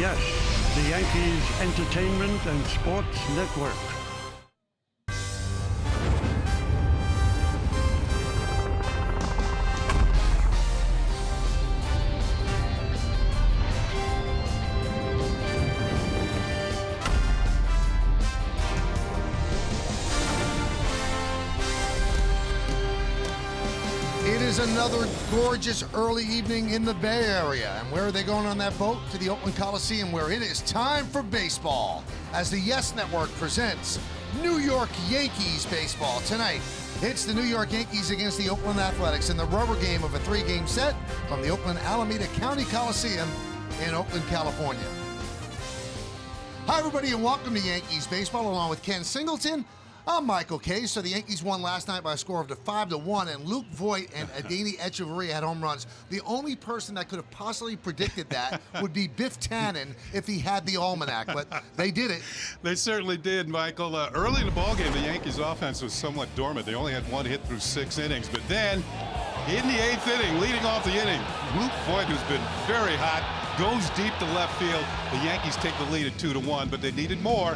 Yes, the Yankees Entertainment and Sports Network. It is another gorgeous early evening in the Bay Area. And where are they going on that boat? To the Oakland Coliseum, where it is time for baseball. As the Yes Network presents New York Yankees baseball. Tonight, it's the New York Yankees against the Oakland Athletics in the rubber game of a 3-game set from the Oakland Alameda County Coliseum in Oakland, California. Hi, everybody, and welcome to Yankees baseball, along with Ken Singleton. I'm Michael Kay. So the Yankees won last night by a score of 5-1, and Luke Voit and Adeiny Echeverria had home runs. The only person that could have possibly predicted that would be Biff Tannen if he had the almanac, but they did it. They certainly did, Michael. Early in the ballgame, the Yankees' offense was somewhat dormant. They only had one hit through 6 innings, but then in the 8th inning, leading off the inning, Luke Voit, who's been very hot, goes deep to left field. The Yankees take the lead at 2-1, but they needed more.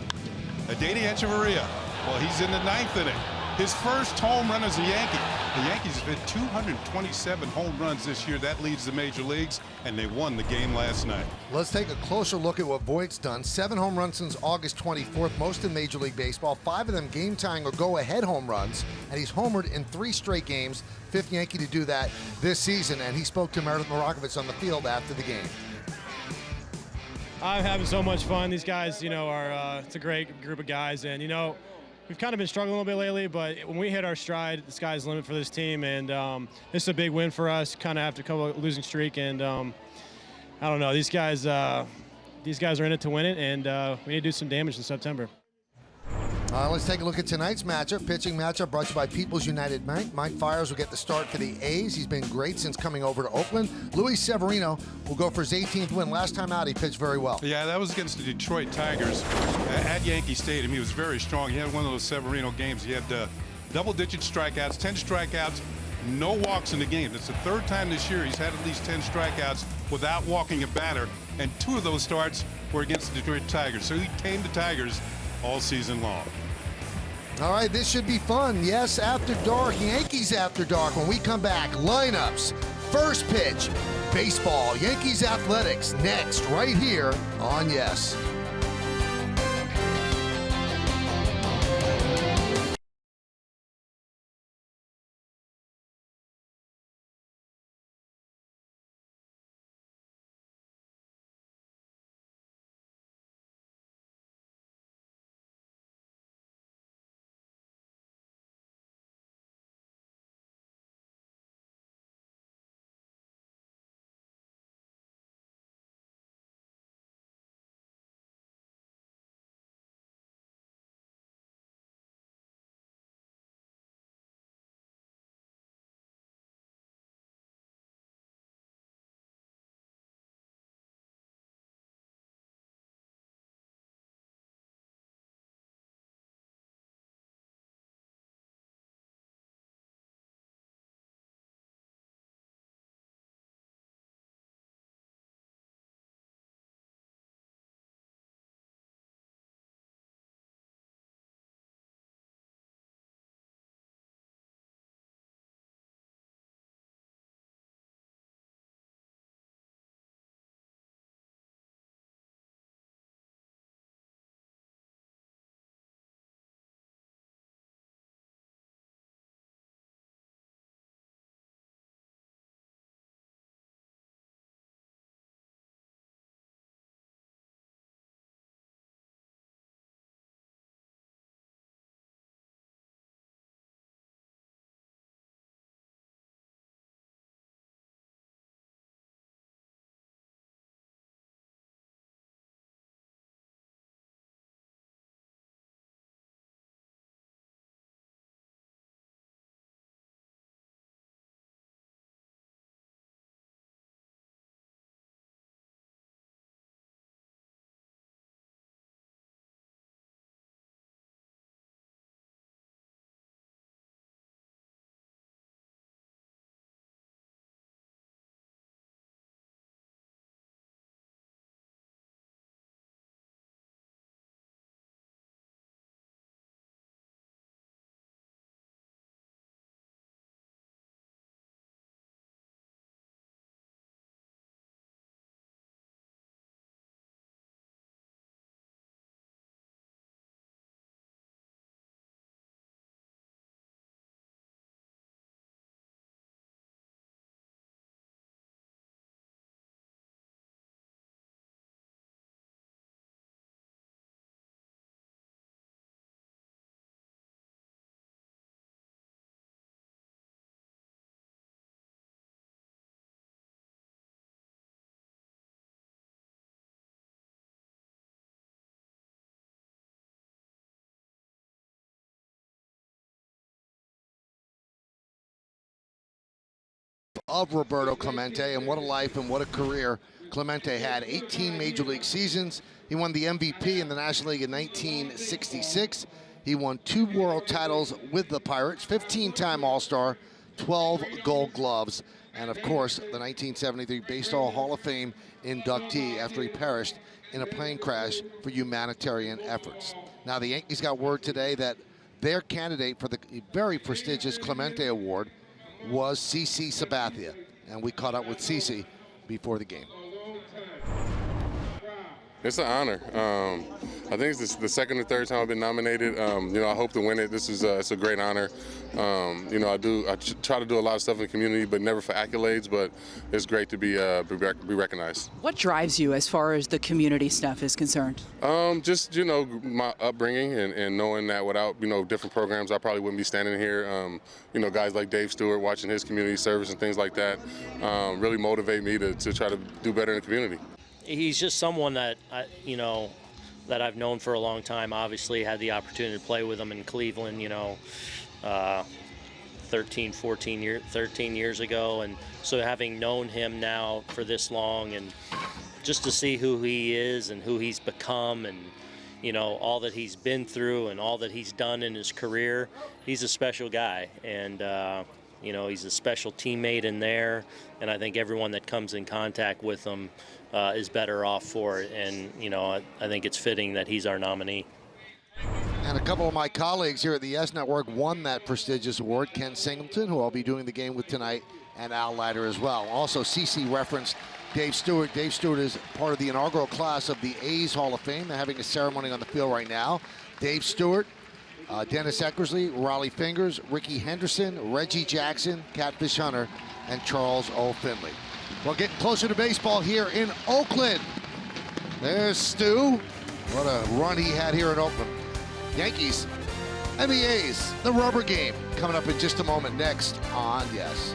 Adeiny Echeverria. Well, he's in the 9th inning. His first home run as a Yankee. The Yankees have hit 227 home runs this year. That leads the major leagues, and they won the game last night. Let's take a closer look at what Voigt's done. 7 home runs since August 24th, most in Major League Baseball. 5 of them game-tying or go-ahead home runs, and he's homered in 3 straight games. 5th Yankee to do that this season, and he spoke to Meredith Marakovits on the field after the game. I'm having so much fun. These guys, are it's a great group of guys, and we've kind of been struggling a little bit lately, but when we hit our stride, the sky's the limit for this team, and this is a big win for us, kind of after a couple of losing streak, and I don't know, these guys are in it to win it, and we need to do some damage in September. Let's take a look at tonight's matchup. Pitching matchup brought to you by People's United Bank. Mike Fiers will get the start for the A's. He's been great since coming over to Oakland. Luis Severino will go for his 18th win. Last time out, he pitched very well. Yeah, that was against the Detroit Tigers at Yankee Stadium. He was very strong. He had one of those Severino games. He had double-digit strikeouts, 10 strikeouts, no walks in the game. It's the 3rd time this year he's had at least 10 strikeouts without walking a batter, and 2 of those starts were against the Detroit Tigers. So he tamed the Tigers all season long. All right, this should be fun. Yes, After Dark, Yankees After Dark. When we come back, lineups, first pitch, baseball, Yankees Athletics, next, right here on Yes. of Roberto Clemente, and what a life and what a career Clemente had. 18 Major League seasons. He won the MVP in the National League in 1966. He won 2 world titles with the Pirates, 15-time All-Star, 12 Gold Gloves, and of course, the 1973 Baseball Hall of Fame inductee after he perished in a plane crash for humanitarian efforts. Now, the Yankees got word today that their candidate for the very prestigious Clemente Award was CC Sabathia, and we caught up with CC before the game. It's an honor. I think it's the second or third time I've been nominated. You know, I hope to win it. This is it's a great honor. You know, I try to do a lot of stuff in the community, but never for accolades. But it's great to be recognized. What drives you as far as the community stuff is concerned? Just, you know, my upbringing and knowing that without, you know, different programs, I probably wouldn't be standing here. You know, guys like Dave Stewart, watching his community service and things like that, really motivate me to try to do better in the community. He's just someone that, you know, that I've known for a long time. Obviously had the opportunity to play with him in Cleveland, you know, 13 years ago. And so having known him now for this long and just to see who he is and who he's become and, you know, all that he's been through and all that he's done in his career, he's a special guy. And, you know, he's a special teammate in there. And I think everyone that comes in contact with him is better off for it. And, you know, I think it's fitting that he's our nominee. And a couple of my colleagues here at the Yes Network won that prestigious award. Ken Singleton, who I'll be doing the game with tonight, and Al Leiter as well. Also, CC referenced Dave Stewart. Dave Stewart is part of the inaugural class of the A's Hall of Fame. They're having a ceremony on the field right now. Dave Stewart, Dennis Eckersley, Raleigh Fingers, Ricky Henderson, Reggie Jackson, Catfish Hunter, and Charles O. Finley. Well, getting closer to baseball here in Oakland. There's Stu. What a run he had here in Oakland. Yankees and the A's, the rubber game, coming up in just a moment next on Yes.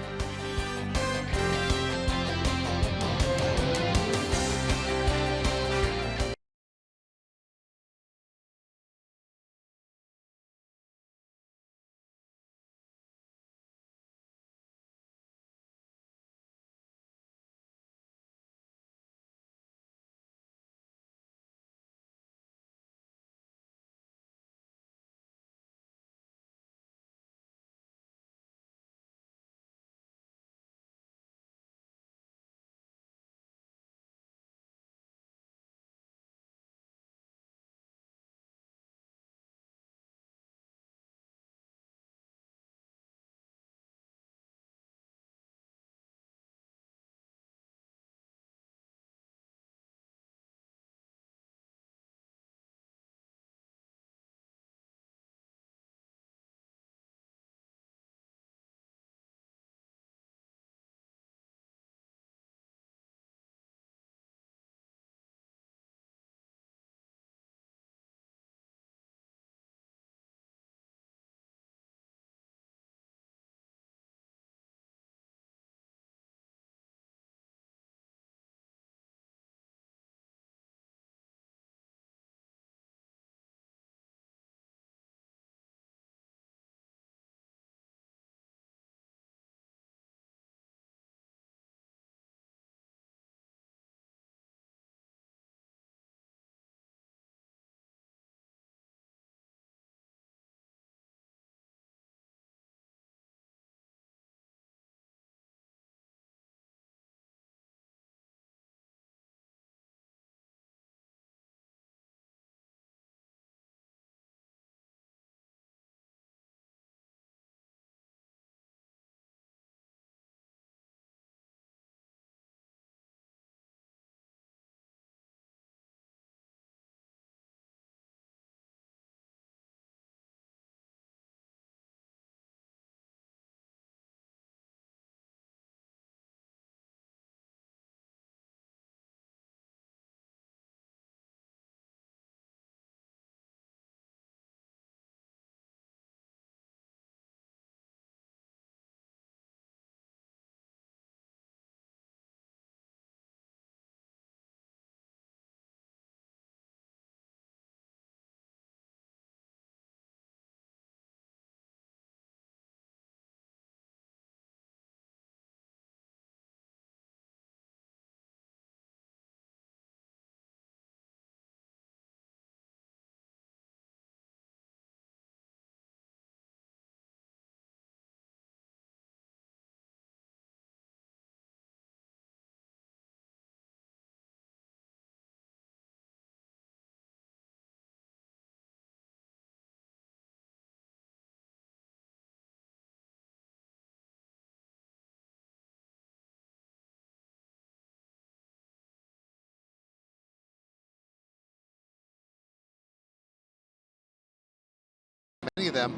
many of them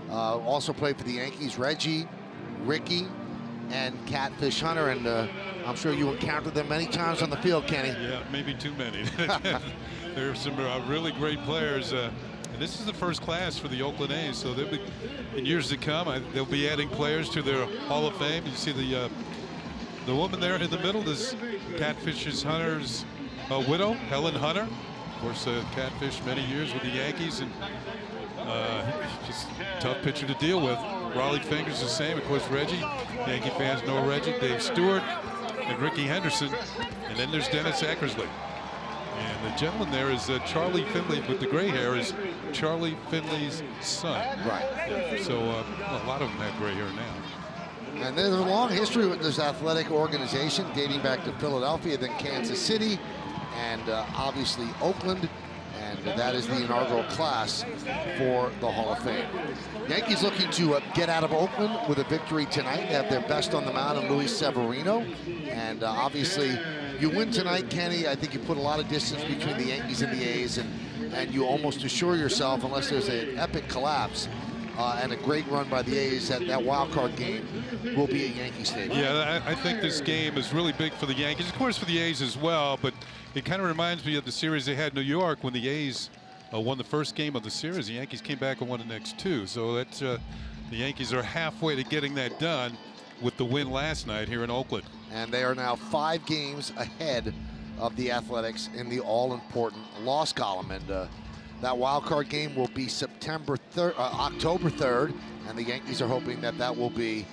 also played for the Yankees. Reggie, Ricky, and Catfish Hunter, and I'm sure you encountered them many times on the field, Kenny. Yeah, maybe too many. There are some really great players. And this is the first class for the Oakland A's, so they'll be, in years to come, they'll be adding players to their Hall of Fame. You see the woman there in the middle is Catfish Hunter's widow, Helen Hunter. Of course, Catfish many years with the Yankees, and just a tough pitcher to deal with. Raleigh Fingers the same. Of course, Reggie. Yankee fans know Reggie. Dave Stewart and Ricky Henderson. And then there's Dennis Eckersley. And the gentleman there is Charlie Finley with the gray hair is Charlie Finley's son. Right. So a lot of them have gray hair now. And there's a long history with this athletic organization dating back to Philadelphia, then Kansas City, and obviously Oakland. And that is the inaugural class for the Hall of Fame. Yankees looking to get out of Oakland with a victory tonight. They have their best on the mound in Luis Severino. And obviously, you win tonight, Kenny. I think you put a lot of distance between the Yankees and the A's, and you almost assure yourself, unless there's an epic collapse and a great run by the A's, that wild card game will be at Yankee Stadium. Yeah, I think this game is really big for the Yankees, of course for the A's as well, but it kind of reminds me of the series they had in New York when the A's won the first game of the series. The Yankees came back and won the next two. So that the Yankees are halfway to getting that done with the win last night here in Oakland. And they are now 5 games ahead of the Athletics in the all-important loss column. And that wild card game will be October 3rd, and the Yankees are hoping that will be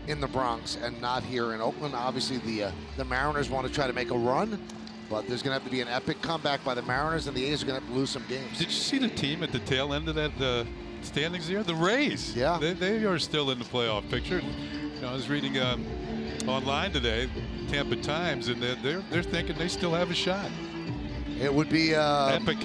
in the Bronx and not here in Oakland. Obviously, the Mariners want to try to make a run, but there's going to have to be an epic comeback by the Mariners, and the A's are going to have to lose some games. Did you see the team at the tail end of that standings here? The Rays. Yeah. They are still in the playoff picture. You know, I was reading online today, Tampa Times, and they're thinking they still have a shot. It would be an epic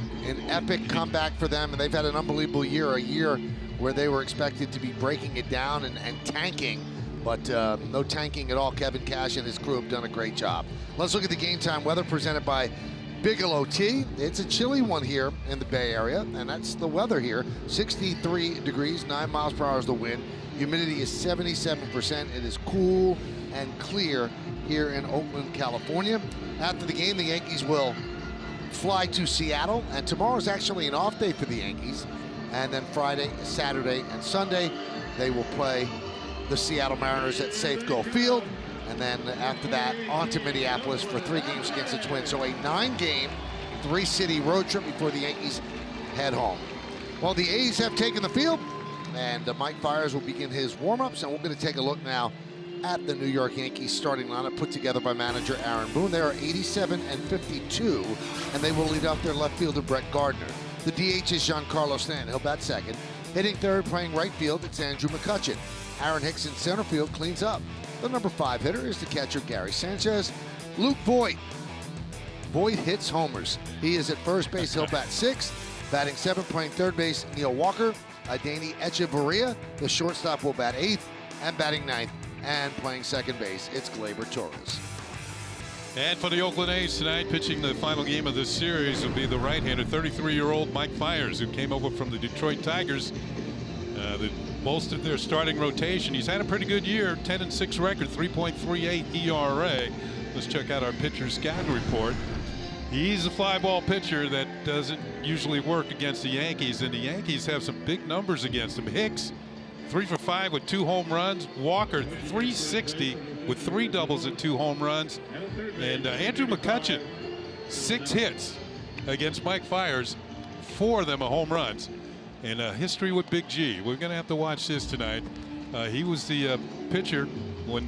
epic comeback for them, and they've had an unbelievable year, a year where they were expected to be breaking it down and tanking, but no tanking at all. Kevin Cash and his crew have done a great job. Let's look at the game time weather presented by Bigelow Tea. It's a chilly one here in the Bay Area, and that's the weather here. 63 degrees, 9 miles per hour is the wind. Humidity is 77%. It is cool and clear here in Oakland, California. After the game, the Yankees will fly to Seattle, and tomorrow's actually an off day for the Yankees. And then Friday, Saturday, and Sunday, they will play the Seattle Mariners at Safeco Field. And then after that, on to Minneapolis for 3 games against the Twins. So a 9-game, 3-city road trip before the Yankees head home. Well, the A's have taken the field, and Mike Fiers will begin his warm-ups, and we're going to take a look now at the New York Yankees starting lineup put together by manager Aaron Boone. They are 87-52, and they will lead off their left fielder Brett Gardner. The DH is Giancarlo Stanton. He'll bat second. Hitting third, playing right field, it's Andrew McCutchen. Aaron Hicks in center field cleans up. The number 5 hitter is the catcher Gary Sanchez. Luke Voit. Voit hits homers. He is at first base. He'll bat 6th. Batting 7th, playing third base, Neil Walker. Adeiny Echeverria, the shortstop, will bat 8th. And batting 9th and playing second base, it's Gleyber Torres. And for the Oakland A's tonight, pitching the final game of this series will be the right-hander, 33-year-old Mike Fiers, who came over from the Detroit Tigers. That bolstered their starting rotation. He's had a pretty good year, 10-6 record, 3.38 ERA. Let's check out our pitcher scouting report. He's a fly ball pitcher that doesn't usually work against the Yankees, and the Yankees have some big numbers against him. Hicks, 3 for 5 with 2 home runs. Walker, 360 with 3 doubles and 2 home runs. And Andrew McCutchen, 6 hits against Mike Fiers, 4 of them are home runs. And history with Big G. We're going to have to watch this tonight. He was the pitcher when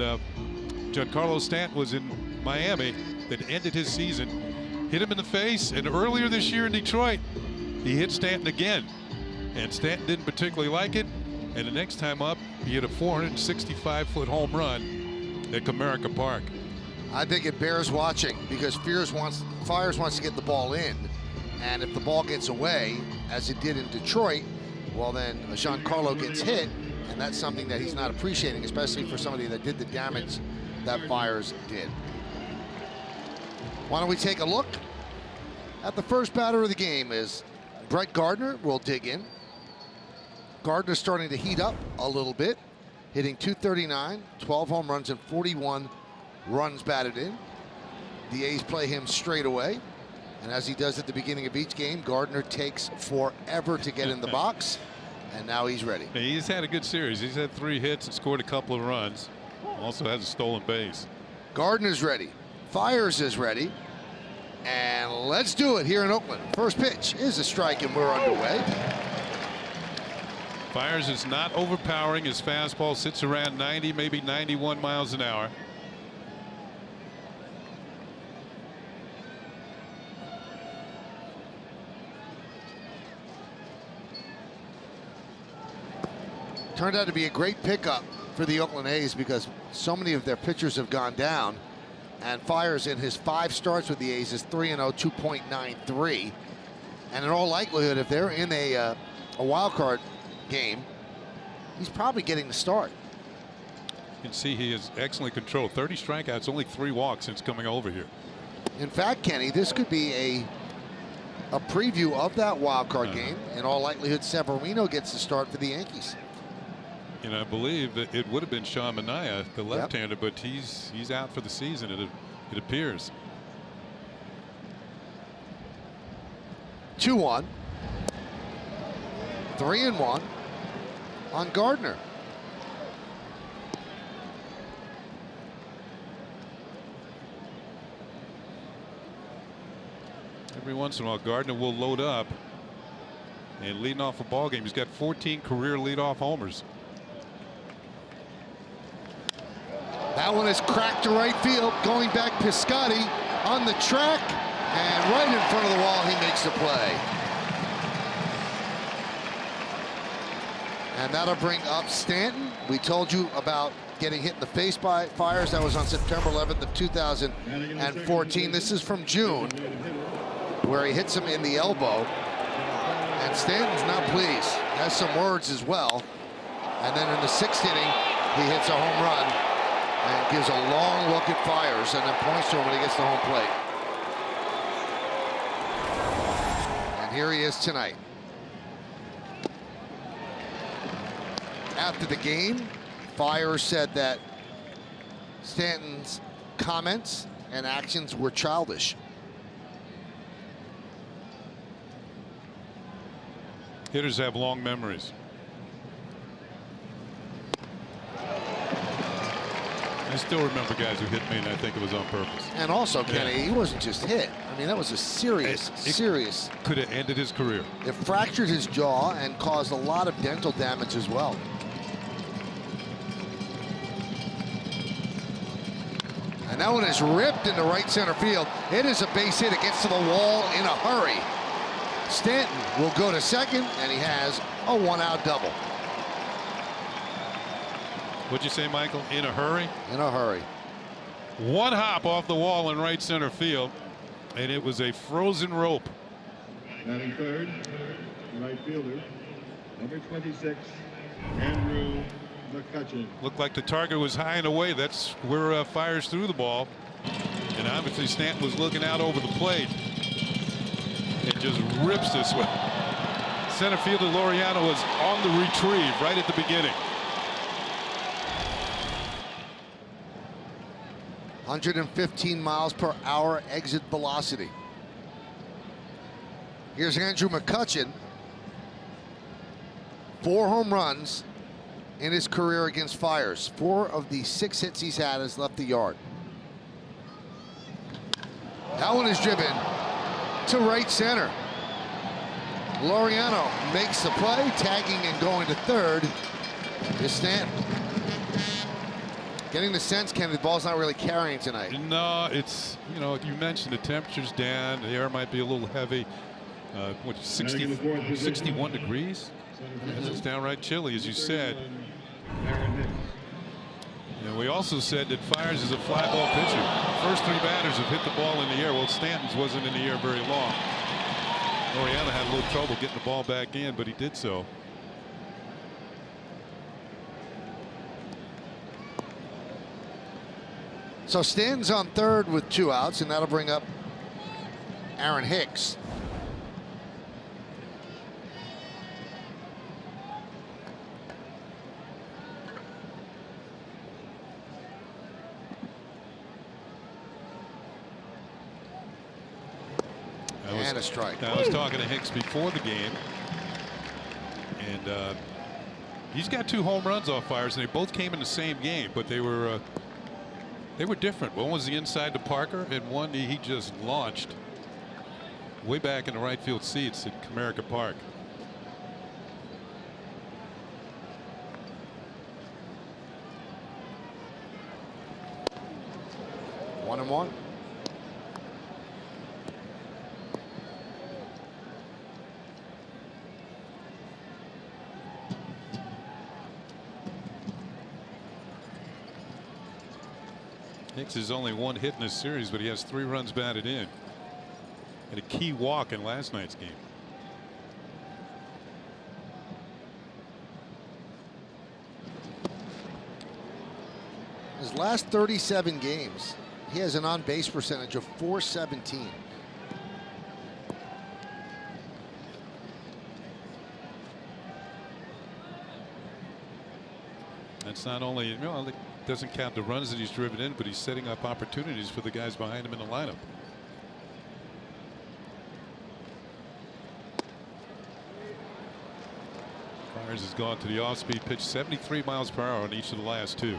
Giancarlo Stanton was in Miami that ended his season. Hit him in the face, and earlier this year in Detroit, he hit Stanton again. And Stanton didn't particularly like it. And the next time up, he hit a 465-foot home run at Comerica Park. I think it bears watching because Fiers wants to get the ball in. And if the ball gets away, as it did in Detroit, well then Giancarlo gets hit, and that's something that he's not appreciating, especially for somebody that did the damage that Fiers did. Why don't we take a look at the first batter of the game is Brett Gardner. Will dig in. Gardner's starting to heat up a little bit, hitting .239, 12 home runs and 41 runs batted in. The A's play him straight away, and as he does at the beginning of each game, Gardner takes forever to get in the box, and now he's ready. He's had a good series. He's had 3 hits and scored a couple of runs. Also has a stolen base. Gardner's ready. Fires is ready. And let's do it here in Oakland. First pitch is a strike, and we're underway. Fires is not overpowering. His fastball sits around 90, maybe 91 miles an hour. Turned out to be a great pickup for the Oakland A's because so many of their pitchers have gone down. And Fires, in his 5 starts with the A's, is 3-0, 2.93. And in all likelihood, if they're in a wild card game, he's probably getting the start. You can see he is excellent control. 30 strikeouts, only 3 walks since coming over here. In fact, Kenny, this could be a preview of that wild card game. In all likelihood, Severino gets the start for the Yankees. And I believe that it would have been Sean Manaea, the left-hander, but he's out for the season, it appears. 2-1. 3-1 on Gardner. Every once in a while, Gardner will load up and leading off a ball game. He's got 14 career leadoff homers. That one is cracked to right field. Going back, Piscotty on the track, and right in front of the wall, he makes the play. And that'll bring up Stanton. We told you about getting hit in the face by Fires. That was on September 11th of 2014. This is from June, where he hits him in the elbow. And Stanton's not pleased. Has some words as well. And then in the 6th inning, he hits a home run and gives a long look at Fires and then points to him when he gets to home plate. And here he is tonight. After the game, Fires said that Stanton's comments and actions were childish. Hitters have long memories. I still remember guys who hit me, and I think it was on purpose. And also, Kenny, he wasn't just hit. I mean, that was a serious. Could have ended his career. It fractured his jaw and caused a lot of dental damage as well. And that one is ripped into right center field. It is a base hit. It gets to the wall in a hurry. Stanton will go to second, and he has a 1-out double. What'd you say, Michael? In a hurry? In a hurry. 1 hop off the wall in right center field, and it was a frozen rope. Batting third, right fielder, number 26, Andrew McCutcheon. Looked like the target was high and away. That's where Fires threw the ball. And obviously Stanton was looking out over the plate. It just rips this way. Center fielder Laureano was on the retrieve right at the beginning. 115 miles per hour exit velocity. Here's Andrew McCutcheon. 4 home runs in his career against Fires. 4 of the 6 hits he's had has left the yard. That one is driven to right center. Laureano makes the play, tagging and going to third is Stanton. Getting the sense, Ken, the ball's not really carrying tonight. No, it's, you know, you mentioned the temperature's down. The air might be a little heavy. 61 degrees? It's downright chilly, as you said. And we also said that Fires is a fly ball pitcher. First 3 batters have hit the ball in the air. Well, Stanton's wasn't in the air very long. Laureano had a little trouble getting the ball back in, but he did so. So Stanton's on third with 2 outs, and that'll bring up Aaron Hicks. And a strike. I was talking to Hicks before the game, and he's got 2 home runs off Fires, and they both came in the same game, but they were different. One was the inside to Parker, and one he just launched way back in the right field seats at Comerica Park. One and one. Hicks has only 1 hit in this series, but he has 3 runs batted in. And a key walk in last night's game. His last 37 games, he has an on-base percentage of .417. That's not only, you know, it doesn't count the runs that he's driven in, but he's setting up opportunities for the guys behind him in the lineup. Fires has gone to the off-speed pitch, 73 miles per hour on each of the last 2.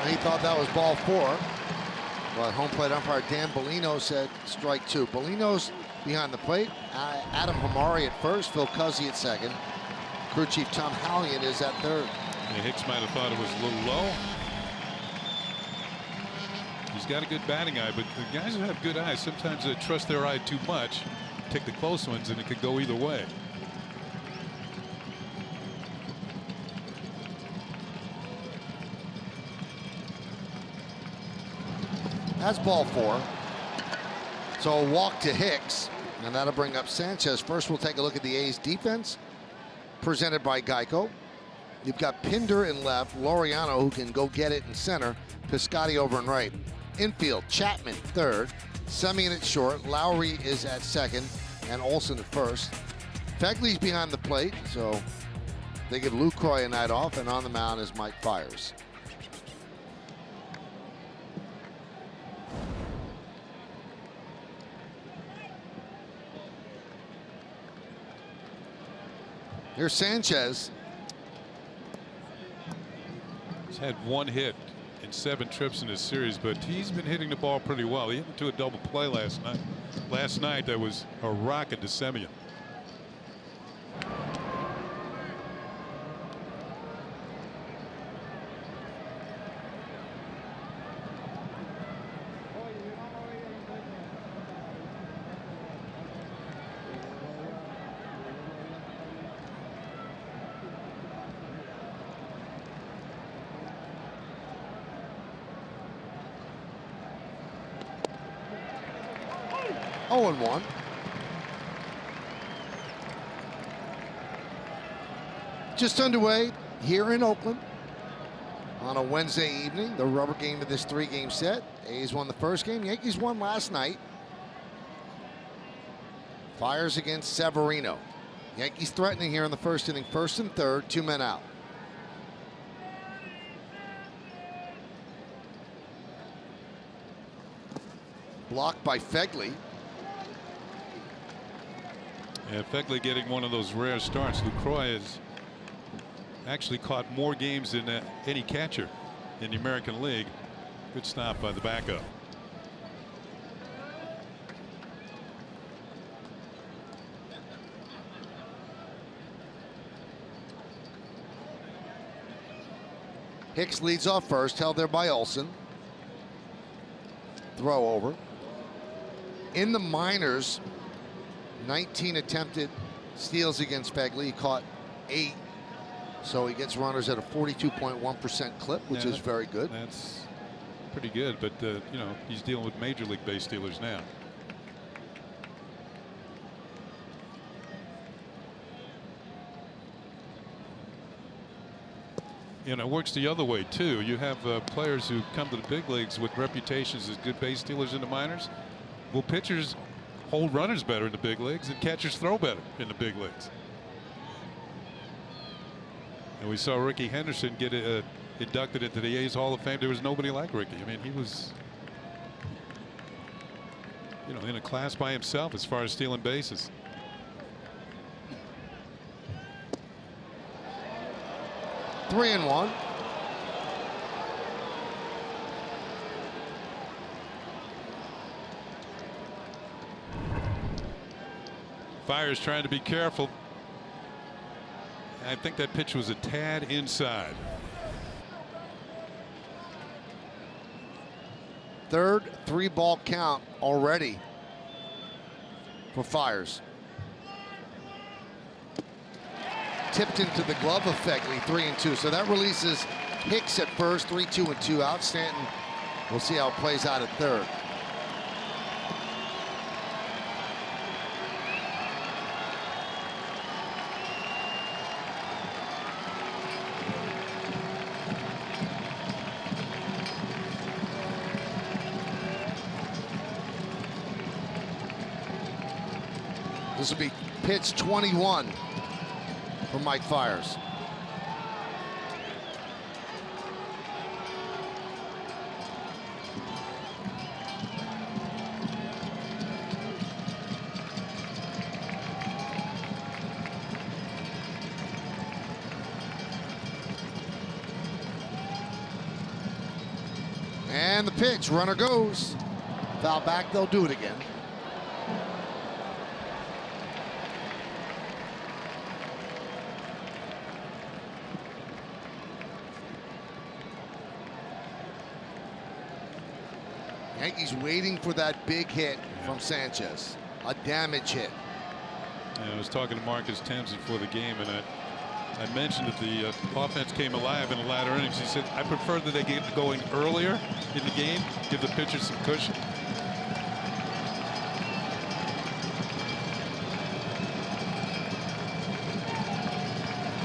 He thought that was ball 4. But home plate umpire Dan Bellino said strike 2. Bellino's behind the plate. Adam Hamari at first. Phil Cuzzy at second. Crew chief Tom Hallion is at third. And Hicks might have thought it was a little low. He's got a good batting eye, but the guys who have good eyes, sometimes they trust their eye too much, take the close ones, and it could go either way. That's ball 4. So a walk to Hicks, and that'll bring up Sanchez. First, we'll take a look at the A's defense, presented by Geico. You've got Pinder in left, Laureano, who can go get it in center, Piscotty over in right. Infield, Chapman third, Semien at short, Lowry is at second, and Olsen at first. Fegley's behind the plate, so they give Lucroy a night off, and on the mound is Mike Fiers. Here's Sanchez. He's had 1 hit in 7 trips in this series, but he's been hitting the ball pretty well. He hit into a double play last night. Last night, that was a rocket to Semien. Oh, and 1. Just underway here in Oakland on a Wednesday evening, the rubber game of this 3-game set. A's won the first game, Yankees won last night. Fires against Severino. Yankees threatening here in the first inning, 1st and 3rd, 2 men out. Blocked by Fegley. Yeah, Fegley getting one of those rare starts. Lucroy has actually caught more games than any catcher in the American League. Good stop by the backup. Hicks leads off first, held there by Olsen. Throw over. In the minors, 19 attempted steals against Fegley. He caught 8. So he gets runners at a 42.1% clip, which is very good. That's pretty good, but you know, he's dealing with major league base stealers now. You know, it works the other way too. You have players who come to the big leagues with reputations as good base stealers in the minors. Well, pitchers hold runners better in the big leagues, and catchers throw better in the big leagues. And we saw Ricky Henderson get inducted into the A's Hall of Fame. There was nobody like Ricky. I mean, he was, you know, in a class by himself as far as stealing bases. Three and one. Fiers trying to be careful. I think that pitch was a tad inside. Third 3-ball count already for Fiers. Tipped into the glove effectively, 3-2. So that releases Hicks at first, 3-2 and 2 out. Stanton, we'll see how it plays out at third. This will be pitch 21 for Mike Fiers. And the pitch, runner goes. Foul back, they'll do it again. Yankees waiting for that big hit from Sanchez, a damage hit. Yeah, I was talking to Marcus Thames before the game, and I mentioned that the offense came alive in the latter innings. He said, I prefer that they get going earlier in the game, give the pitcher some cushion.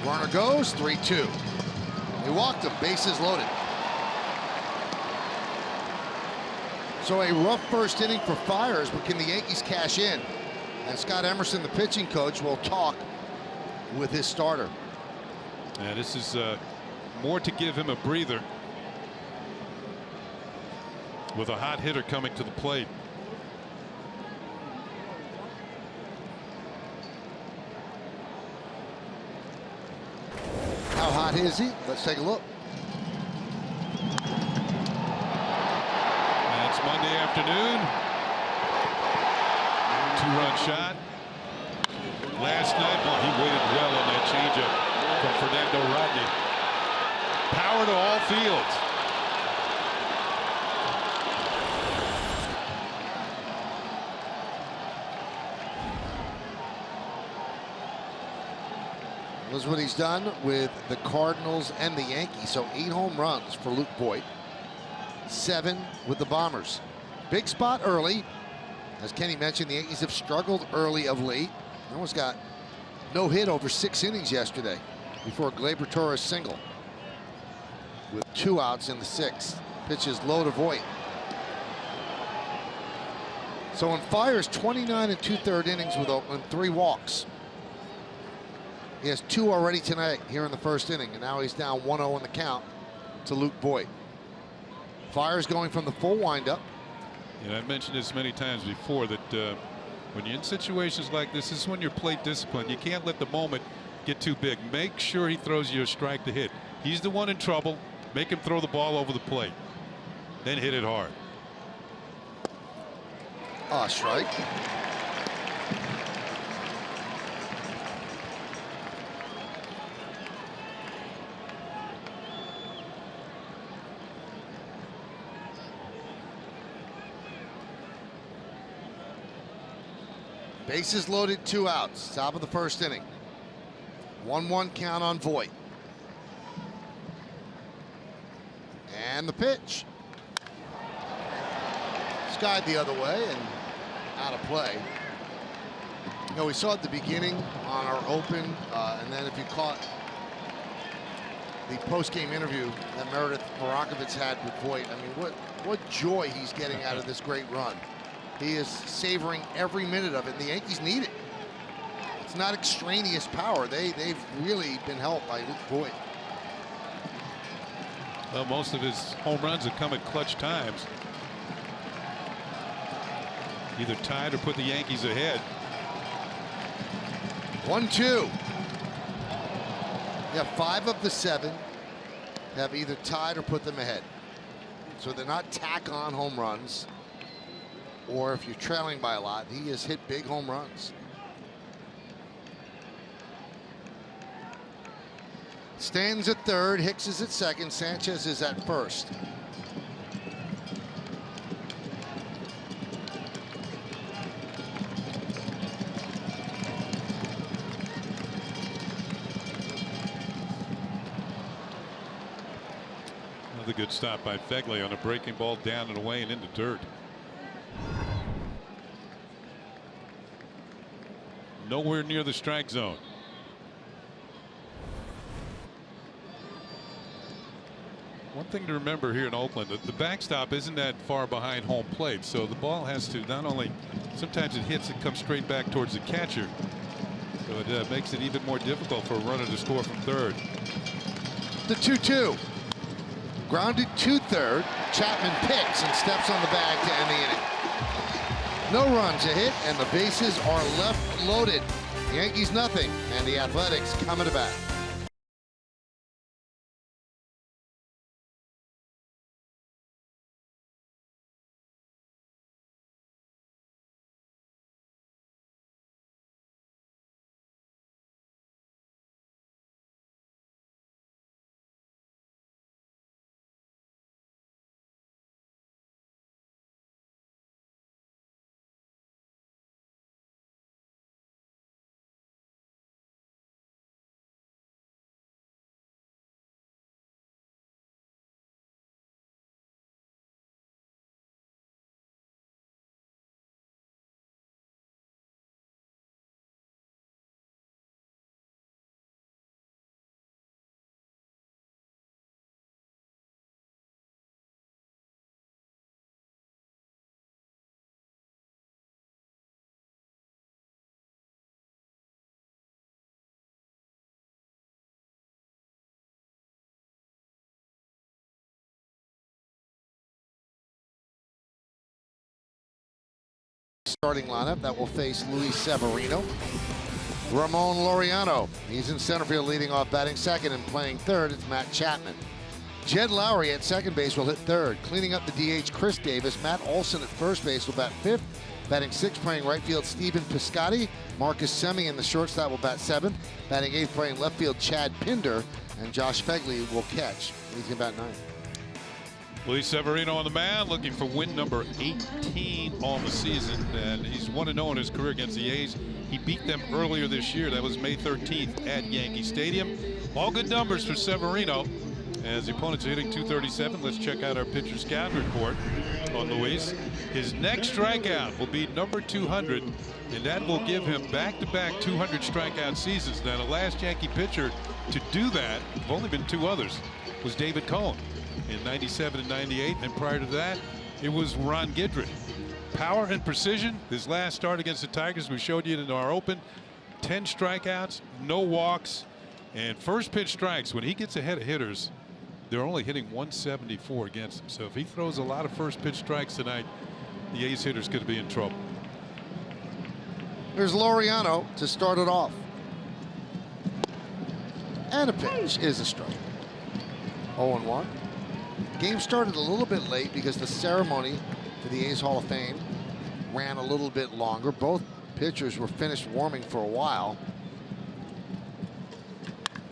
Runner goes, 3-2. He walked him, bases loaded. So a rough first inning for Fiers, but can the Yankees cash in? And Scott Emerson, the pitching coach, will talk with his starter. And this is more to give him a breather with a hot hitter coming to the plate. How hot is he? Let's take a look. It's Monday afternoon. 2-run shot. Last night, well, he waited well on that changeup from Fernando Rodney. Power to all fields. This is what he's done with the Cardinals and the Yankees. So 8 home runs for Luke Voit. 7 with the Bombers. Big spot early. As Kenny mentioned, the Yankees have struggled early of late. Almost got no hit over 6 innings yesterday before Gleyber Torres single. With 2 outs in the 6th. Pitches low to Voit. So in Fiers, 29 2/3 innings with Oakland, 3 walks. He has 2 already tonight here in the first inning, and now he's down 1-0 in the count to Luke Voit. Fiers going from the full windup. And I've mentioned this many times before that when you're in situations like this is when you're plate discipline. You can't let the moment get too big. Make sure he throws you a strike to hit. He's the one in trouble. Make him throw the ball over the plate. Then hit it hard. Strike. Bases loaded, 2 outs. Top of the first inning. 1-1 count on Voit. And the pitch. Skied the other way and out of play. You know, we saw at the beginning on our open, and then if you caught the post-game interview that Meredith Marakovitz had with Voit. I mean, what joy he's getting out of this great run. He is savoring every minute of it, and the Yankees need it. It's not extraneous power. They've really been helped by Luke Voit. Well, most of his home runs have come at clutch times. Either tied or put the Yankees ahead. 1-2. Yeah, 5 of the 7 have either tied or put them ahead. So they're not tack-on home runs. Or if you're trailing by a lot, he has hit big home runs. Stanton's at third, Hicks is at second, Sanchez is at first. Another good stop by Fegley on a breaking ball down and away and into dirt. Nowhere near the strike zone. One thing to remember here in Oakland, the backstop isn't that far behind home plate, so the ball has to not only, sometimes it hits and comes straight back towards the catcher, so it makes it even more difficult for a runner to score from third. The 2-2. Grounded to third. Chapman picks and steps on the bag to end the inning. No runs, a hit, and the bases are left loaded. The Yankees nothing, and the Athletics coming to bat. Starting lineup that will face Luis Severino. Ramon Laureano, he's in center field leading off, batting second, and playing third it's Matt Chapman. Jed Lowry at second base will hit third. Cleaning up the DH, Chris Davis. Matt Olson at first base will bat fifth. Batting sixth, playing right field, Stephen Piscotty. Marcus Semien in the shortstop will bat seventh. Batting eighth, playing left field, Chad Pinder. And Josh Fegley will catch. He's going to bat ninth. Luis Severino on the mound, looking for win number 18 on the season, and he's 1-0 in his career against the A's. He beat them earlier this year. That was May 13th at Yankee Stadium. All good numbers for Severino. As the opponents are hitting .237, let's check out our pitcher scout report on Luis. His next strikeout will be number 200, and that will give him back-to-back 200 strikeout seasons. Now, the last Yankee pitcher to do that, have only been 2 others, was David Cohn in '97 and '98, and prior to that, it was Ron Guidry. Power and precision. His last start against the Tigers, we showed you in our open, 10 strikeouts, no walks, and first pitch strikes. When he gets ahead of hitters, they're only hitting 174 against him. So if he throws a lot of first pitch strikes tonight, the A's hitters could be in trouble. Here's Laureano to start it off. And a pitch is a strike. 0-1. Game started a little bit late because the ceremony for the A's Hall of Fame ran a little bit longer. Both pitchers were finished warming for a while.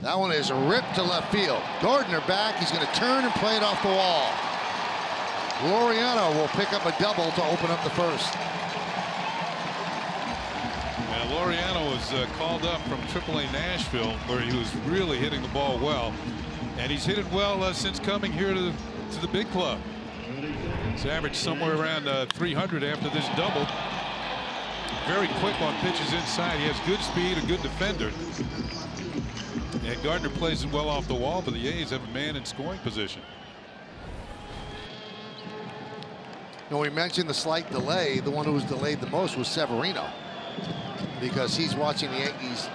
That one is ripped to left field. Gardner back. He's going to turn and play it off the wall. Laureano will pick up a double to open up the first. Now, Laureano was called up from AAA Nashville, where he was really hitting the ball well. And he's hit it well since coming here to the big club. He's averaged somewhere around 300 after this double. Very quick on pitches inside. He has good speed, a good defender. And Gardner plays it well off the wall, but the A's have a man in scoring position. Now, we mentioned the slight delay. The one who was delayed the most was Severino, because he's watching the Yankees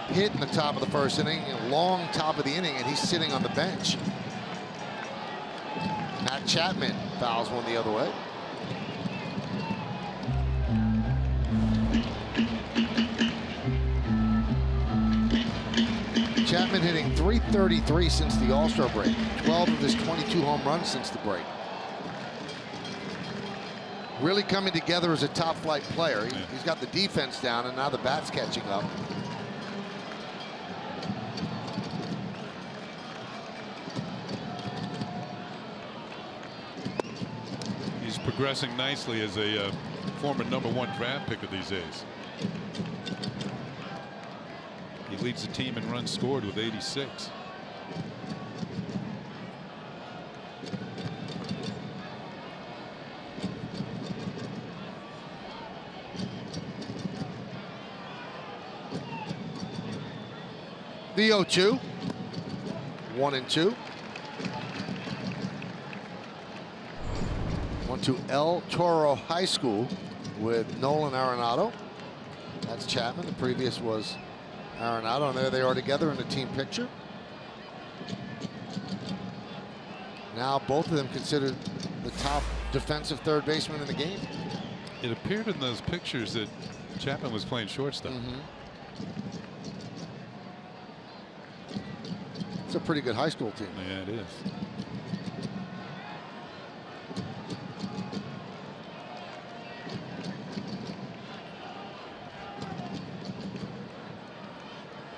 hit in the top of the first inning, long top of the inning, and he's sitting on the bench. Matt Chapman fouls one the other way. Chapman hitting .333 since the All-Star break. 12 of his 22 home runs since the break. Really coming together as a top-flight player. He's got the defense down, and now the bat's catching up. He's progressing nicely as a former #1 draft pick of these days. He leads the team in runs scored with 86. The 0-2. 1-2. 1-2 El Toro High School with Nolan Arenado. That's Chapman. The previous was Arenado, and there they are together in the team picture. Now both of them considered the top defensive third baseman in the game. It appeared in those pictures that Chapman was playing shortstop. It's a pretty good high school team. Yeah, it is.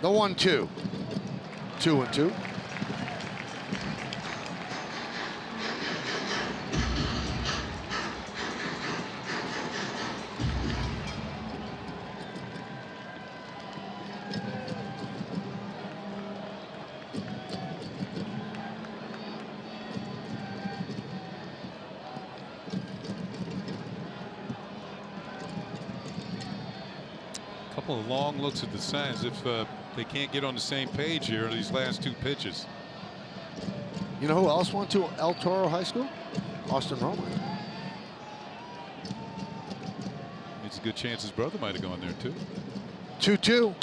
The 1-2. 2-2. Couple of long looks at the signs if they can't get on the same page here in these last two pitches. You know who else went to El Toro High School? Austin Roman. It's a good chance his brother might have gone there too. 2-2.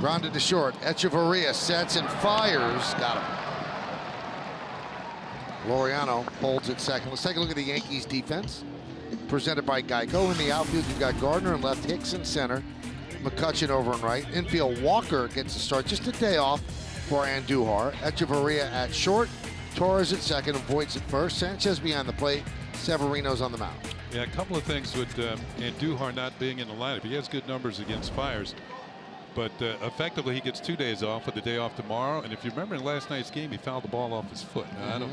Grounded to short. Echeverria sets and fires. Got him. Laureano holds at second. Let's take a look at the Yankees defense. Presented by Geico. In the outfield, you've got Gardner in left, Hicks in center, McCutchen over in right. Infield, Walker gets the start. Just a day off for Andujar. Echeverria at short. Torres at second and Voigt's at first. Sanchez behind the plate. Severino's on the mound. Yeah, a couple of things with Andujar not being in the lineup. He has good numbers against Fires, but effectively he gets 2 days off with the day off tomorrow. And if you remember in last night's game, he fouled the ball off his foot. Now,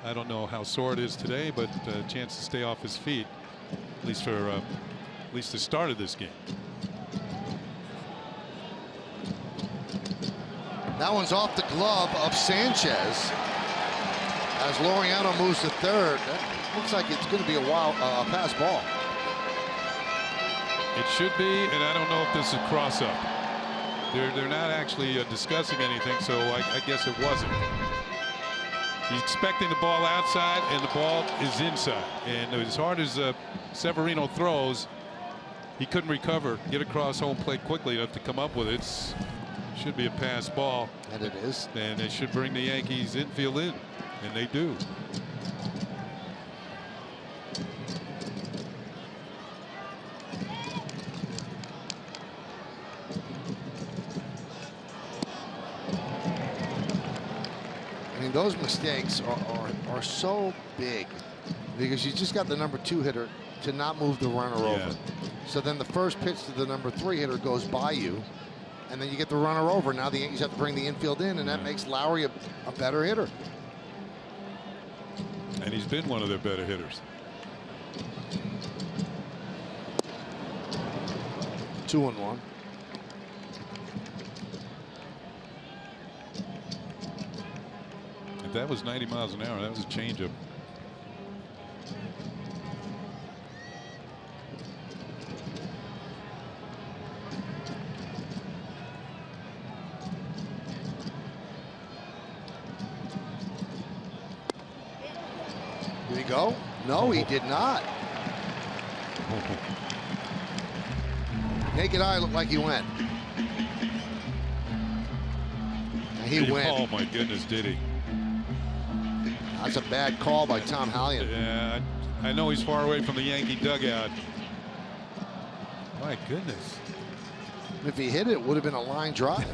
I don't know how sore it is today, but a chance to stay off his feet, at least for at least the start of this game. That one's off the glove of Sanchez as Laureano moves to third. That looks like it's going to be a pass ball. It should be, and I don't know if this is a cross-up. They're not actually discussing anything, so I guess it wasn't. He's expecting the ball outside, and the ball is inside. And as hard as Severino throws, he couldn't recover, get across home plate quickly enough to come up with it. It should be a pass ball. And it is. And it should bring the Yankees infield in, and they do. Those mistakes are so big because you just got the #2 hitter to not move the runner over. So then the first pitch to the #3 hitter goes by you, and then you get the runner over. Now the Yankees have to bring the infield in, and that makes Lowry a better hitter. And he's been one of their better hitters. 2-1. That was 90 miles an hour. That was a changeup. go? No, he did not. Naked eye looked like he went. And he went. Oh my goodness, did he? That's a bad call by Tom Hallion. Yeah, I know he's far away from the Yankee dugout. My goodness. If he hit it, it would have been a line drive.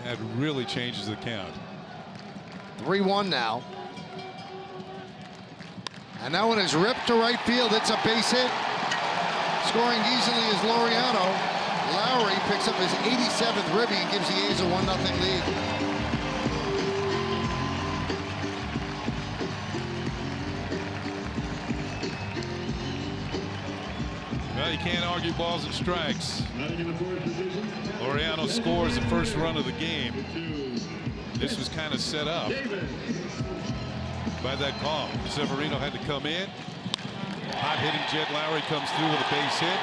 That really changes the count. 3-1 now. And that one is ripped to right field. It's a base hit. Scoring easily is Laureano. Lowry picks up his 87th ribby and gives the A's a 1-0 lead. Well, you can't argue balls and strikes. Laureano scores the first run of the game. This was kind of set up by that call. Severino had to come in. Hot hitting Jed Lowry comes through with a base hit.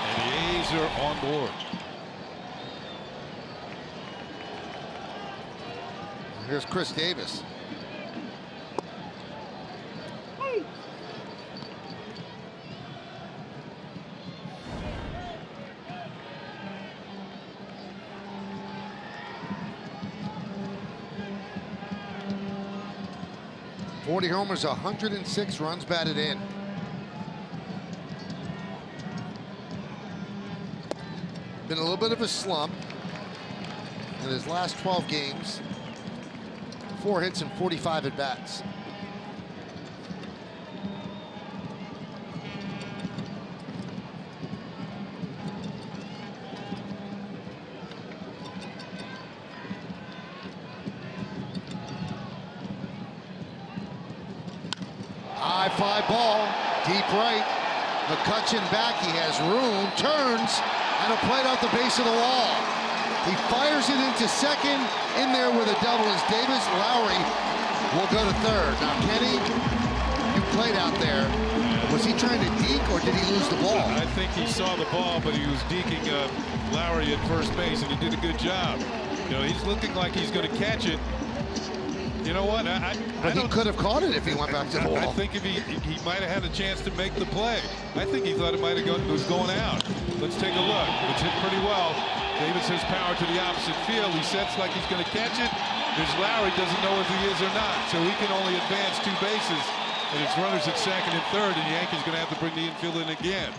And the A's are on board. Here's Chris Davis. .40 homers, 106 runs batted in. Been a little bit of a slump in his last 12 games. 4 hits and 45 at bats. High fly ball, deep right. McCutchen back, he has room, turns, and a plate off the base of the wall. He fires it into second. In there with a double is Davis. Lowry will go to third. Now, Kenny, you played out there. Was he trying to deke or did he lose the ball? I think he saw the ball, but he was deking Lowry at first base, and he did a good job. You know, he's looking like he's going to catch it. You know what? But he could have caught it if he went back to the wall. I think if he might have had a chance to make the play. I think he thought it might have was going out. Let's take a look. It's hit pretty well. Davis has power to the opposite field. He sets like he's going to catch it. There's Lowry, doesn't know if he is or not. So he can only advance 2 bases. And it's runners at second and third, and the Yankees going to have to bring the infield in again.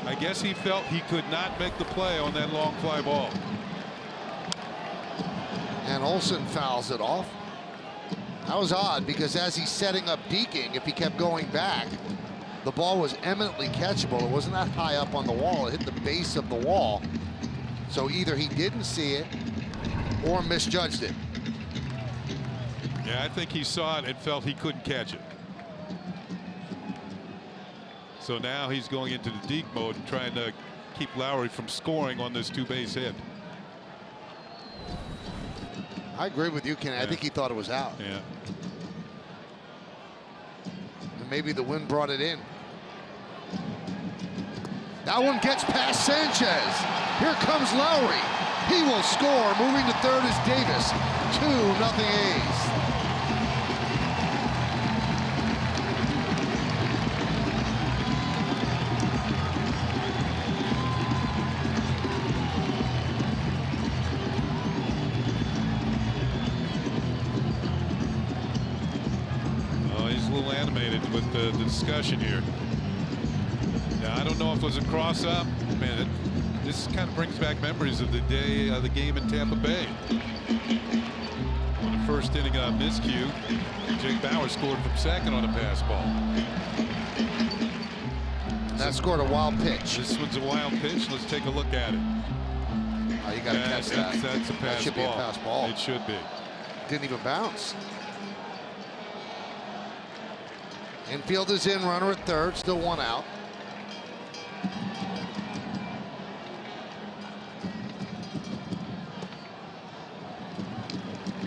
I guess he felt he could not make the play on that long fly ball. And Olsen fouls it off. That was odd because as he's setting up deking, if he kept going back, the ball was eminently catchable. It wasn't that high up on the wall. It hit the base of the wall. So either he didn't see it or misjudged it. Yeah, I think he saw it and felt he couldn't catch it. So now he's going into the deke mode and trying to keep Lowry from scoring on this 2-base hit. I agree with you, Ken. Yeah. I think he thought it was out. Yeah. And maybe the wind brought it in. That one gets past Sanchez. Here comes Lowry. He will score. Moving to third is Davis. 2-0 A's. With the discussion here. Now, I don't know if it was a cross-up. Man, this kind of brings back memories of the day of the game in Tampa Bay. On the first inning of miscue, Jake Bauer scored from second on a pass ball. That scored a wild pitch. This one's a wild pitch. Let's take a look at it. Oh, you got to catch that. That's a pass ball. That should be a pass ball. It should be. Didn't even bounce. Infield is in, runner at third, still 1 out.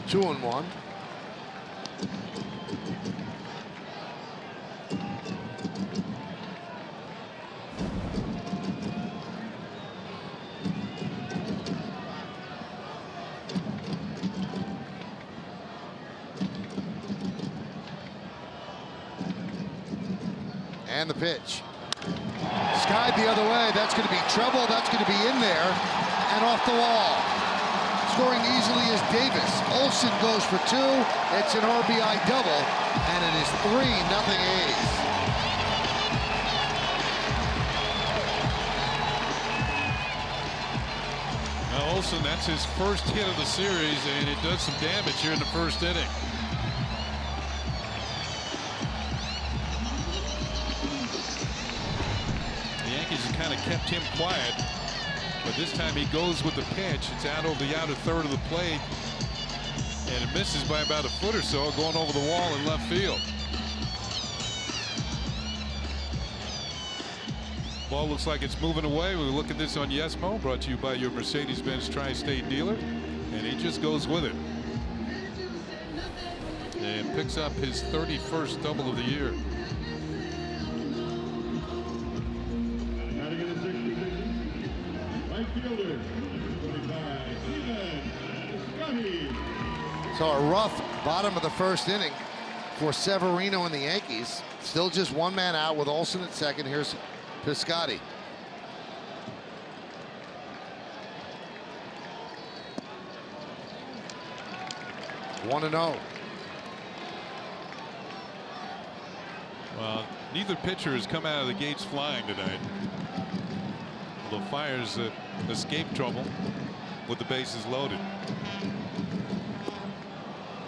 Two and one. And the pitch. Skied the other way. That's going to be trouble. That's going to be in there and off the wall. Scoring easily is Davis. Olsen goes for 2. It's an RBI double, and it is 3-0 A's. Now Olsen, that's his first hit of the series, and it does some damage here in the first inning. The Yankees have kind of kept him quiet, but this time he goes with the pitch. It's out over the outer third of the plate, and it misses by about a foot or so, going over the wall in left field. Ball looks like it's moving away. We look at this on Yes Mo, brought to you by your Mercedes-Benz Tri-State dealer, and he just goes with it and picks up his 31st double of the year. So a rough bottom of the first inning for Severino and the Yankees. Still just one man out with Olsen at second. Here's Piscotty. One and 0. Well, neither pitcher has come out of the gates flying tonight. The Fire's escape trouble with the bases loaded.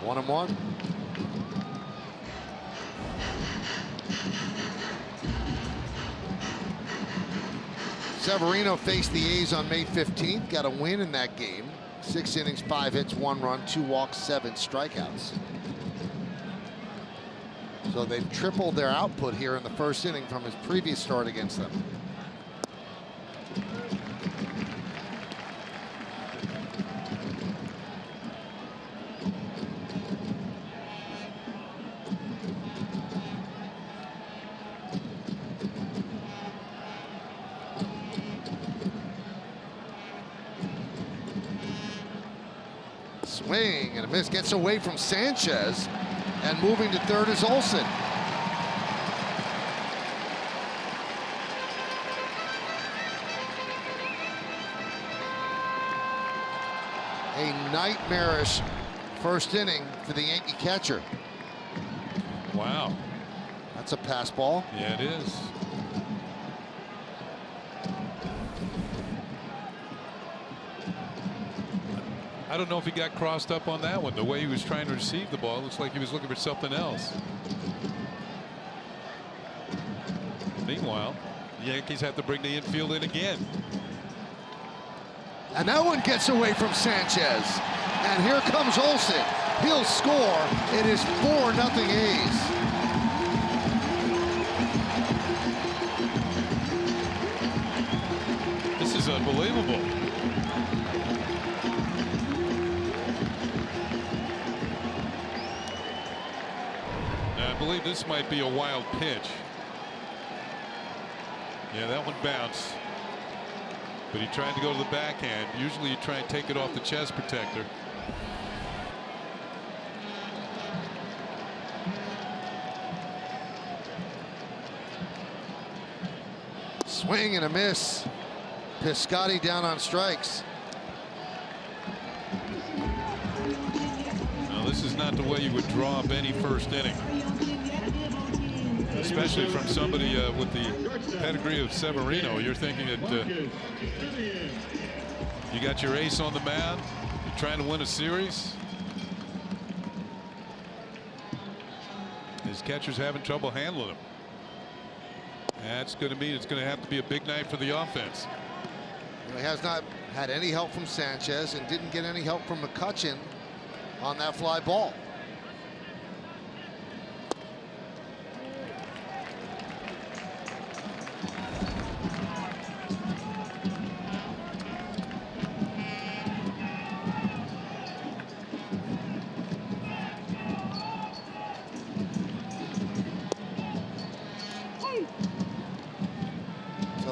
1-1. Severino faced the A's on May 15th. Got a win in that game. 6 innings, 5 hits, 1 run, 2 walks, 7 strikeouts. So they've tripled their output here in the first inning from his previous start against them. Swing and a miss, gets away from Sanchez, and moving to third is Olsen. A nightmarish first inning for the Yankee catcher. Wow. That's a pass ball. Yeah, it is. I don't know if he got crossed up on that one. The way he was trying to receive the ball, looks like he was looking for something else. Meanwhile, the Yankees have to bring the infield in again. And that one gets away from Sanchez. And here comes Olsen. He'll score. It is 4-0 A's. This is unbelievable. I believe this might be a wild pitch. Yeah, that one bounced. But he tried to go to the backhand. Usually you try and take it off the chest protector. Swing and a miss. Piscotty down on strikes. Now, this is not the way you would draw up any first inning. Especially from somebody with the pedigree of Severino. You're thinking that you got your ace on the mound. You're trying to win a series. His catcher's having trouble handling him. That's going to mean it's going to have to be a big night for the offense. He has not had any help from Sanchez and didn't get any help from McCutchen on that fly ball.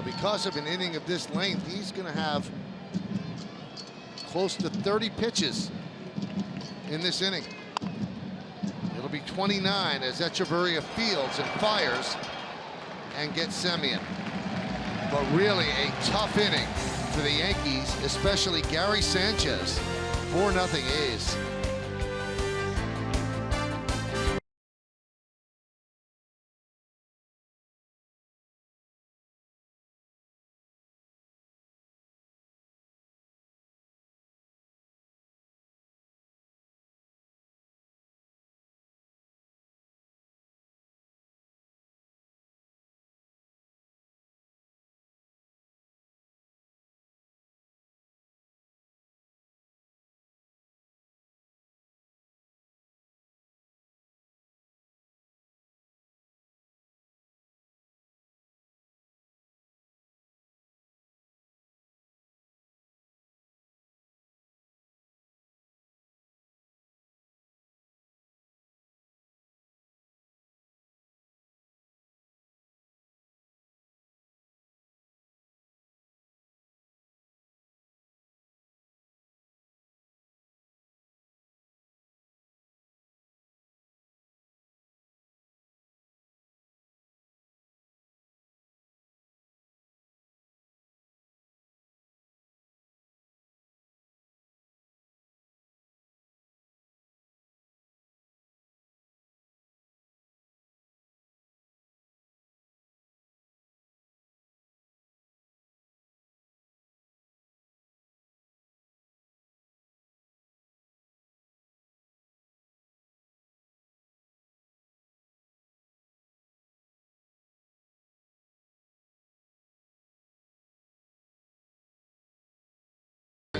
Because of an inning of this length, he's going to have close to 30 pitches in this inning. It'll be 29 as Echeverria fields and fires. and get Semien. But really a tough inning for the Yankees, especially Gary Sanchez. 4-0 A's.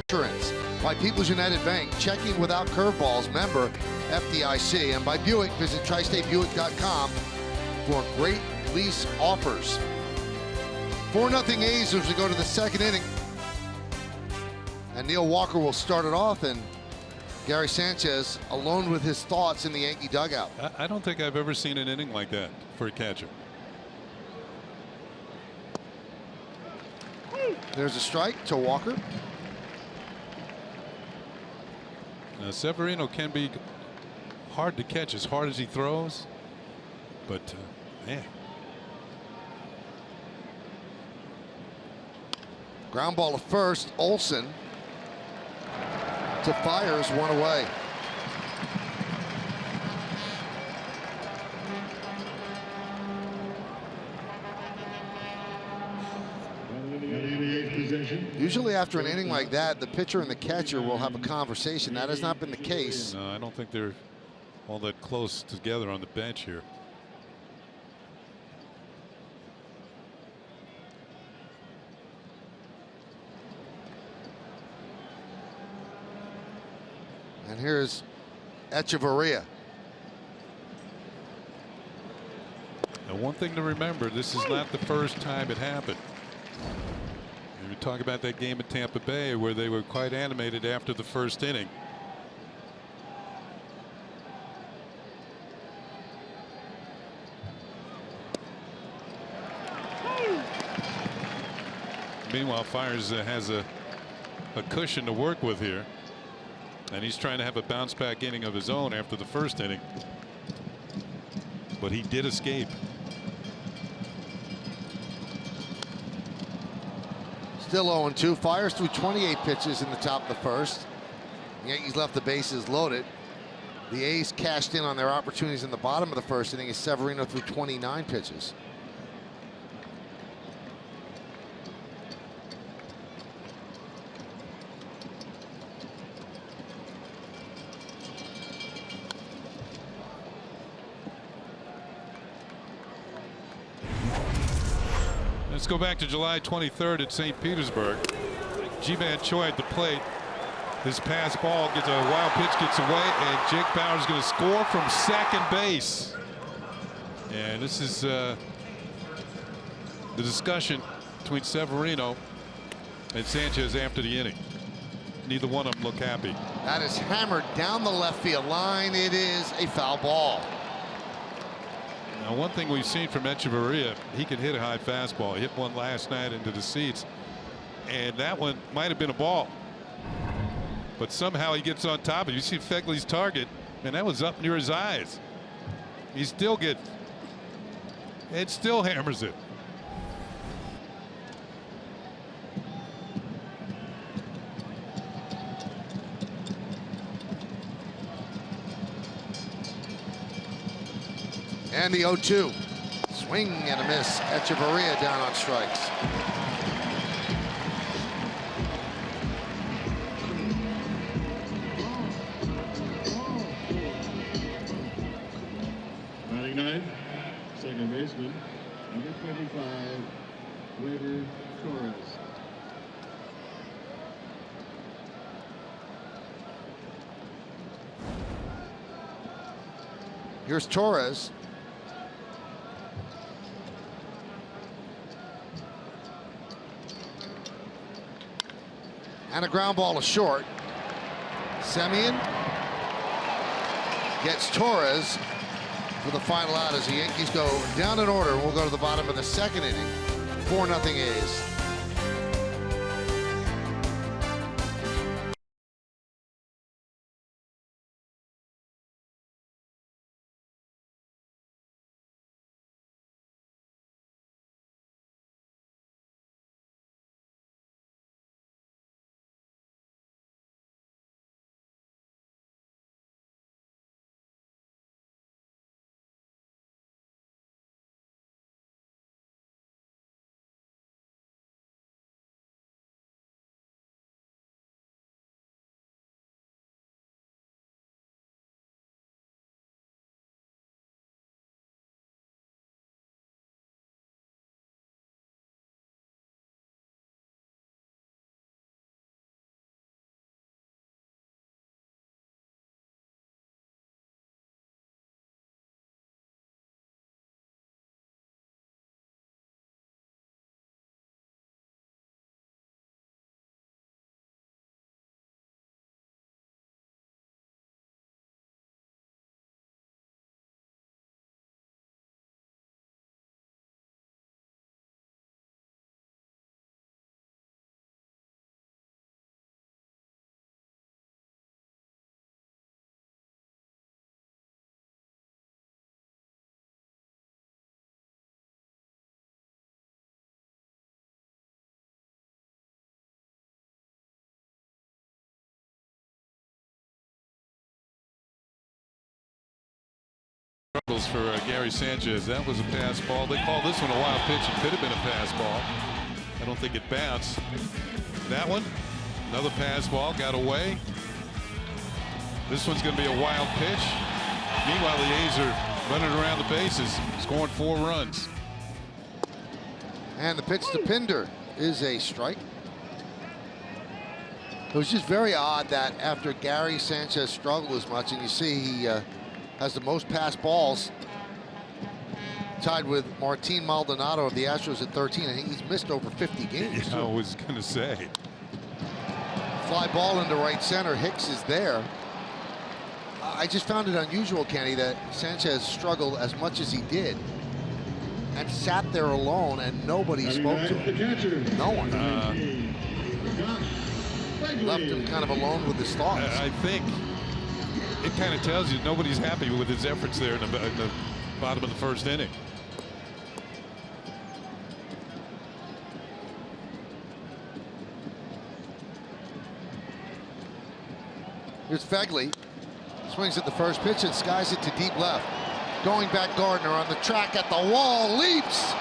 Insurance by People's United Bank, checking without curveballs, member FDIC, and by Buick. Visit tristatebuick.com for great lease offers. 4-0 A's as we go to the second inning. And Neil Walker will start it off, and Gary Sanchez alone with his thoughts in the Yankee dugout. I don't think I've ever seen an inning like that for a catcher. There's a strike to Walker. Now, Severino can be hard to catch as hard as he throws, but man. Ground ball to first. Olsen to Fires, one away. Usually after an inning like that, the pitcher and the catcher will have a conversation. That has not been the case. No, I don't think they're all that close together on the bench here. And here's Echeverria. Now, one thing to remember, this is not the first time it happened. We talk about that game at Tampa Bay where they were quite animated after the first inning. Meanwhile, Fires has a cushion to work with here, and he's trying to have a bounce back inning of his own after the first inning, but he did escape. Still 0-2. Fires threw 28 pitches in the top of the first. The Yankees left the bases loaded. The A's cashed in on their opportunities in the bottom of the first inning as Severino threw 29 pitches. Let's go back to July 23rd at St. Petersburg. Ji-Man Choi at the plate. His pass ball gets a wild pitch, gets away, and Jake Bauer is going to score from second base. And this is the discussion between Severino and Sanchez after the inning. Neither one of them look happy. That is hammered down the left field line. It is a foul ball. Now, one thing we've seen from Echeverria, he can hit a high fastball. He hit one last night into the seats, and that one might have been a ball. But somehow he gets on top of it. You see Fegley's target, and that was up near his eyes. He still gets, it still hammers it. And the 0-2. Swing and a miss. Echeverria down on strikes. Second baseman, number 25, Roberto Torres. Here's Torres. And a ground ball to short. Semien gets Torres for the final out as the Yankees go down in order. We'll go to the bottom of the second inning. 4-0 A's. Struggles for Gary Sanchez. That was a pass ball. They call this one a wild pitch. It could have been a pass ball. I don't think it bounced. That one, another pass ball, got away. This one's going to be a wild pitch. Meanwhile, the A's are running around the bases, scoring 4 runs. And the pitch to Pinder is a strike. It was just very odd that after Gary Sanchez struggled as much, and you see he has the most passed balls, tied with Martin Maldonado of the Astros at 13. I think he's missed over 50 games. Yeah, I was going to say. Fly ball into right center. Hicks is there. I just found it unusual, Kenny, that Sanchez struggled as much as he did and sat there alone and nobody spoke to him. No one. Left him kind of alone with his thoughts. I think it kind of tells you nobody's happy with his efforts there in the bottom of the first inning. Here's Fegley. Swings at the first pitch and skies it to deep left. Going back, Gardner on the track at the wall, leaps,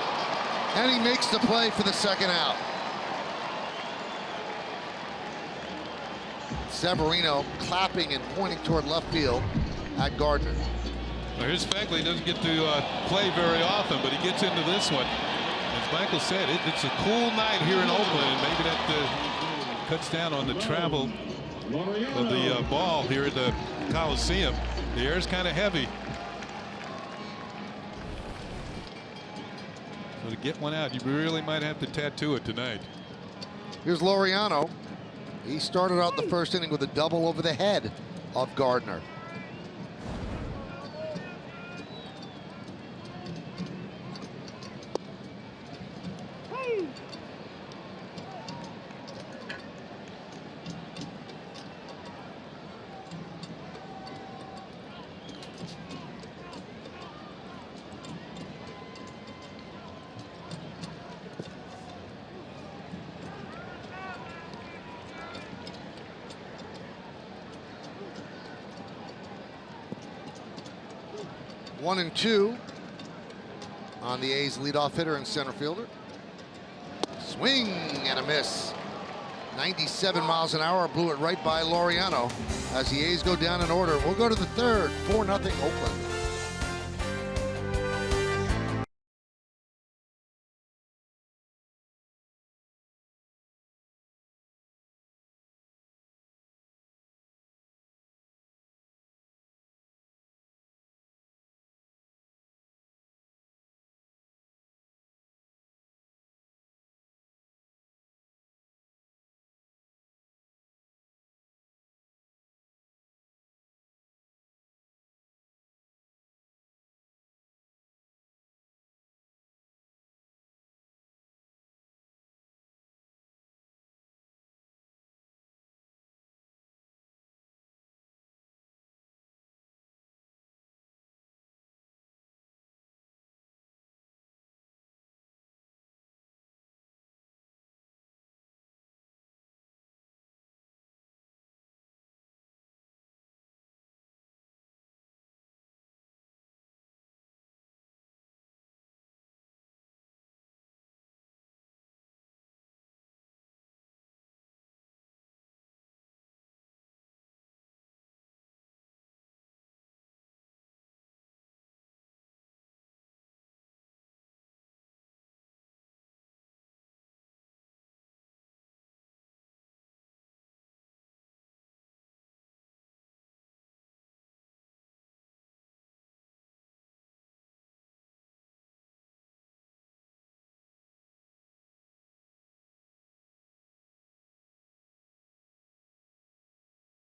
and he makes the play for the second out. Severino clapping and pointing toward left field at Gardner. Well, here's Fegley. Doesn't get to play very often, but he gets into this one. As Michael said, it's a cool night here in Oakland, and maybe that cuts down on the travel of the ball here at the Coliseum. The air's kind of heavy. So to get one out, you really might have to tattoo it tonight. Here's Laureano. He started out the first inning with a double over the head of Gardner. One and two. on the A's leadoff hitter and center fielder. Swing and a miss. 97 miles an hour, blew it right by Laureano as the A's go down in order. We'll go to the third, 4-0 Oakland.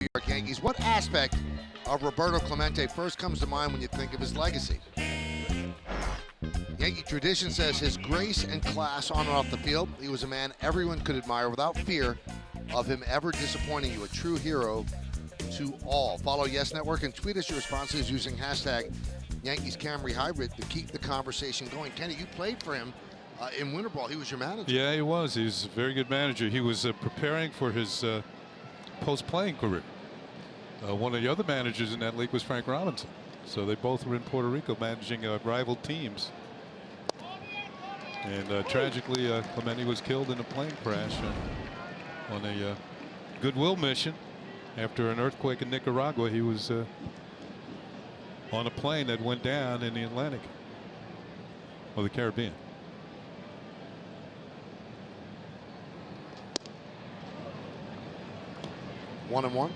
New York Yankees. What aspect of Roberto Clemente first comes to mind when you think of his legacy? Yankee tradition says his grace and class on and off the field. He was a man everyone could admire without fear of him ever disappointing you. A true hero to all. Follow Yes Network and tweet us your responses using hashtag Yankees Camry Hybrid to keep the conversation going. Kenny, you played for him in winter ball. He was your manager. Yeah, he was. He was a very good manager. He was preparing for his post-playing career. One of the other managers in that league was Frank Robinson. So they both were in Puerto Rico managing rival teams. And tragically, Clemente was killed in a plane crash on a goodwill mission after an earthquake in Nicaragua. He was on a plane that went down in the Atlantic or the Caribbean. One and one.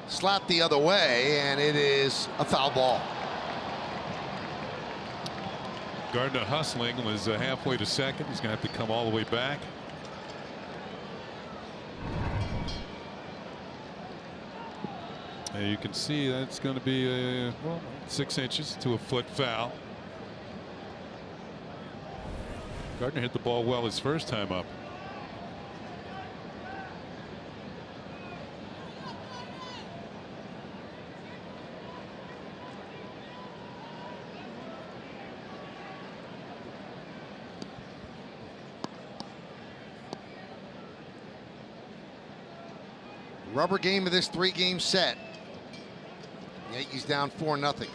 Slapped the other way, and it is a foul ball. Gardner hustling, was halfway to second. He's going to have to come all the way back. And you can see that's going to be well, 6 inches to a foot foul. Gardner hit the ball well his first time up. Rubber game of this 3-game set. Yankees down 4-0.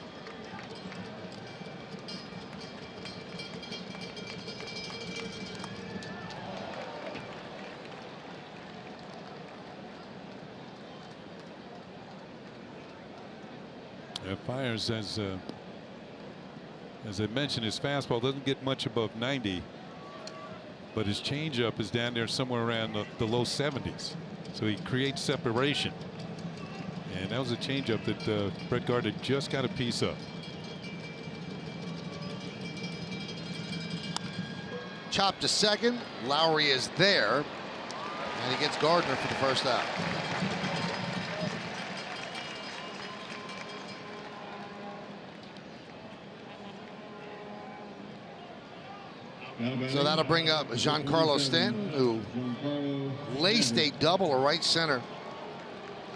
Fires, as I mentioned, his fastball doesn't get much above 90, but his changeup is down there somewhere around the low 70s. So he creates separation. And that was a changeup that Brett Gardner just got a piece of. Chopped to second. Lowry is there. And he gets Gardner for the first out. So that'll bring up Giancarlo Stanton, who laced a double to right center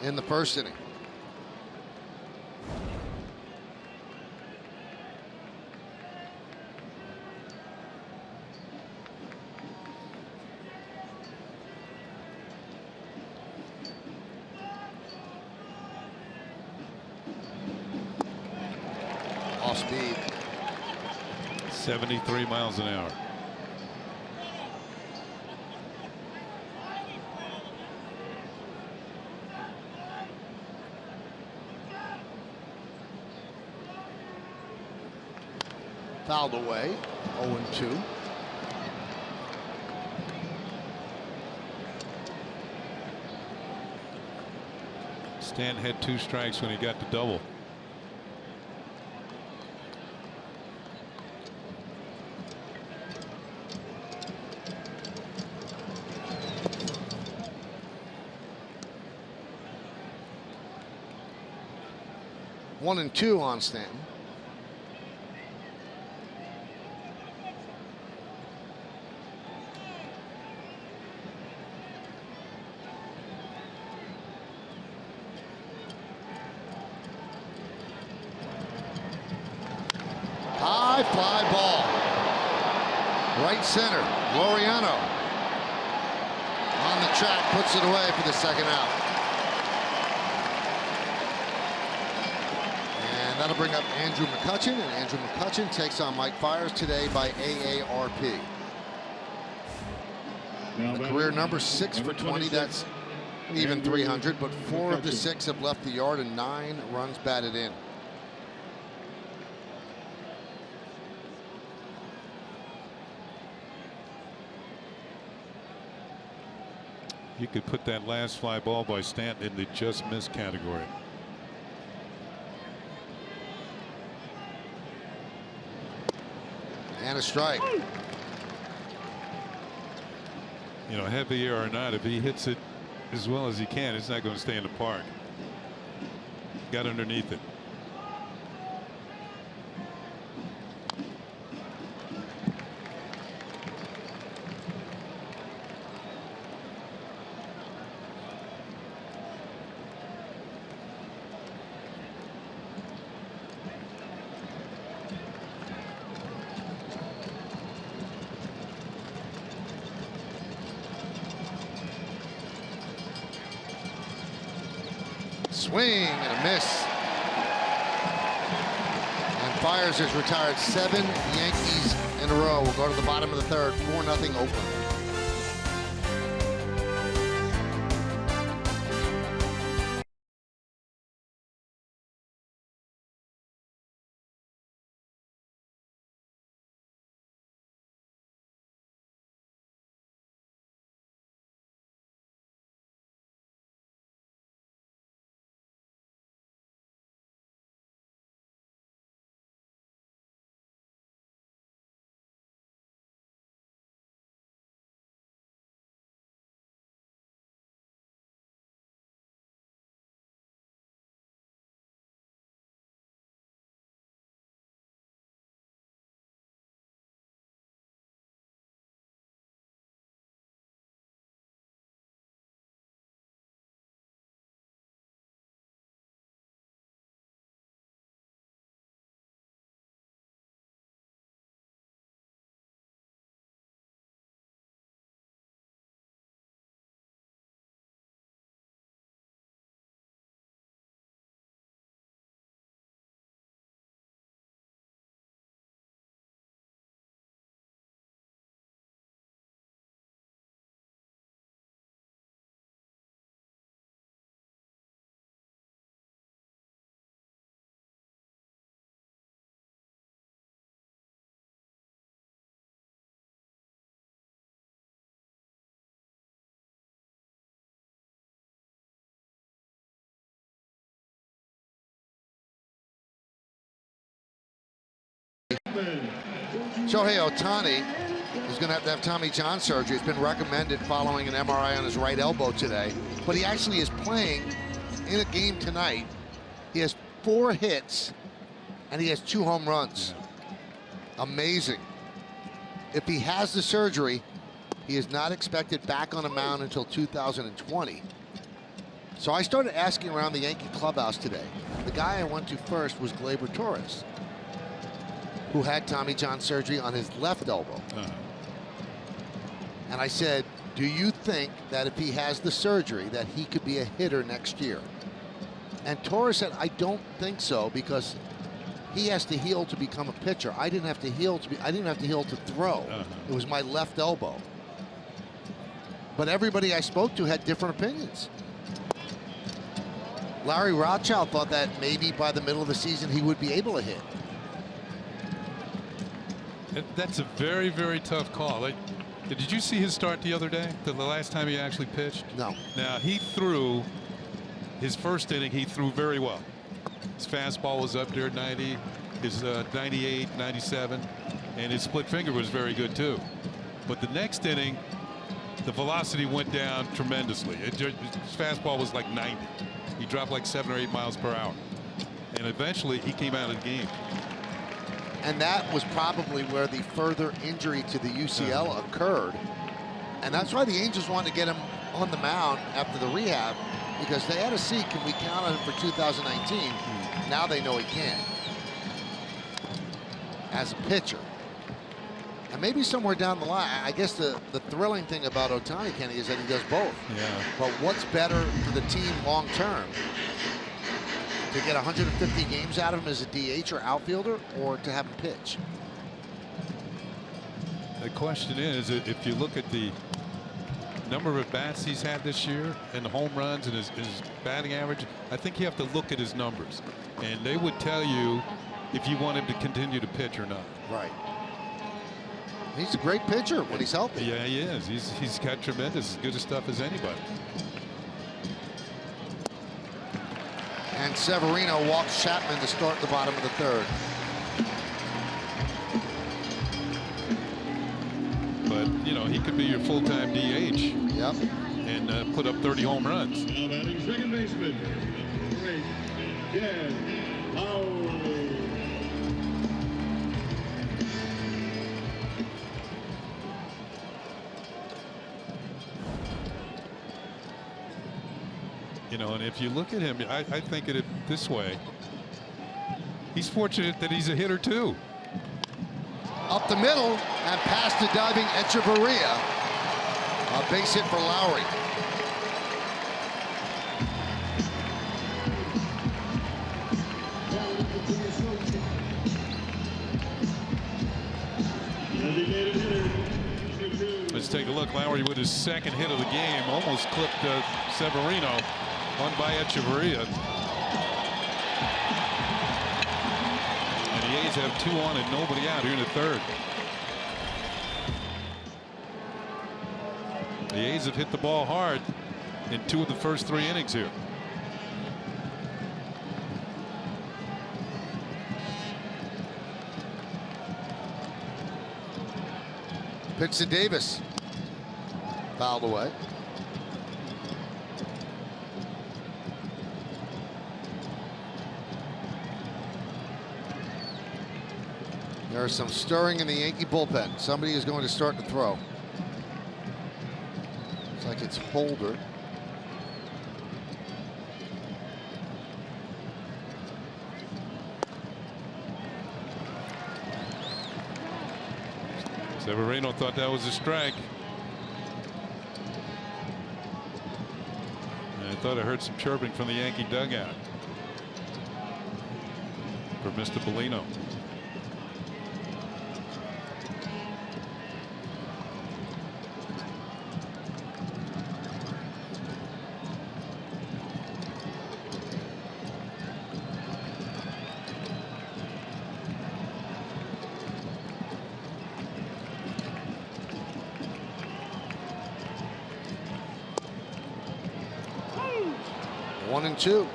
in the first inning. speed. 73 miles an hour. Fouled away. 0-2. Stanton had 2 strikes when he got the double. One and 2 on Stanton. High fly ball. Right center. Laureano on the track, puts it away for the second out. And that'll bring up Andrew McCutchen, and Andrew McCutchen takes on Mike Fiers today by AARP. The career number 6 for 20. That's even 300, but 4 of the 6 have left the yard and 9 runs batted in. You could put that last fly ball by Stanton in the just missed category. And a strike. You know, heavy air or not, if he hits it as well as he can, it's not going to stay in the park. Got underneath it. Swing and a miss. And Fiers has retired 7 Yankees in a row. We'll go to the bottom of the third. 4-0 Oakland. Shohei Ohtani is going to have Tommy John surgery. It's been recommended following an MRI on his right elbow today. But he actually is playing in a game tonight. He has 4 hits, and he has 2 home runs. Amazing. If he has the surgery, he is not expected back on a mound until 2020. So I started asking around the Yankee clubhouse today. The guy I went to first was Gleyber Torres, who had Tommy John surgery on his left elbow. And I said, do you think that if he has the surgery that he could be a hitter next year? And Torres said, I don't think so, because he has to heal to become a pitcher. I didn't have to heal to throw. It was my left elbow. But everybody I spoke to had different opinions. Larry Rothschild thought that maybe by the middle of the season he would be able to hit. That's a very, very tough call. Did you see his start the other day? The last time he actually pitched? No. Now, he threw his first inning, he threw very well. His fastball was up there at 90, his 98, 97, and his split finger was very good too. But the next inning, the velocity went down tremendously. His fastball was like 90. He dropped like 7 or 8 miles per hour. And eventually, he came out of the game. And that was probably where the further injury to the UCL occurred. And that's why the Angels wanted to get him on the mound after the rehab, because they had to see, can we count on him for 2019? Now they know he can. As a pitcher. And maybe somewhere down the line, I guess the thrilling thing about Ohtani, Kenny, is that he does both. Yeah. But what's better for the team long term? To get 150 games out of him as a DH or outfielder, or to have him pitch? The question is, if you look at the number of at-bats he's had this year and the home runs and his batting average, I think you have to look at his numbers. And they would tell you if you want him to continue to pitch or not. Right. He's a great pitcher when he's healthy. Yeah, he is. He's got tremendous, as good a stuff as anybody. And Severino walks Chapman to start the bottom of the third. But, you know, he could be your full-time DH. Yep. And put up 30 home runs. Now batting second baseman, great Dan Howell. You know, and if you look at him, I think of it this way. He's fortunate that he's a hitter, too. Up the middle and past the diving Echeverria. A base hit for Lowry. Let's take a look. Lowry with his second hit of the game almost clipped Severino. One by Echeverria. And the A's have 2 on and nobody out here in the third. The A's have hit the ball hard in 2 of the first 3 innings here. Pitch to Davis. Fouled away. There's some stirring in the Yankee bullpen. Somebody is going to start to throw. Looks like it's Holder. Severino thought that was a strike. And I thought I heard some chirping from the Yankee dugout for Mr. Bellino. One and two.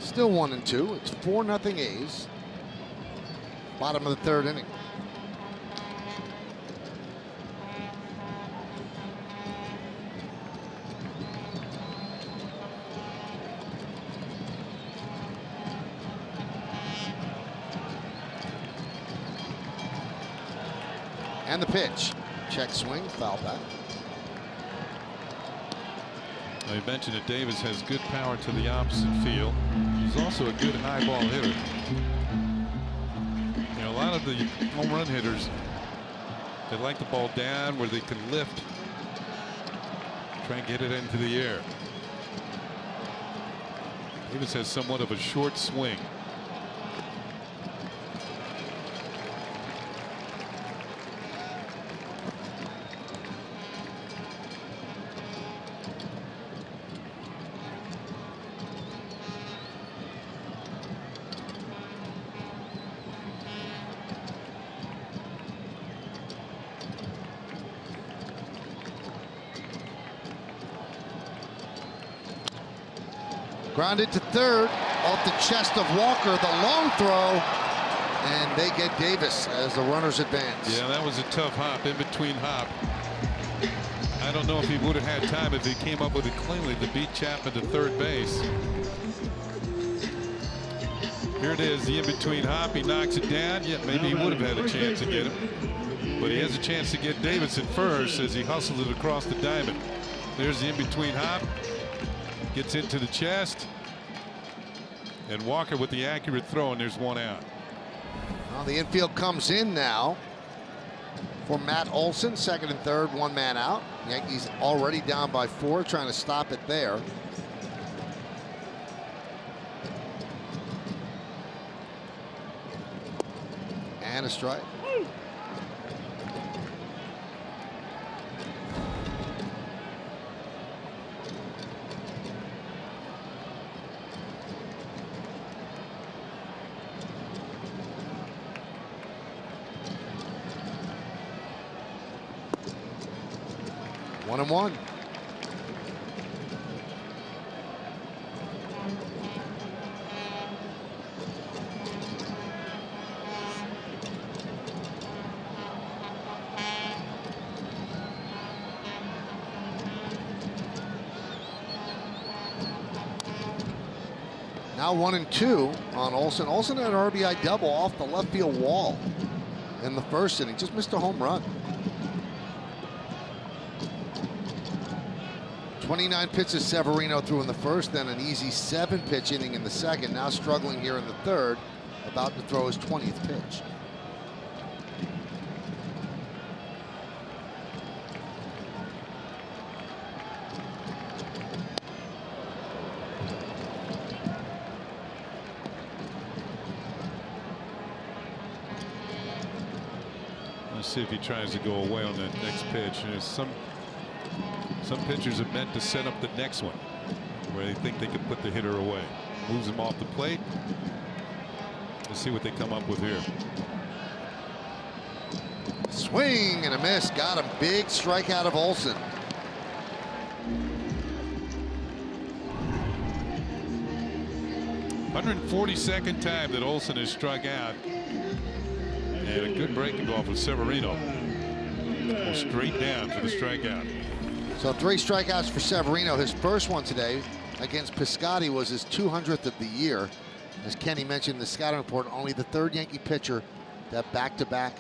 Still 1 and 2. It's 4-0 A's. Bottom of the third inning. And the pitch. Check swing, foul back. I mentioned that Davis has good power to the opposite field. He's also a good high ball hitter. You know, a lot of the home run hitters, they like the ball down where they can lift, try and get it into the air. Davis has somewhat of a short swing. Grounded to third, off the chest of Walker, the long throw, and they get Davis as the runners advance. Yeah, that was a tough hop, in between hop. I don't know if he would have had time if he came up with it cleanly to beat Chapman to third base. Here it is, the in-between hop. He knocks it down. Yeah, maybe he would have had a chance to get him. But he has a chance to get Davis at first as he hustles it across the diamond. There's the in-between hop. Gets into the chest. And Walker with the accurate throw, and there's one out. Well, the infield comes in now for Matt Olson. Second and third, one man out. Yankees already down by 4, trying to stop it there. And a strike. One and one. Now 1 and 2 on Olson. Olson had an RBI double off the left field wall in the first inning. Just missed a home run. 29 pitches Severino threw in the first, then an easy 7-pitch inning in the second. Now struggling here in the third, about to throw his 20th pitch. Let's see if he tries to go away on that next pitch. There's some pitchers are meant to set up the next one where they think they can put the hitter away. Moves him off the plate. Let's see what they come up with here. Swing and a miss. Got him. Big strikeout of Olson. "142nd time that Olson has struck out. And a good breaking ball for Severino. Well, straight down for the strikeout. So 3 strikeouts for Severino. His first one today against Piscotty was his 200th of the year. As Kenny mentioned in the scouting report, only the 3rd Yankee pitcher to have back-to-back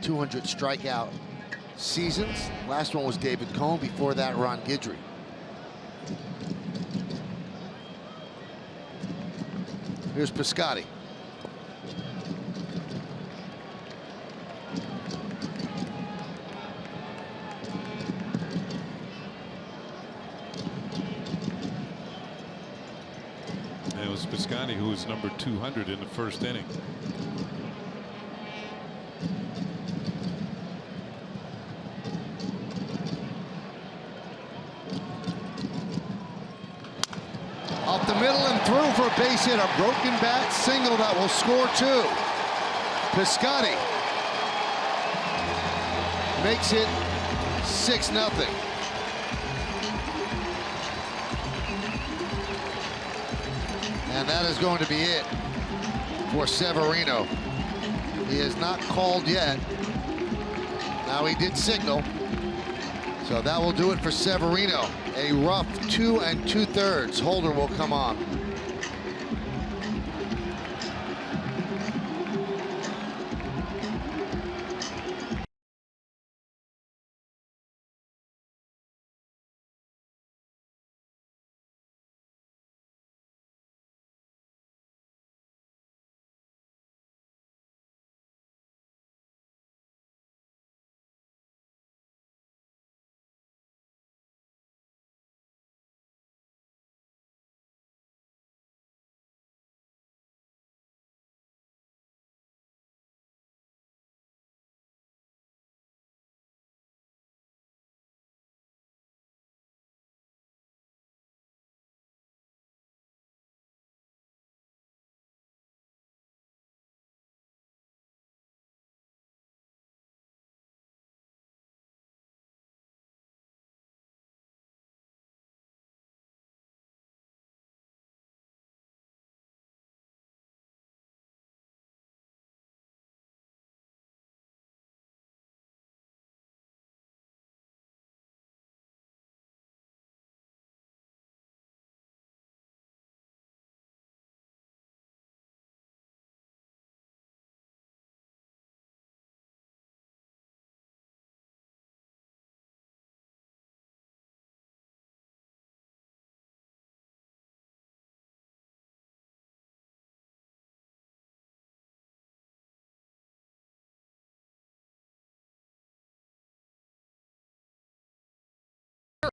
200 strikeout seasons. Last one was David Cone. Before that, Ron Guidry. Here's Piscotty. It was Piscotty who was number 200 in the first inning. Up the middle and through for a base hit. A broken bat single that will score 2. Piscotty makes it 6-0. And that is going to be it for Severino. He has not called yet. Now he did signal. So that will do it for Severino. A rough 2 2/3. Holder will come on.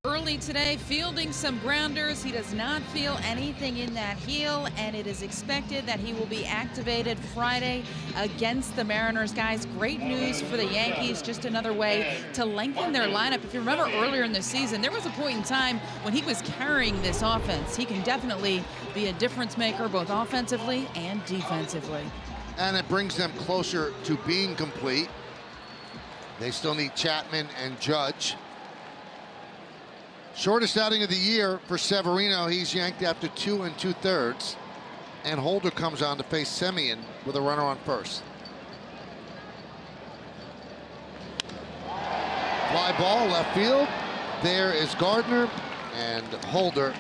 early today, fielding some grounders. He does not feel anything in that heel, and it is expected that he will be activated Friday against the Mariners. Guys, great news for the Yankees. Just another way to lengthen their lineup. If you remember earlier in the season, there was a point in time when he was carrying this offense. He can definitely be a difference maker both offensively and defensively. And it brings them closer to being complete. They still need Chapman and Judge. Shortest outing of the year for Severino. He's yanked after 2 2/3. And Holder comes on to face Semien with a runner on first. Fly ball left field. There is Gardner, and Holder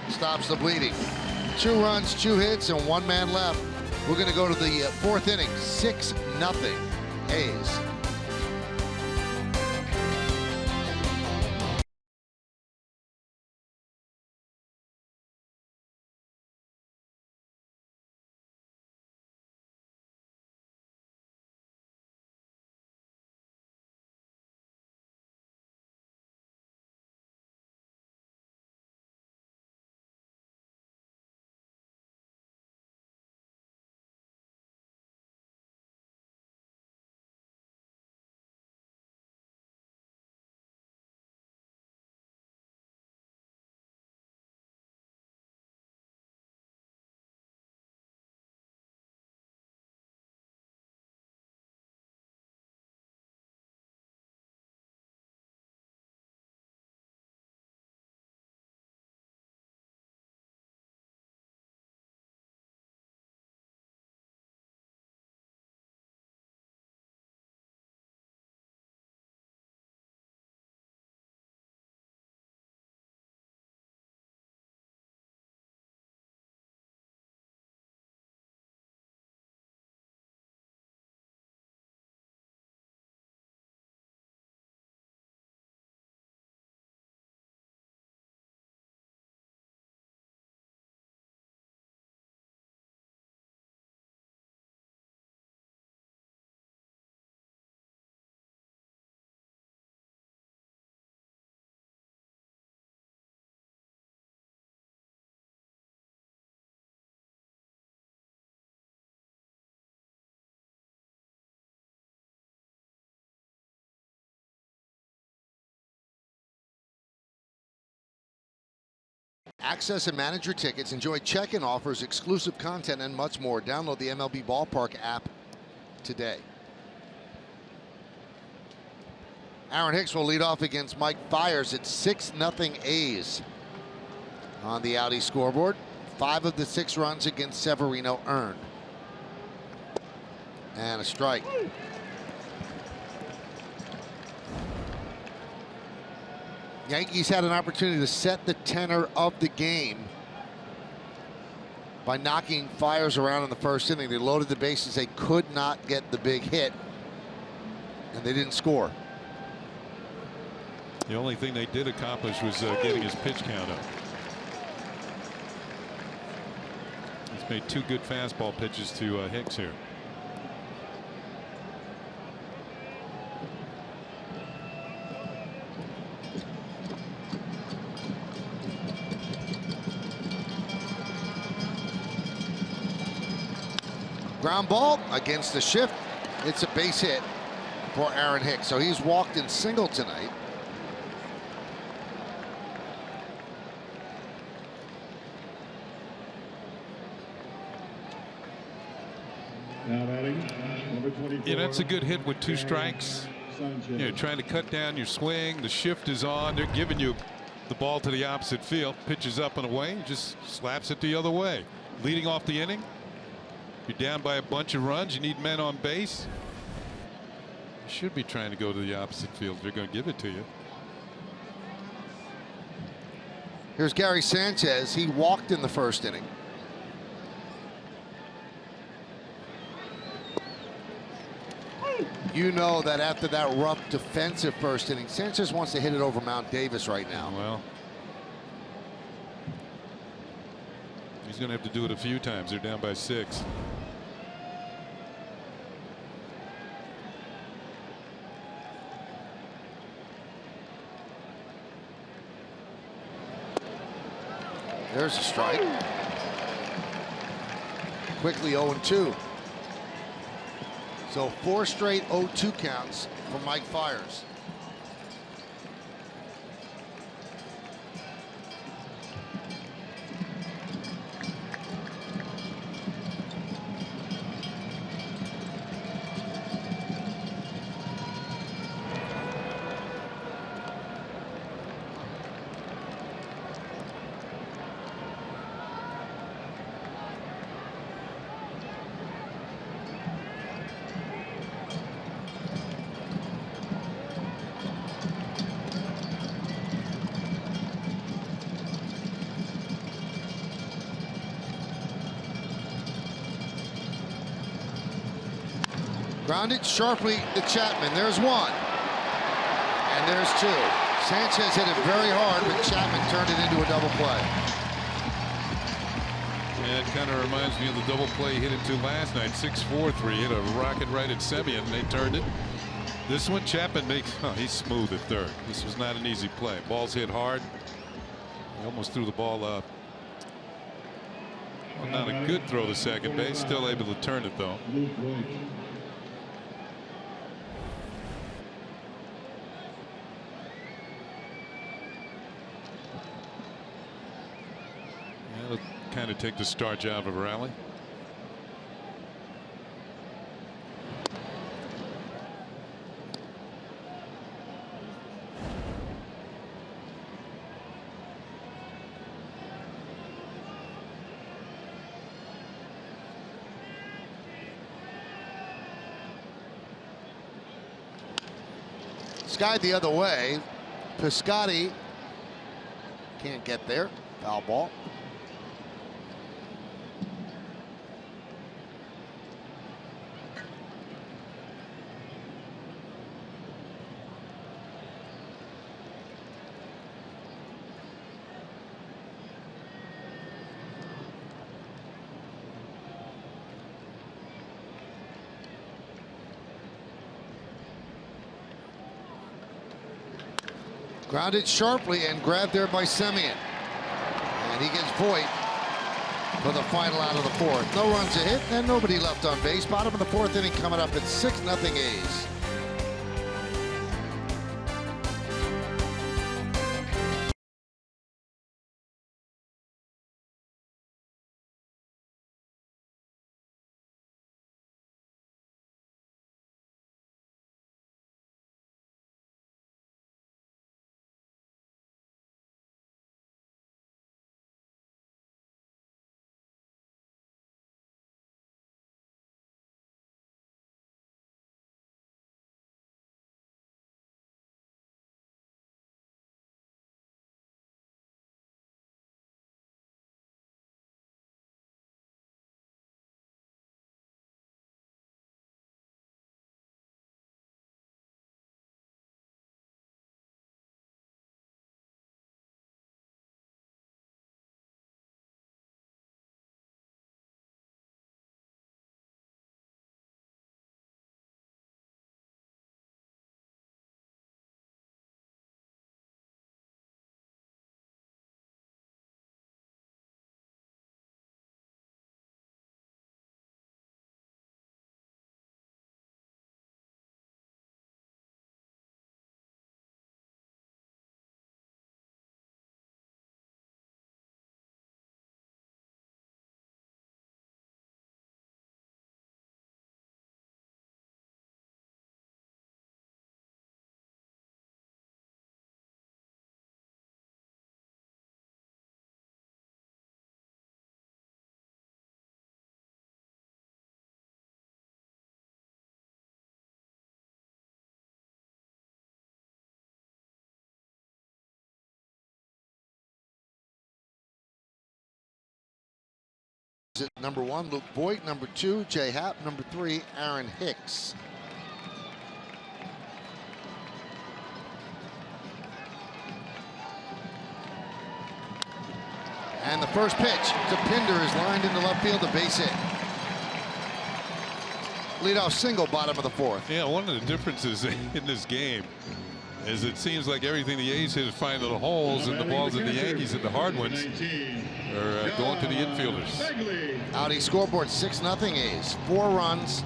stops the bleeding. 2 runs, 2 hits, and 1 man left. We're going to go to the 4th inning. 6-0 A's. Access and manage your tickets. Enjoy check-in offers, exclusive content, and much more. Download the MLB Ballpark app today. Aaron Hicks will lead off against Mike Fiers at 6-0 A's. On the Audi scoreboard, 5 of the 6 runs against Severino earned. And a strike. Yankees had an opportunity to set the tenor of the game by knocking Fiers around in the first inning. They loaded the bases. They could not get the big hit, and they didn't score. The only thing they did accomplish was getting his pitch count up. He's made 2 good fastball pitches to Hicks here. Ground ball against the shift. It's a base hit for Aaron Hicks. So he's walked in single tonight. Now batting, number 24. Yeah, that's a good hit with 2 strikes. Sanchez. You know, trying to cut down your swing. The shift is on. They're giving you the ball to the opposite field. Pitches up and away. Just slaps it the other way. Leading off the inning. You're down by a bunch of runs. You need men on base. You should be trying to go to the opposite field. They're going to give it to you. Here's Gary Sanchez. He walked in the first inning. You know that after that rough defensive first inning, Sanchez wants to hit it over Mount Davis right now. Well, he's going to have to do it a few times. They're down by 6. There's a strike. Quickly 0-2. So 4 straight 0-2 counts for Mike Fiers. Grounded sharply to Chapman. There's 1. And there's 2. Sanchez hit it very hard, but Chapman turned it into a double play. Yeah, it kind of reminds me of the double play he hit into last night. 6-4-3, hit a rocket right at Semien, and they turned it. This one, Chapman makes, he's smooth at third. This was not an easy play. Ball's hit hard. He almost threw the ball up. Well, not a good throw to second base. Still able to turn it, though. Kind of take the starch out of a rally. Skied the other way. Piscotty can't get there. Foul ball. Grounded sharply and grabbed there by Semien. And he gets Voit for the final out of the 4th. No runs a hit and nobody left on base. Bottom of the 4th inning coming up at 6-0 A's. Number 1, Luke Voit. Number 2, Jay Happ. Number 3, Aaron Hicks. And the first pitch to Pinder is lined into left field, a base hit. Leadoff single, bottom of the 4th. Yeah, one of the differences in this game as it seems like everything the A's hit is finding little holes, and the balls that the Yankees hit, the hard ones, are going to the infielders. Audi scoreboard 6-0 A's. 4 runs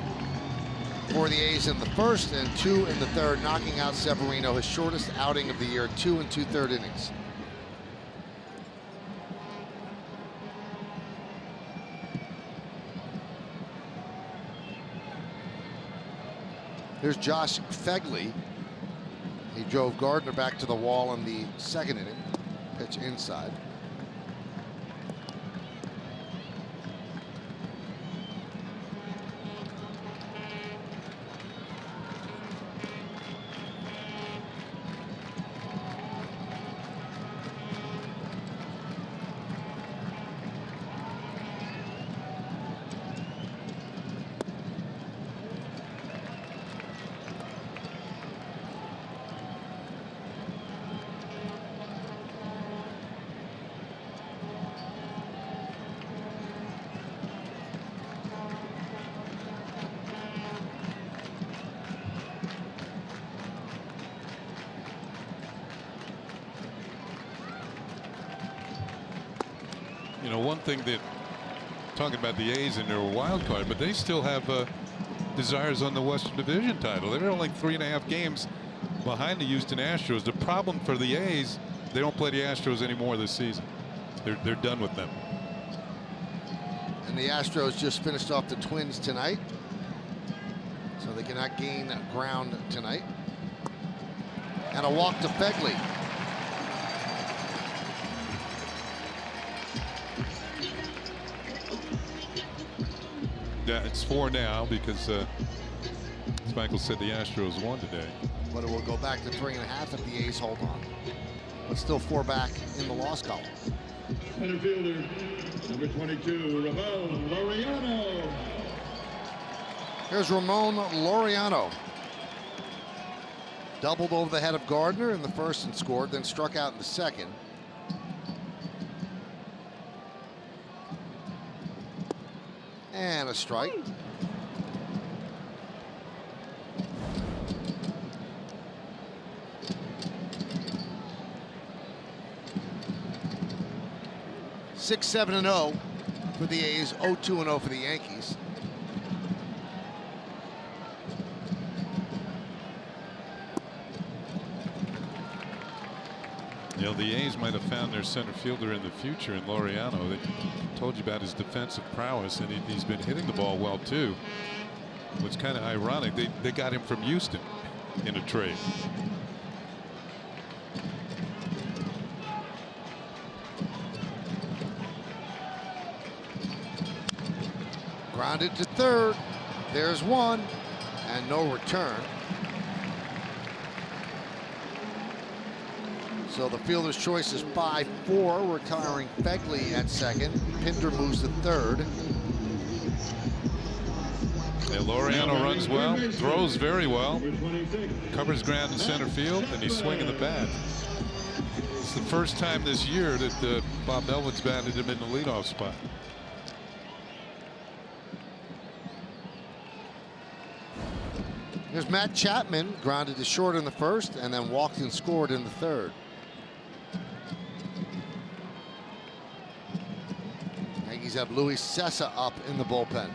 for the A's in the first and 2 in the third, knocking out Severino, his shortest outing of the year, 2 2/3 innings. Here's Josh Fegley. He drove Gardner back to the wall in the second inning. Pitch inside. You know, one thing that, talking about the A's and their wild card, but they still have desires on the Western Division title. They're only 3.5 games behind the Houston Astros. The problem for the A's, they don't play the Astros anymore this season. They're done with them. And the Astros just finished off the Twins tonight, so they cannot gain ground tonight. And a walk to Fegley. Yeah, it's 4 now because, as Michael said, the Astros won today. But it will go back to 3.5 if the A's hold on. But still 4 back in the loss column. Center fielder, number 22, Ramon Laureano. Here's Ramon Laureano. Doubled over the head of Gardner in the first and scored, then struck out in the second. And a strike. Six, 7-0 for the A's, 0-2-0 for the Yankees. You know, the A's might have found their center fielder in the future in Laureano. They told you about his defensive prowess, and he's been hitting the ball well too. What's kind of ironic, they got him from Houston in a trade. Grounded to third. There's one, and no return. So the fielder's choice is 5-4, retiring Fegley at second. Pinder moves to third. Yeah, Laureano runs well, throws very well, covers ground in center field, and he's swinging the bat. It's the first time this year that Bob Melvin's batted him in the leadoff spot. Here's Matt Chapman, grounded to short in the first, and then walked and scored in the third. Yankees have Luis Cessa up in the bullpen.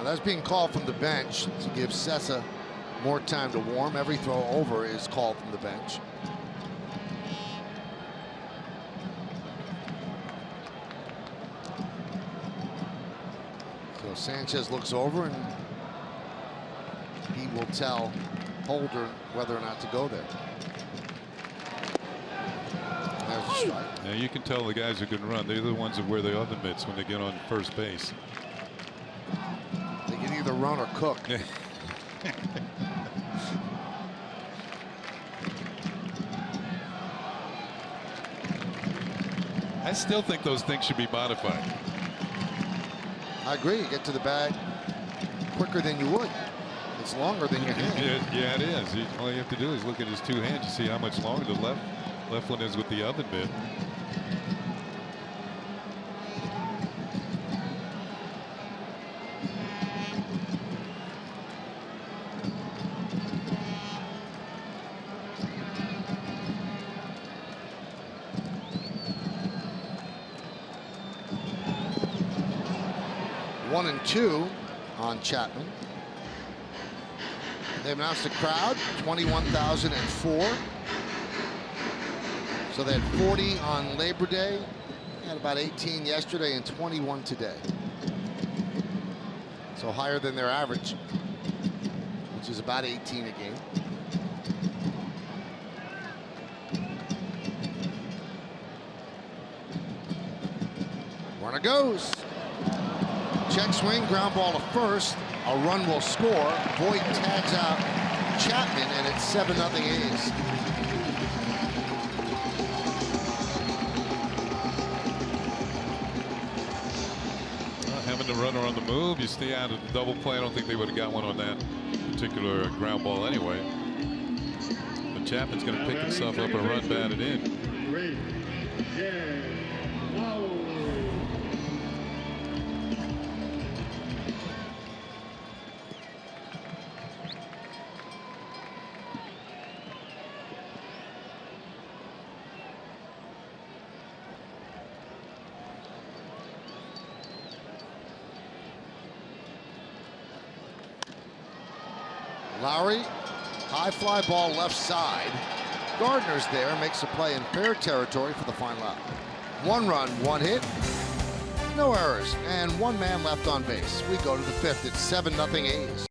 That's being called from the bench to give Cessa more time to warm. Every throw over is called from the bench. So Sanchez looks over, and he will tell Holder whether or not to go there. There's a strike. Now you can tell the guys who can run. They're the ones that wear the oven mitts when they get on first base. They can either run or cook. I still think those things should be modified. I agree. You get to the bag quicker than you would. It's longer than your hand. Yeah, it is. All you have to do is look at his 2 hands to see how much longer the left one is with the other bit. One and 2 on Chapman. They've announced a crowd, 21,004. So they had 40 on Labor Day, had about 18 yesterday, and 21 today. So higher than their average, which is about 18 a game. Runner goes. Check swing, ground ball to first. A run will score. Voit tags out Chapman, and it's 7-0 A's. Having the runner on the move, you stay out of the double play. I don't think they would have got one on that particular ground ball anyway. But Chapman's going to pick himself up a run batted in. Lowry, high fly ball left side. Gardner's there, makes a play in fair territory for the final out. 1 run, 1 hit, no errors, and 1 man left on base. We go to the 5th. It's 7-0 A's.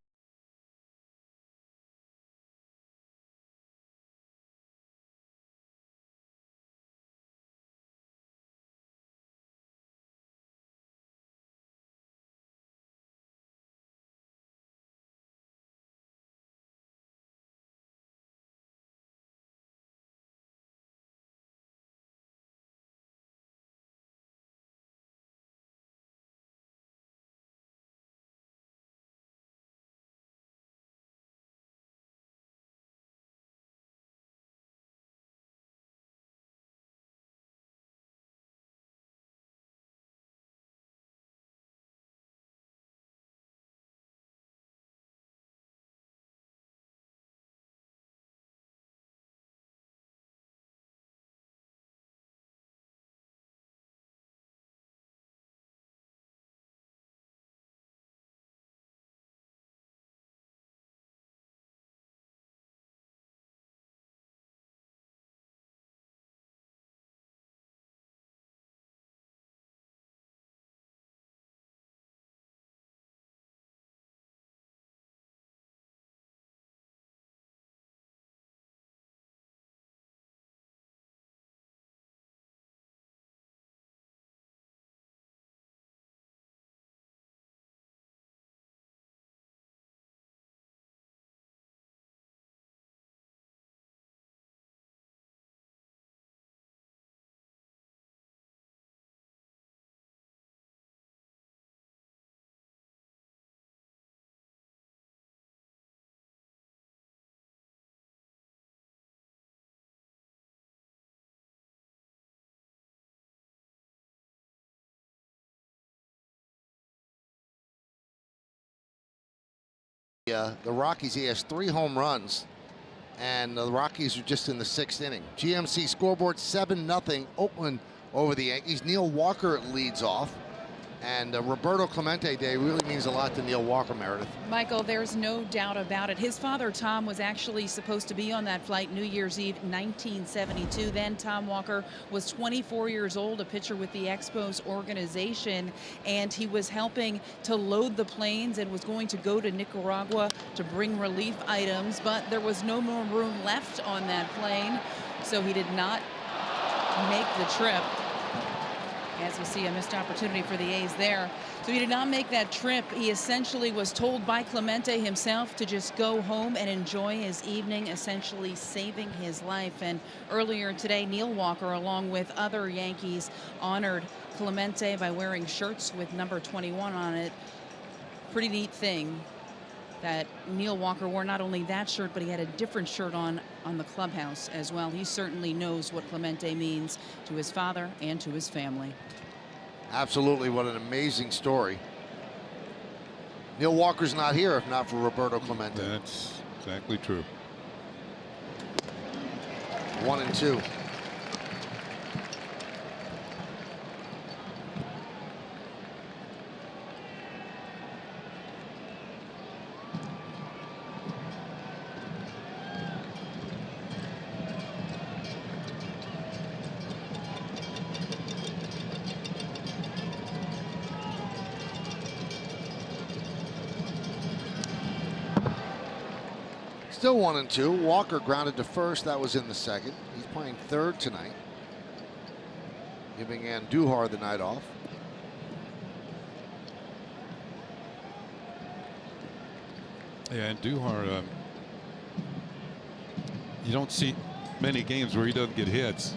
The Rockies, he has 3 home runs, and the Rockies are just in the 6th inning. GMC scoreboard 7-0 Oakland over the Yankees. Neil Walker leads off, and Roberto Clemente Day really means a lot to Neil Walker, Meredith. Michael, there's no doubt about it. His father, Tom, was actually supposed to be on that flight New Year's Eve 1972. Then Tom Walker was 24 years old, a pitcher with the Expos organization, and he was helping to load the planes and was going to go to Nicaragua to bring relief items, but there was no more room left on that plane, so he did not make the trip. As you see, a missed opportunity for the A's there. So he did not make that trip. He essentially was told by Clemente himself to just go home and enjoy his evening, essentially saving his life. And earlier today, Neil Walker, along with other Yankees, honored Clemente by wearing shirts with number 21 on it. Pretty neat thing that Neil Walker wore not only that shirt, but he had a different shirt on the clubhouse as well. He certainly knows what Clemente means to his father and to his family. Absolutely, what an amazing story. Neil Walker's not here if not for Roberto Clemente. That's exactly true. 1-2. Still 1-2. Walker grounded to first. That was in the second. He's playing third tonight, giving Andujar the night off. Yeah, Andujar, you don't see many games where he doesn't get hits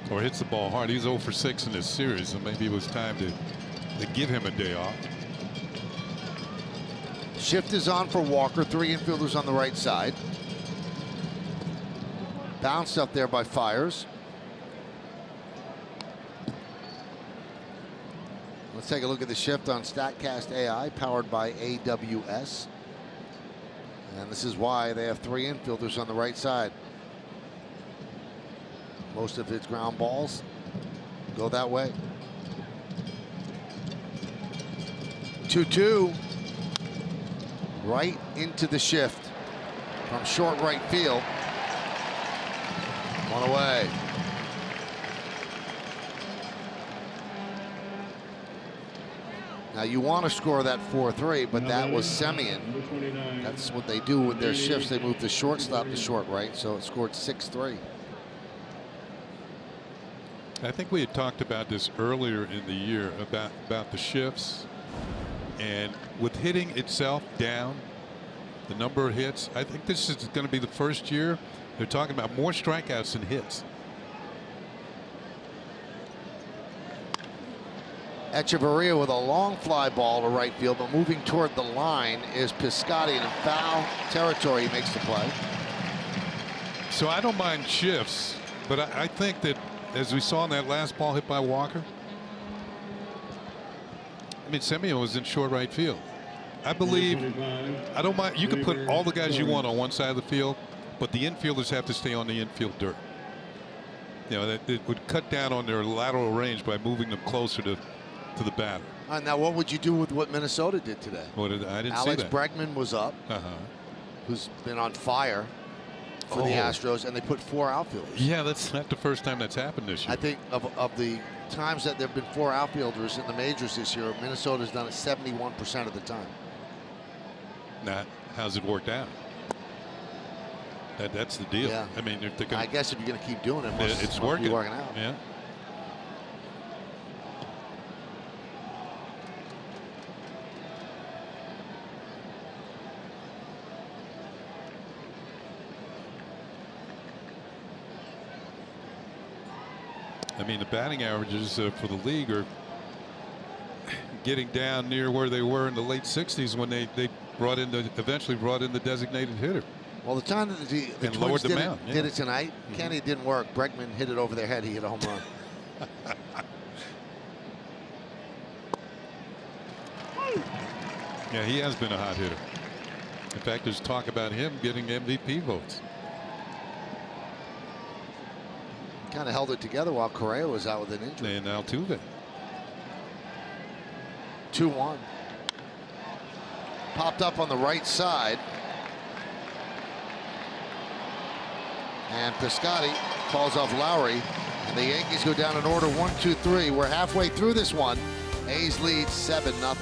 or hits the ball hard. He's 0 for 6 in this series, so maybe it was time to give him a day off. Shift is on for Walker. 3 infielders on the right side. Bounced up there by Fires. Let's take a look at the shift on StatCast AI, powered by AWS. And this is why they have 3 infielders on the right side. Most of its ground balls go that way. 2-2. Right into the shift from short right field. 1 away. Now you want to score that 4-3, but that was Semien. That's what they do with their shifts. They move the shortstop to short right, so it scored 6-3. I think we had talked about this earlier in the year about the shifts. And with hitting itself down, the number of hits, I think this is going to be the first year they're talking about more strikeouts than hits. Echeverria with a long fly ball to right field, but moving toward the line is Piscotty, and in foul territory he makes the play. So I don't mind shifts, but I think that as we saw in that last ball hit by Walker, I mean, Semien was in short right field. I believe, I don't mind, you can put all the guys you want on one side of the field, but the infielders have to stay on the infield dirt. You know, that it would cut down on their lateral range by moving them closer to the batter. Now, what would you do with what Minnesota did today? I didn't Alex see that. Bregman was up, who's been on fire for the Astros, and they put 4 outfielders. Yeah, that's not the first time that's happened this year. I think of the times that there have been 4 outfielders in the majors this year, Minnesota's done it 71% of the time. Now, how's it worked out? That's the deal. Yeah. I mean, if they're gonna, I guess if you're going to keep doing it, it's working. Working out. Yeah. I mean, the batting averages for the league are getting down near where they were in the late 60s when they eventually brought in the designated hitter. Well, the time that the Twins did it tonight, Kenny didn't work. Bregman hit it over their head. He hit a home run. Yeah, he has been a hot hitter. In fact, there's talk about him getting MVP votes. Kind of held it together while Correa was out with an injury. And Altuve. 2-1. Popped up on the right side. And Piscotty calls off Lowry. And the Yankees go down in order 1-2-3. We're halfway through this one. A's lead 7-0.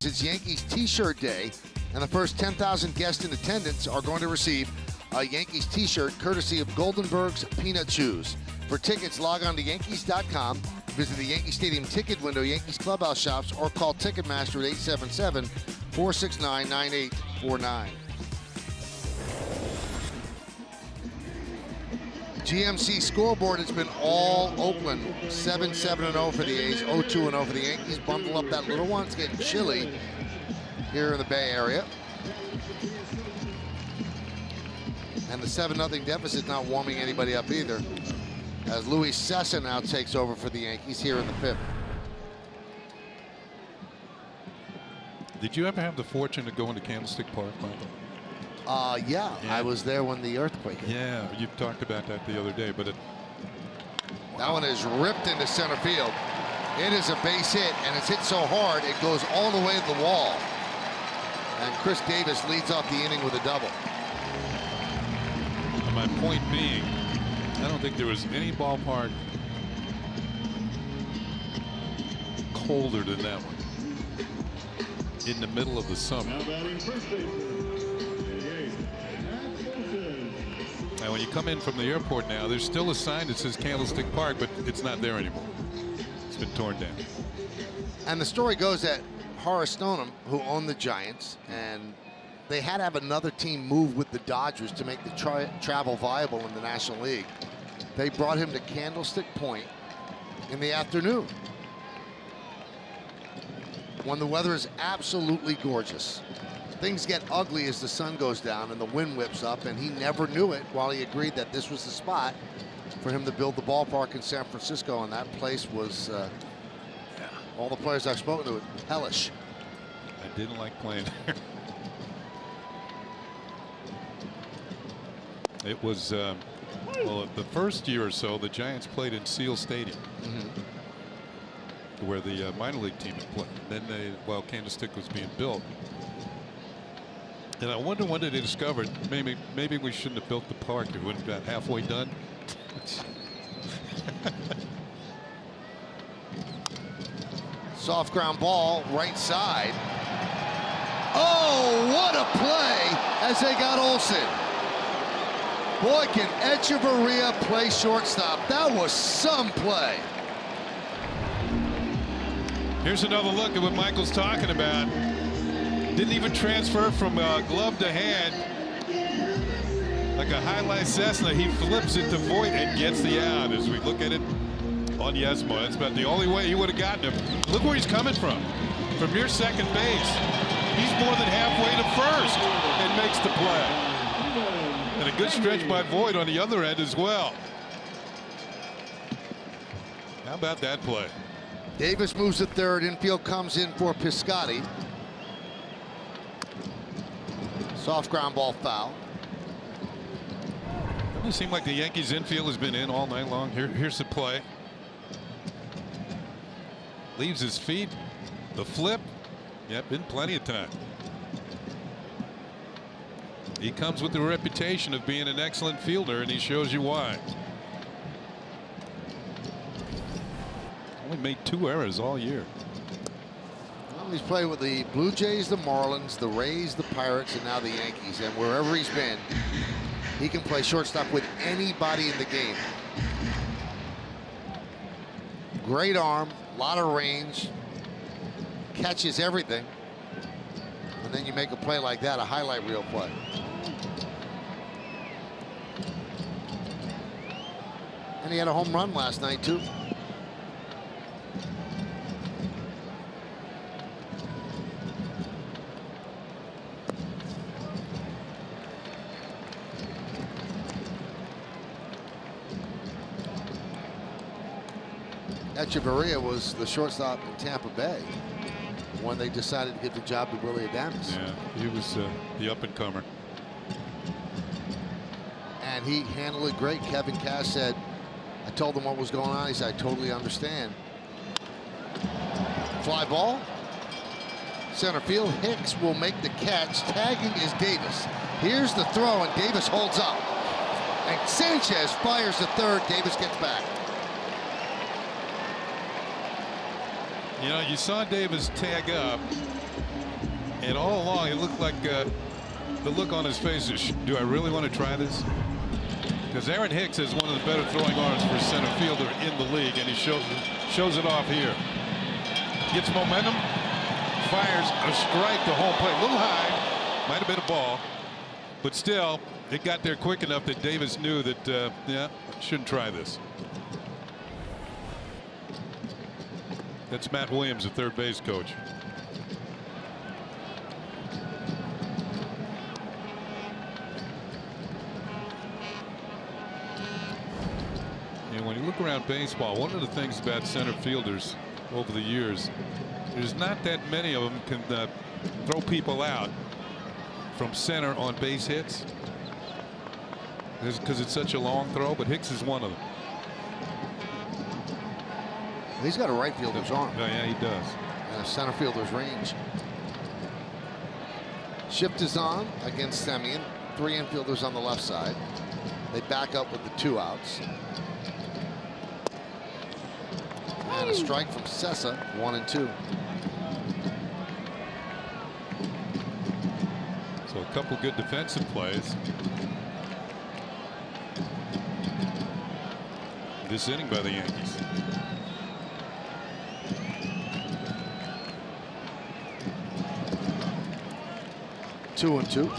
It's Yankees T-shirt day, and the first 10,000 guests in attendance are going to receive a Yankees T-shirt courtesy of Goldenberg's Peanut Shoes. For tickets, log on to Yankees.com, visit the Yankee Stadium ticket window, Yankees clubhouse shops, or call Ticketmaster at 877-469-9849. GMC scoreboard has been all Oakland. 7-7-0 for the A's, 0-2-0 for the Yankees. Bundle up that little one. It's getting chilly here in the Bay Area. And the 7-0 deficit not warming anybody up either, as Luis Sessa now takes over for the Yankees here in the 5th. Did you ever have the fortune to go into Candlestick Park, Michael? Yeah, I was there when the earthquake hit. Yeah, you talked about that the other day, but that one is ripped into center field. It is a base hit, and it's hit so hard it goes all the way to the wall. And Chris Davis leads off the inning with a double. And my point being, I don't think there was any ballpark colder than that one in the middle of the summer. Now, when you come in from the airport now, there's still a sign that says Candlestick Park, but it's not there anymore. It's been torn down. And the story goes that Horace Stoneham, who owned the Giants, and they had to have another team move with the Dodgers to make the travel viable in the National League. They brought him to Candlestick Point in the afternoon, when the weather is absolutely gorgeous. Things get ugly as the sun goes down and the wind whips up, and he never knew it while he agreed that this was the spot for him to build the ballpark in San Francisco, and that place was, all the players I've spoken to, hellish. I didn't like playing there. It was, well, the first year or so, the Giants played in Seal Stadium, where the minor league team had played. Then while Candlestick was being built. And I wonder when they discovered maybe we shouldn't have built the park. It would have got halfway done. Soft ground ball, right side. Oh, what a play as they got Olsen. Boy, can Echeverria play shortstop. That was some play. Here's another look at what Michael's talking about. Didn't even transfer from glove to hand. Like a highlight Cessna, he flips it to Voit and gets the out as we look at it on Yesmo. That's about the only way he would have gotten him. Look where he's coming from near second base. He's more than halfway to first and makes the play. And a good stretch by Voit on the other end as well. How about that play? Davis moves to third. Infield comes in for Piscotty. Soft ground ball foul. Doesn't it seem like the Yankees infield has been in all night long? Here's the play. Leaves his feet. The flip. Yep, been plenty of time. He comes with the reputation of being an excellent fielder, and he shows you why. Only made 2 errors all year. Well, he's played with the Blue Jays, the Marlins, the Rays, the Pirates, and now the Yankees. And wherever he's been, he can play shortstop with anybody in the game. Great arm, a lot of range, catches everything. And then you make a play like that, a highlight reel play. And he had a home run last night, too. Echeverria was the shortstop in Tampa Bay when they decided to give the job to Willie Adames. Yeah, he was the up-and-comer. And he handled it great. Kevin Cash said, I told him what was going on. He said, I totally understand. Fly ball. Center field. Hicks will make the catch. Tagging is Davis. Here's the throw, and Davis holds up. And Sanchez fires to third. Davis gets back. You know, you saw Davis tag up, and all along it looked like the look on his face is, do I really want to try this? Because Aaron Hicks is one of the better throwing arms for a center fielder in the league, and he shows it off here. Gets momentum, fires a strike to home plate, a little high, might have been a ball, but still it got there quick enough that Davis knew that yeah, shouldn't try this. That's Matt Williams, the third base coach. And when you look around baseball, one of the things about center fielders over the years, there's not that many of them can throw people out from center on base hits because it's such a long throw, but Hicks is one of them. He's got a right fielder's arm. Yeah, he does. And a center fielder's range. Shift is on against Semien. 3 infielders on the left side. They back up with the 2 outs. And a strike from Sessa, 1-2. So a couple good defensive plays this inning by the Yankees. Two and two.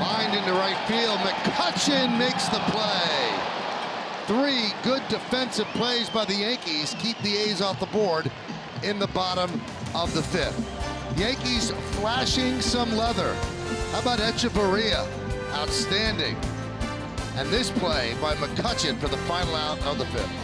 Lined into right field. McCutchen makes the play. 3 good defensive plays by the Yankees keep the A's off the board in the bottom of the 5th. Yankees flashing some leather. How about Echeverria? Outstanding. And this play by McCutchen for the final out of the 5th.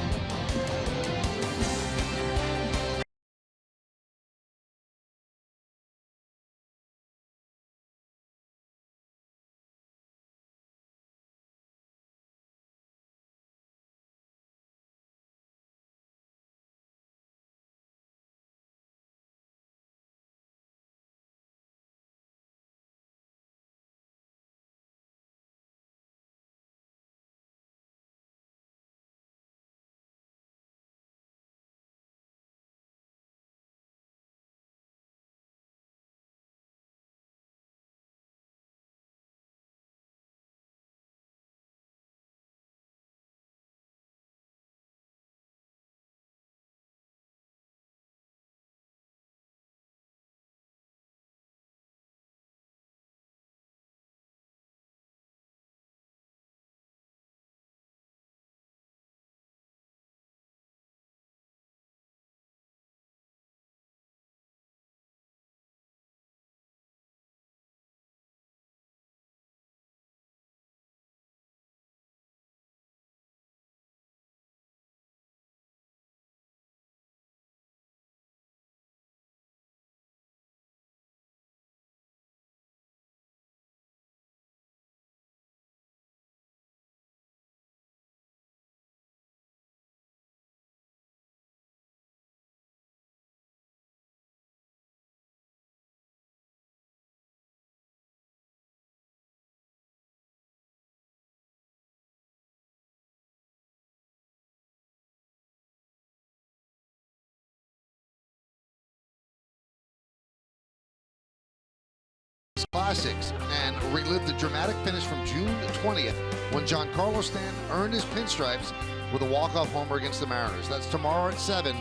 Classics and relive the dramatic finish from June 20th when Giancarlo Stanton earned his pinstripes with a walk-off homer against the Mariners. That's tomorrow at 7,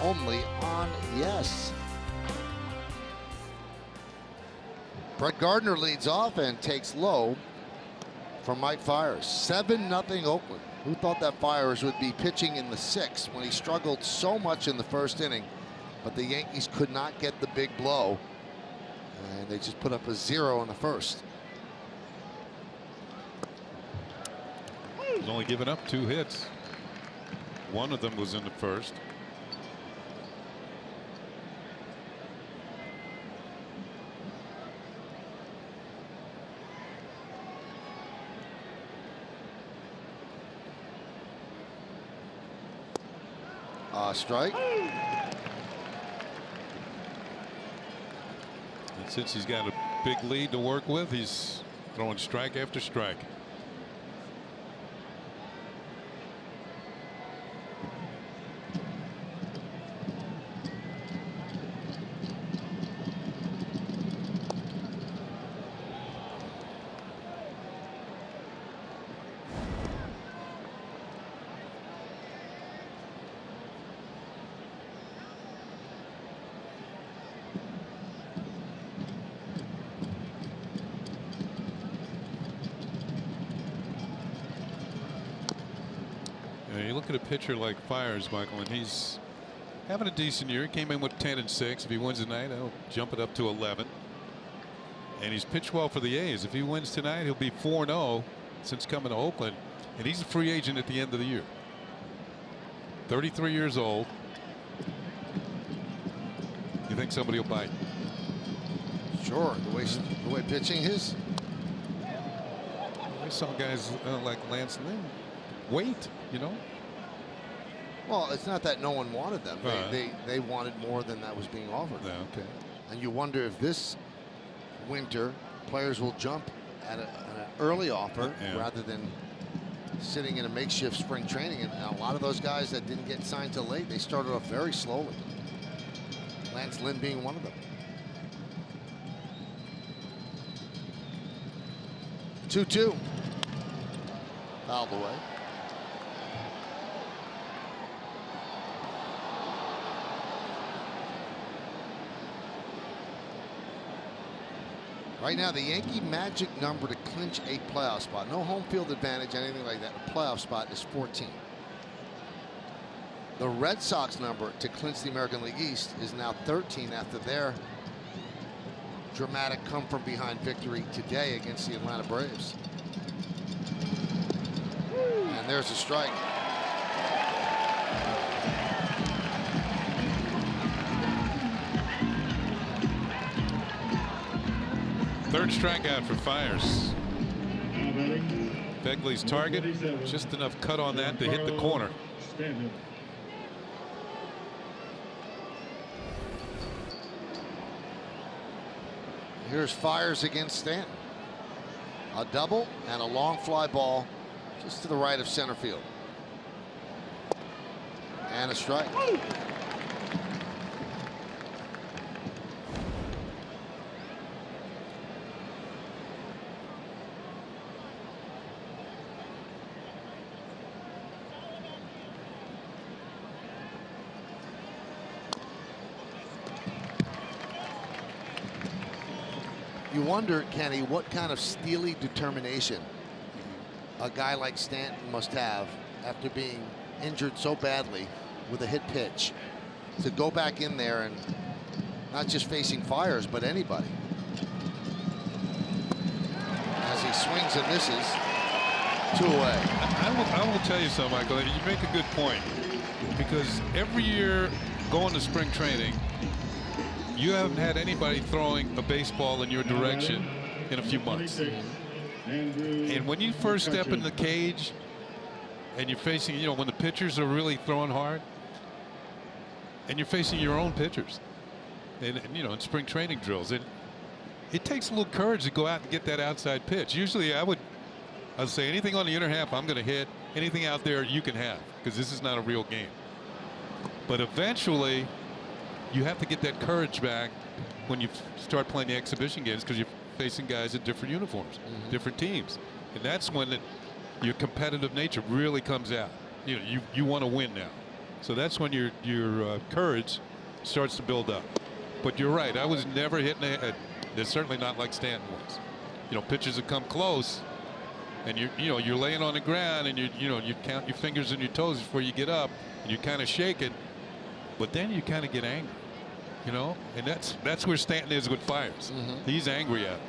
only on Yes. Brett Gardner leads off and takes low from Mike Fiers. 7-0 Oakland. Who thought that Fiers would be pitching in the 6th when he struggled so much in the first inning? But the Yankees could not get the big blow. And they just put up a 0 in the first. He's only given up 2 hits. One of them was in the first. Strike. And since he's got a big lead to work with, he's throwing strike after strike. You look at a pitcher like Fires, Michael, and he's having a decent year. He came in with 10 and 6. If he wins tonight, he'll jump it up to 11. And he's pitched well for the A's. If he wins tonight, he'll be 4-0 since coming to Oakland. And he's a free agent at the end of the year. 33 years old. You think somebody will bite? Sure. The way pitching is. I saw guys like Lance Lynn wait, you know. Well, it's not that no one wanted them. They wanted more than that was being offered. Yeah, okay. And you wonder if this winter players will jump at an early offer rather than sitting in a makeshift spring training. And a lot of those guys that didn't get signed till late, they started off very slowly. Lance Lynn being one of them. 2-2. Fouled away. Right now, the Yankee magic number to clinch a playoff spot. No home field advantage, anything like that. A playoff spot is 14. The Red Sox number to clinch the American League East is now 13 after their dramatic come-from-behind victory today against the Atlanta Braves. And there's a strike. Third strikeout for Fires. Begley's target, just enough cut on that to hit the corner. Here's Fires against Stanton. A double and a long fly ball just to the right of center field. And a strike. You wonder, Kenny, what kind of steely determination a guy like Stanton must have after being injured so badly with a hit pitch to go back in there and not just facing Fires, but anybody. As he swings and misses, 2 away. I will tell you something, Michael. You make a good point, because every year going to spring training, you haven't had anybody throwing a baseball in your direction in a few months. And when you first step in the cage and you're facing, you know, when the pitchers are really throwing hard and you're facing your own pitchers and you know, in spring training drills, it takes a little courage to go out and get that outside pitch. Usually I'd say anything on the inner half I'm going to hit, anything out there you can have, because this is not a real game. But eventually you have to get that courage back when you start playing the exhibition games, because you're facing guys in different uniforms, different teams, and that's when your competitive nature really comes out. You know, you want to win now, so that's when your courage starts to build up. But you're right, I was never hitting a It's certainly not like Stanton was. You know, pitchers that come close, and you're laying on the ground, and you count your fingers and your toes before you get up, and you kind of shake it, but then you kind of get angry. You know, and that's where Stanton is with Fires. He's angry at it.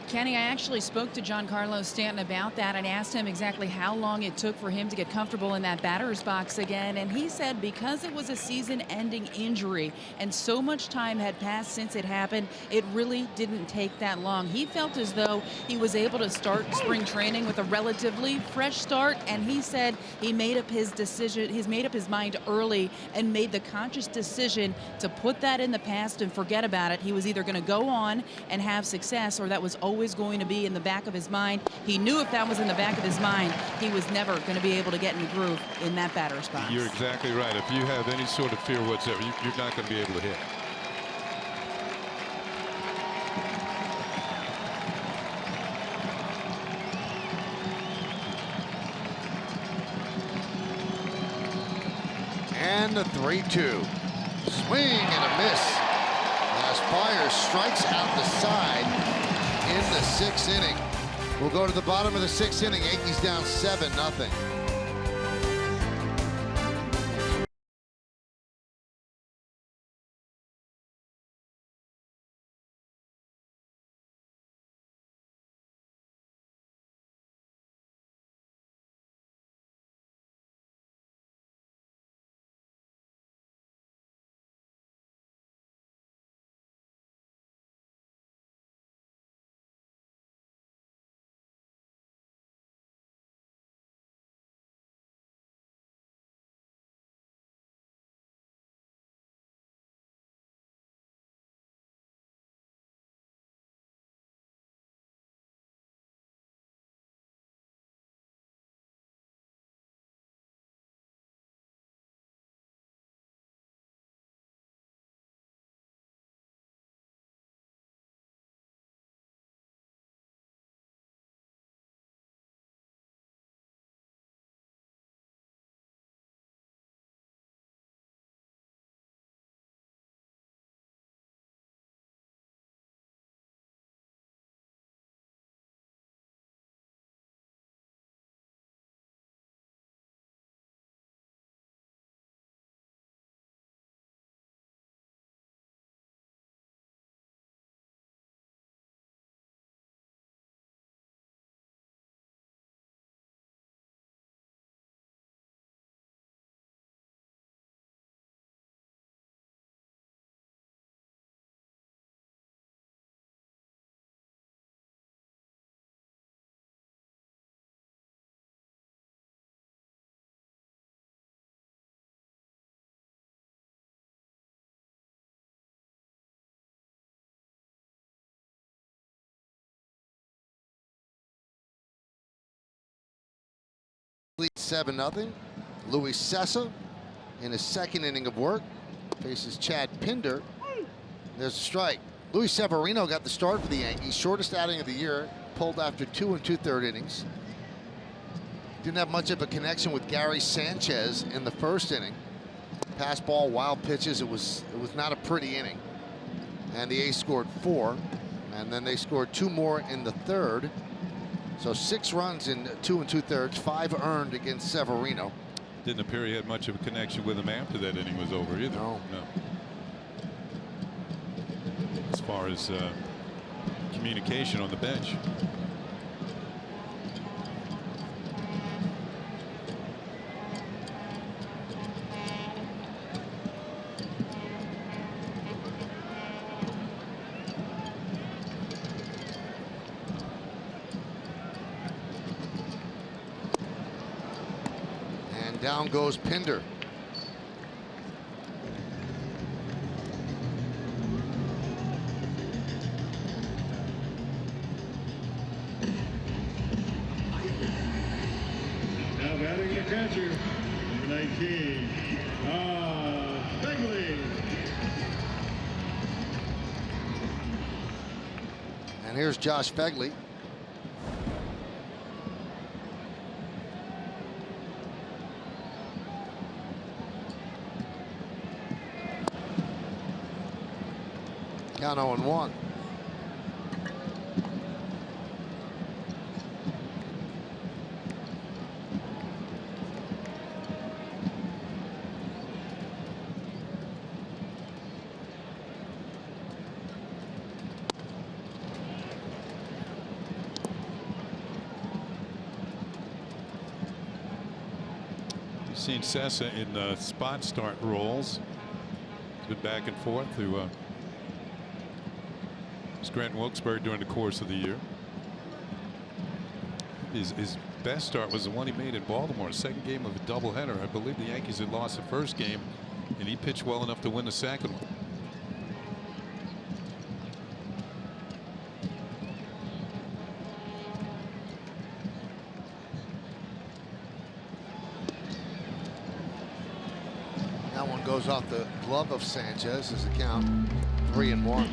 Kenny, I actually spoke to Giancarlo Stanton about that and asked him exactly how long it took for him to get comfortable in that batter's box again. And he said because it was a season-ending injury and so much time had passed since it happened, it really didn't take that long. He felt as though he was able to start spring training with a relatively fresh start, and he said he made up his decision. He's made up his mind early and made the conscious decision to put that in the past and forget about it. He was either going to go on and have success, or that was always going to be in the back of his mind. He knew if that was in the back of his mind, he was never going to be able to get in the groove in that batter's box. You're exactly right. If you have any sort of fear whatsoever, you're not going to be able to hit. And the 3-2. Swing and a miss. As Fires strikes out the side in the 6th inning. We'll go to the bottom of the 6th inning. Yankees down 7-0. Lead 7-0. Luis Cessa in his 2nd inning of work faces Chad Pinder. There's a strike. Luis Severino got the start for the Yankees. Shortest outing of the year. Pulled after 2 2/3 innings. Didn't have much of a connection with Gary Sanchez in the 1st inning. Pass ball, wild pitches. It was not a pretty inning. And the A's scored 4. And then they scored 2 more in the 3rd. So 6 runs in 2 2/3, 5 earned against Severino. Didn't appear he had much of a connection with him after that inning was over either. No. As far as communication on the bench. Down goes Pinder. Now batting the catcher, number 19, Begley. And here's Josh Begley. Count 0-1. seen Sessa in spot start roles. He's been back and forth through Scranton Wilkes-Barre during the course of the year. His best start was the one he made in Baltimore, second game of a doubleheader. I believe the Yankees had lost the first game, and he pitched well enough to win the second one. That one goes off the glove of Sanchez as the count 3-1.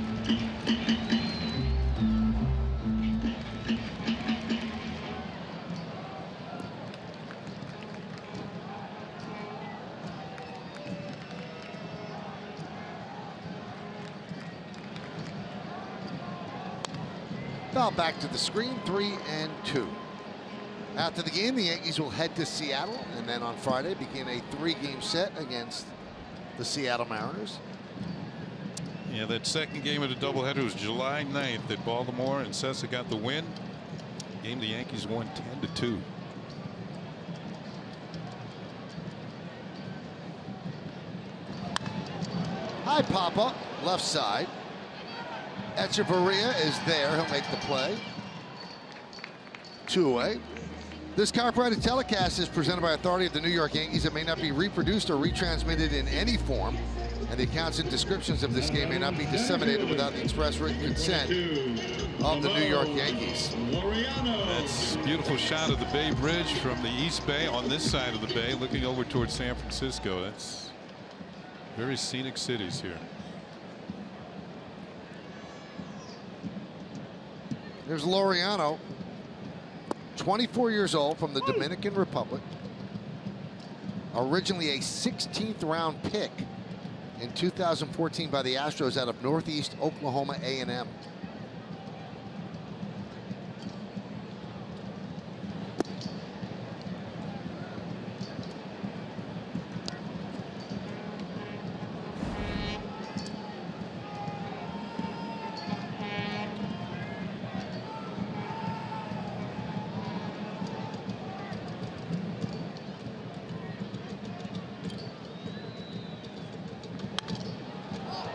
Foul back to the screen, 3-2. After the game, the Yankees will head to Seattle and then on Friday begin a 3-game set against the Seattle Mariners. Yeah, that second game of the doubleheader was July 9th at Baltimore, and Sessa got the win. Game the Yankees won 10-2. High pop-up, left side. Echeverria is there. He'll make the play. 2-away. This copyrighted telecast is presented by authority of the New York Yankees. It may not be reproduced or retransmitted in any form, and the accounts and descriptions of this game may not be disseminated without the express written consent of the New York Yankees. That's a beautiful shot of the Bay Bridge from the East Bay on this side of the bay, looking over towards San Francisco. That's very scenic cities here. There's Laureano, 24 years old, from the Dominican Republic. Originally a 16th round pick in 2014 by the Astros out of Northeast Oklahoma A&M.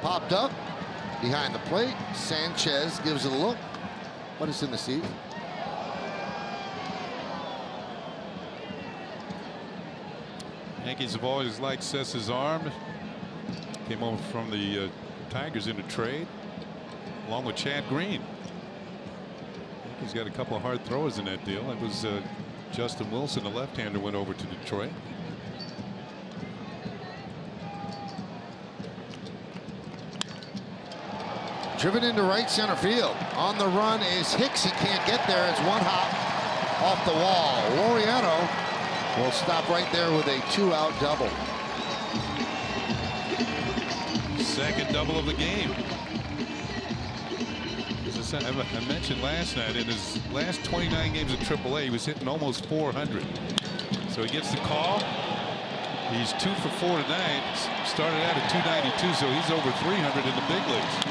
Popped up behind the plate. Sanchez gives it a look, but it's in the seat. Yankees have always liked Sessa's arm. Came over from the Tigers in a trade, along with Chad Green. Yankees got a couple of hard throwers in that deal. It was Justin Wilson, the left-hander, went over to Detroit. Driven into right center field. On the run is Hicks. He can't get there. It's one hop off the wall. Laureano will stop right there with a 2-out double. Second double of the game. As I mentioned last night, in his last 29 games of AAA, he was hitting almost 400. So he gets the call. He's 2 for 4 tonight. Started out at 292, so he's over 300 in the big leagues.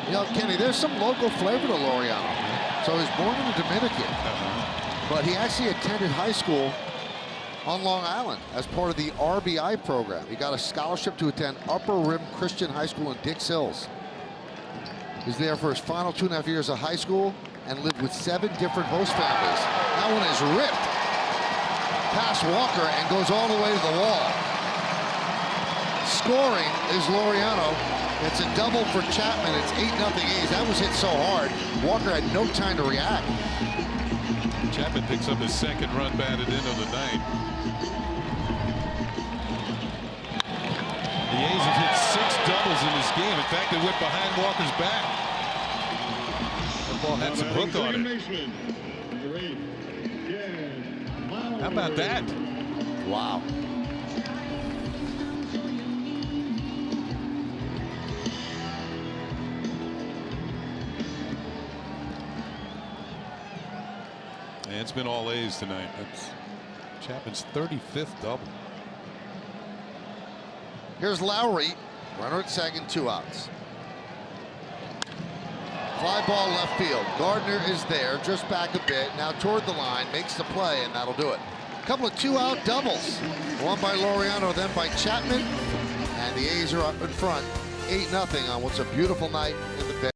You know, Kenny, there's some local flavor to Laureano. So he was born in the Dominican, but he actually attended high school on Long Island as part of the RBI program. He got a scholarship to attend Upper Rim Christian High School in Dix Hills. He's there for his final 2.5 years of high school and lived with 7 different host families. That one is ripped past Walker and goes all the way to the wall. Scoring is Laureano. It's a double for Chapman. It's 8-0 A's. That was hit so hard, Walker had no time to react. Chapman picks up his second run batted in of the night. The A's have hit 6 doubles in this game. In fact, they went behind Walker's back. The ball had some hook on it. How about that? Wow. And it's been all A's tonight. That's Chapman's 35th double. Here's Lowry, runner at second, 2 outs. Fly ball left field. Gardner is there, just back a bit, now toward the line, makes the play, and that'll do it. couple of two-out doubles. One by Laureano, then by Chapman. And the A's are up in front, 8-0 on what's a beautiful night in the Bay.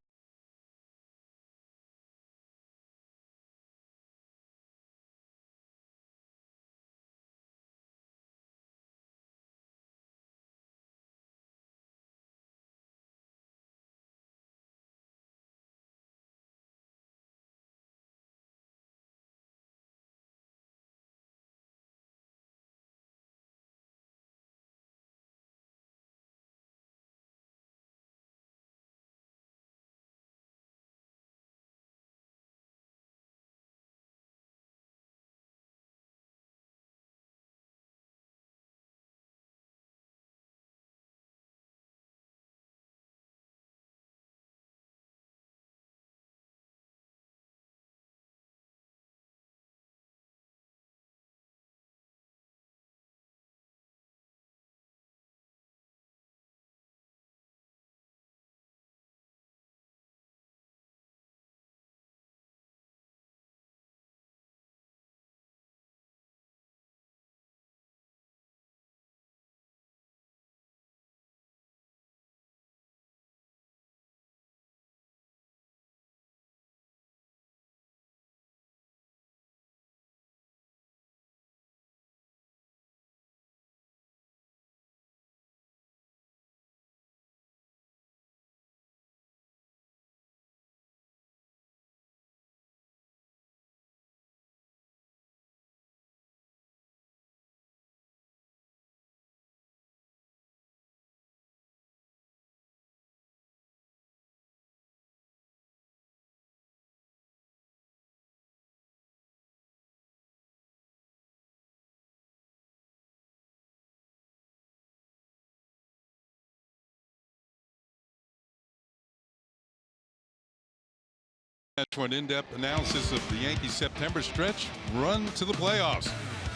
For an in-depth analysis of the Yankees' September stretch run to the playoffs.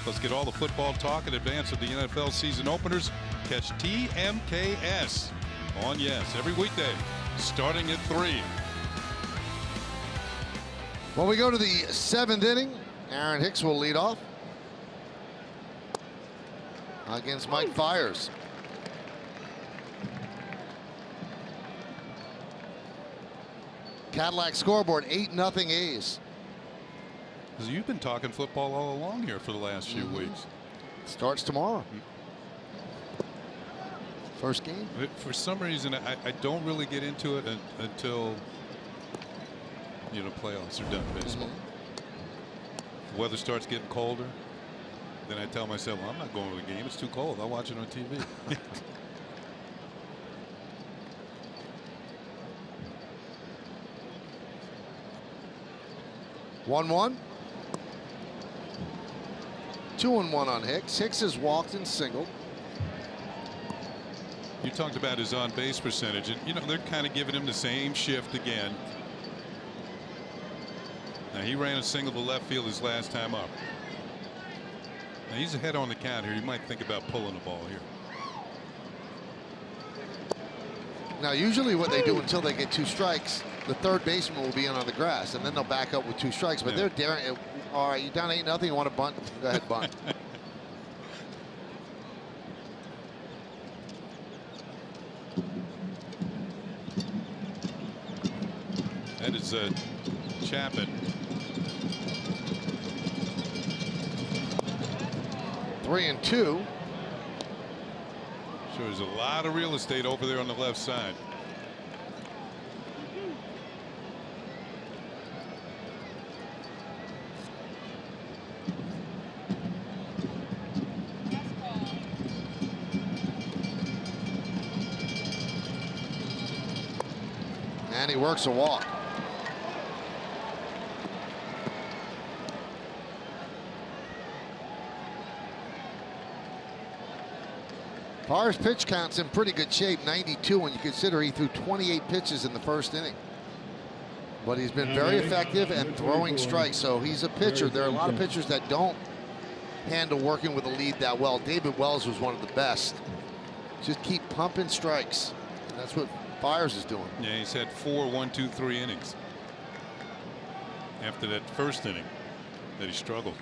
Let's get all the football talk in advance of the NFL season openers. Catch TMKS on Yes every weekday starting at 3. Well, we go to the 7th inning. Aaron Hicks will lead off against Mike Fiers. Cadillac scoreboard, 8-0 A's. You've been talking football all along here for the last few weeks. Starts tomorrow. First game. For some reason, I don't really get into it until playoffs are done. Baseball. Weather starts getting colder. Then I tell myself, well, I'm not going to the game. It's too cold. I'll watch it on TV. 1-1. 2-1 on Hicks. Hicks has walked and singled. You talked about his on-base percentage, and they're kind of giving him the same shift again. Now he ran a single to left field his last time up. Now he's ahead on the count here. You might think about pulling the ball here. Now usually what they do until they get 2 strikes, the third baseman will be in on the grass, and then they'll back up with 2 strikes. But they're daring. All right, you down 8-0. You want to bunt? Go ahead, bunt. That is Chapman. 3-2. So there's a lot of real estate over there on the left side. And he works a walk. Fiers' pitch count's in pretty good shape, 92, when you consider he threw 28 pitches in the first inning. But he's been very effective and throwing strikes, so he's a pitcher. There are a lot of pitchers that don't handle working with a lead that well. David Wells was one of the best. Just keep pumping strikes. And that's what Fiers is doing. Yeah, he's had 4 1-2-3 innings after that first inning that he struggled.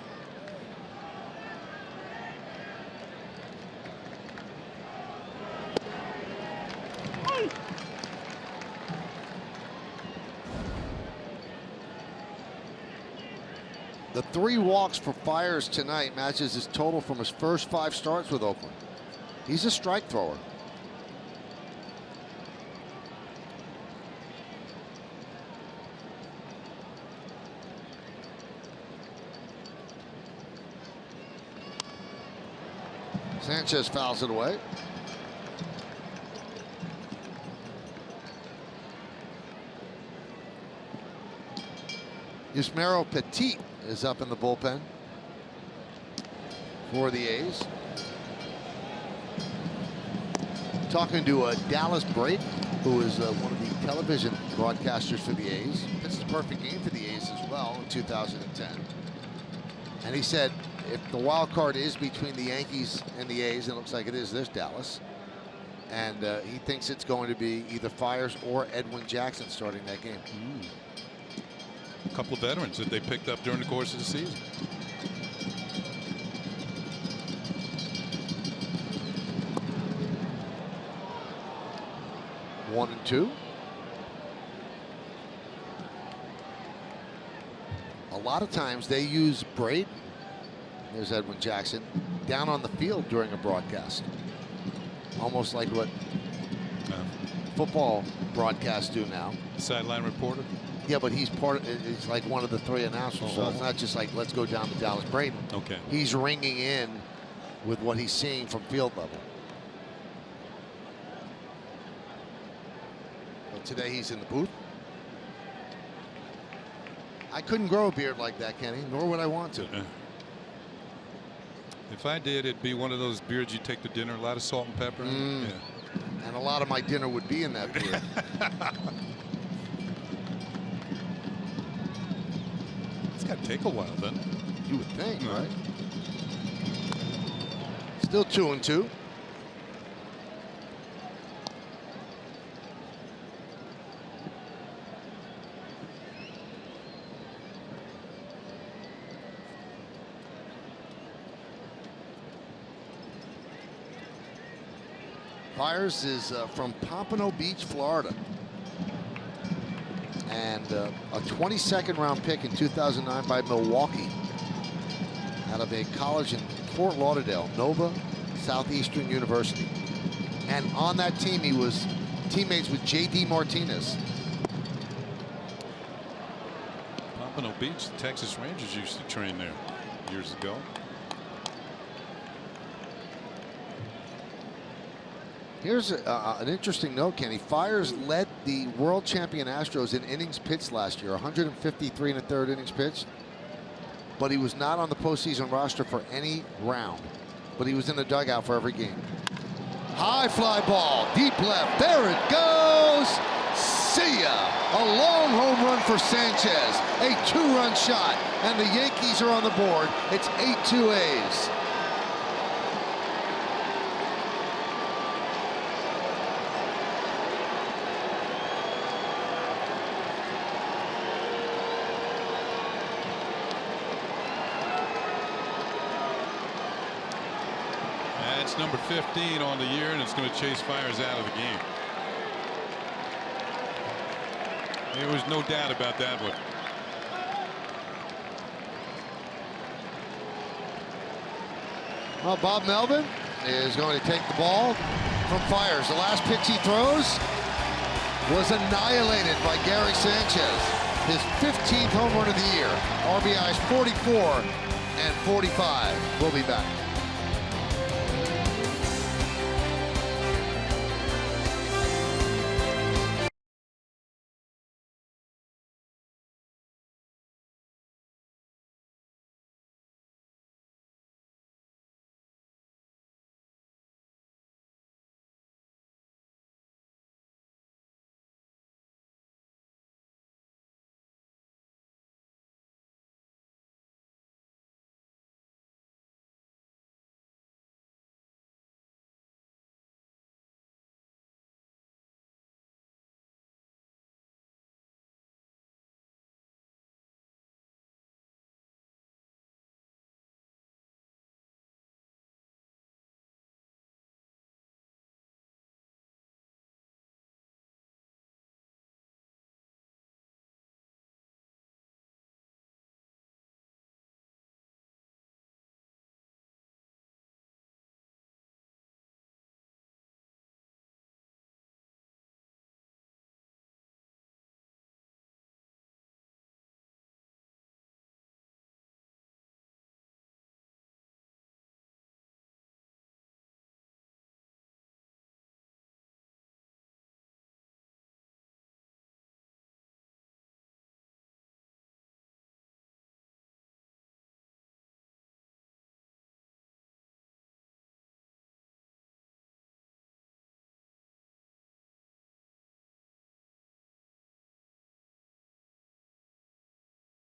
The 3 walks for Fiers tonight matches his total from his first 5 starts with Oakland. He's a strike thrower. Sanchez fouls it away. Yusmeiro Petit is up in the bullpen for the A's. Talking to Dallas Braden, who is one of the television broadcasters for the A's. It's the perfect game for the A's as well in 2010. And he said if the wild card is between the Yankees and the A's, and it looks like it is, there's Dallas. And he thinks it's going to be either Fiers or Edwin Jackson starting that game. A couple of veterans that they picked up during the course of the season. One and two. A lot of times they use Braden, there's Edwin Jackson, down on the field during a broadcast. Almost like what football broadcasts do now. Sideline reporter? Yeah, but he's he's like one of the 3 announcers, so it's not just like, let's go down to Dallas Braden. Okay. He's ringing in with what he's seeing from field level. But today he's in the booth. I couldn't grow a beard like that, Kenny, nor would I want to. If I did, it'd be one of those beards you take to dinner, a lot of salt and pepper. Yeah. And a lot of my dinner would be in that beard. It's got to take a while, then. You would think, right? Still 2-2. Fiers is from Pompano Beach, Florida. And a 22nd round pick in 2009 by Milwaukee. Out of a college in Fort Lauderdale, Nova Southeastern University. And on that team, he was teammates with J.D. Martinez. Pompano Beach, the Texas Rangers used to train there years ago. Here's an interesting note, Kenny. Fiers led the world champion Astros in innings pitched last year, 153 1/3 innings pitched. But he was not on the postseason roster for any round. But he was in the dugout for every game. High fly ball, deep left. There it goes. See ya. A long home run for Sanchez. A 2-run shot. And the Yankees are on the board. It's 8-2 A's. That's number 15 on the year, and it's going to chase Fiers out of the game. There was no doubt about that one. Well, Bob Melvin is going to take the ball from Fiers. The last pitch he throws was annihilated by Gary Sanchez. His 15th home run of the year. RBIs 44 and 45. We'll be back.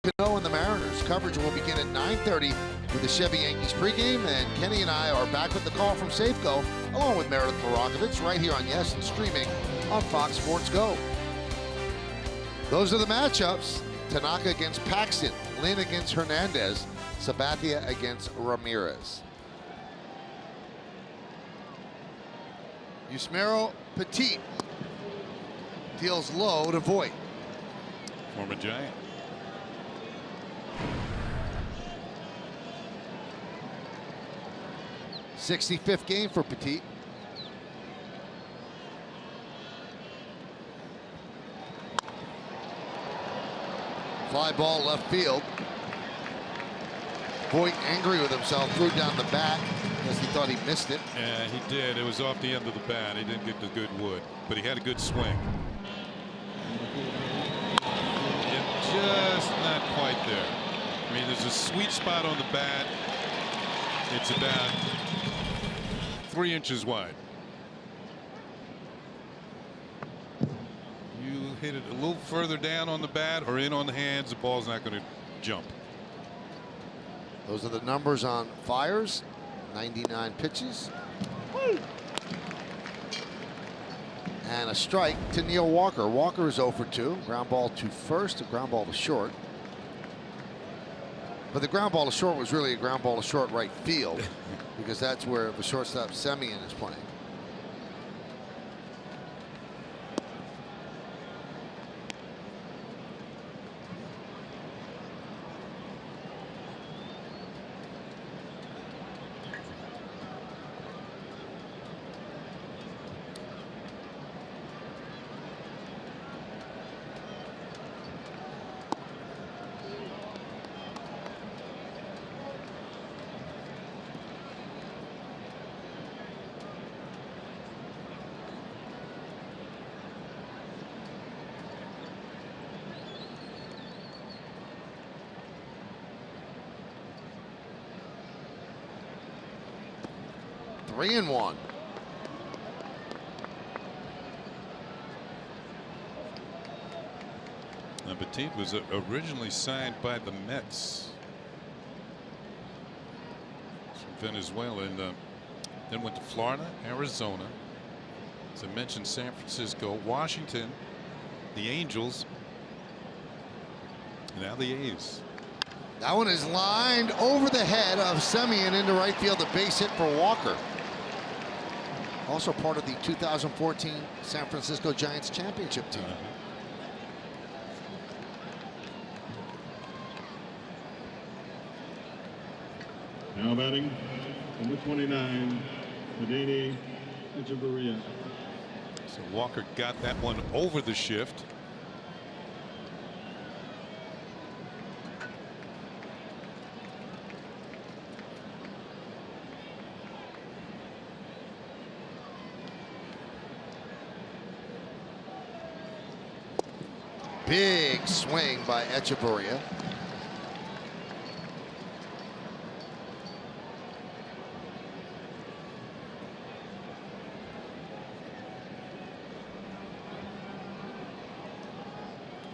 2-0 in the Mariners. Coverage will begin at 9:30 with the Chevy Yankees pregame, and Kenny and I are back with the call from Safeco, along with Meredith Marakovich, right here on Yes and streaming on Fox Sports Go. Those are the matchups. Tanaka against Paxton, Lynn against Hernandez, Sabathia against Ramirez. Yusmeiro Petit deals low to Voit. Former Giant. '65th game for Petit. Fly ball left field. Voit angry with himself, threw down the bat because he thought he missed it. Yeah, he did. It was off the end of the bat. He didn't get the good wood, but he had a good swing. Just not quite there. I mean, there's a sweet spot on the bat. It's about 3 inches wide. You hit it a little further down on the bat or in on the hands, the ball's not going to jump. Those are the numbers on Fiers. 99 pitches. And a strike to Neil Walker. Walker is 0 for 2. Ground ball to first, a ground ball to short. But the ground ball to short was really a ground ball to short right field because that's where the shortstop Semien is playing. Three and one. Now, Petit was originally signed by the Mets from Venezuela, and then went to Florida, Arizona. As I mentioned, San Francisco, Washington, the Angels, and now the A's. That one is lined over the head of Semien into right field. A base hit for Walker. Also part of the 2014 San Francisco Giants championship team. Now batting, number 29, Medini Echeverria. So Walker got that one over the shift. Big swing by Echeverria.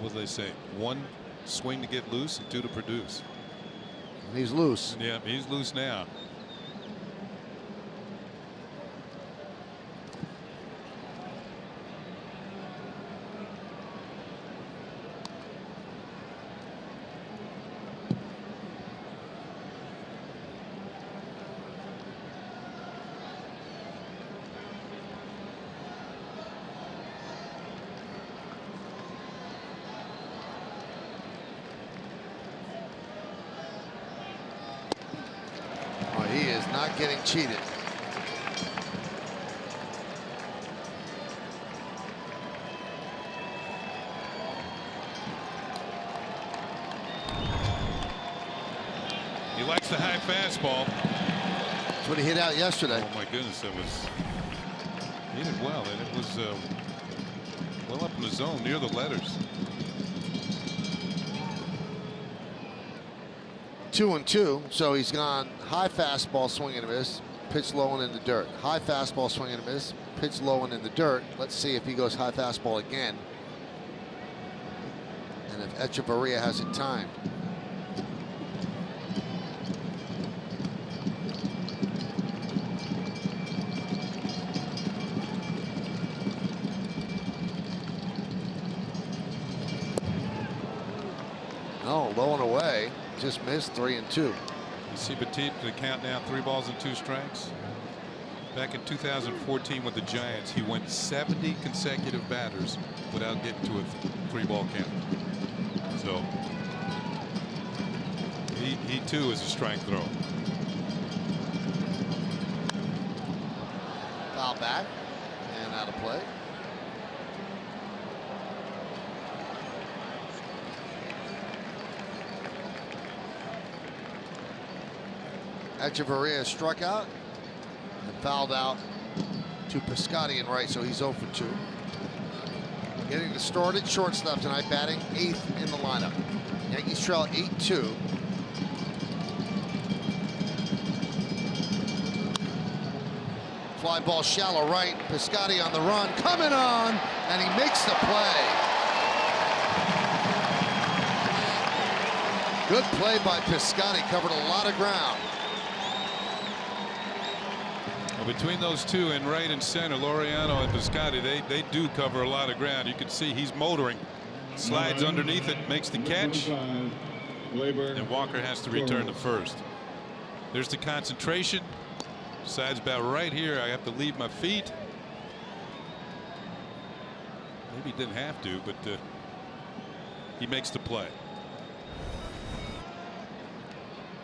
What do they say? 1 swing to get loose and 2 to produce. He's loose. Yeah, he's loose now. He is not getting cheated. He likes the high fastball. That's what he hit out yesterday. Oh my goodness, it was. He did well, and it was well up in the zone near the letters. 2-2, so he's gone high fastball, swing and a miss, pitch low and in the dirt. High fastball, swing and a miss, pitch low and in the dirt. Let's see if he goes high fastball again, and if Echeverria has it timed. No, low and away. Just missed 3-2. You see Petit to count now 3 balls and 2 strikes. Back in 2014 with the Giants, he went 70 consecutive batters without getting to a 3-ball count. So he too is a strike throw. Foul back and out of play. Echeverria struck out and fouled out to Piscotty in right, so he's 0 for 2. Getting to start at shortstop tonight, batting 8th in the lineup. Yankees trail 8-2. Fly ball shallow right. Piscotty on the run, coming on, and he makes the play. Good play by Piscotty, covered a lot of ground. Well, between those two in right and center, Laureano and Piscotty, they do cover a lot of ground. You can see he's motoring. Slides underneath it, makes the catch, and Walker has to return to first. There's the concentration. Decides about right here, I have to leave my feet. Maybe he didn't have to, but he makes the play.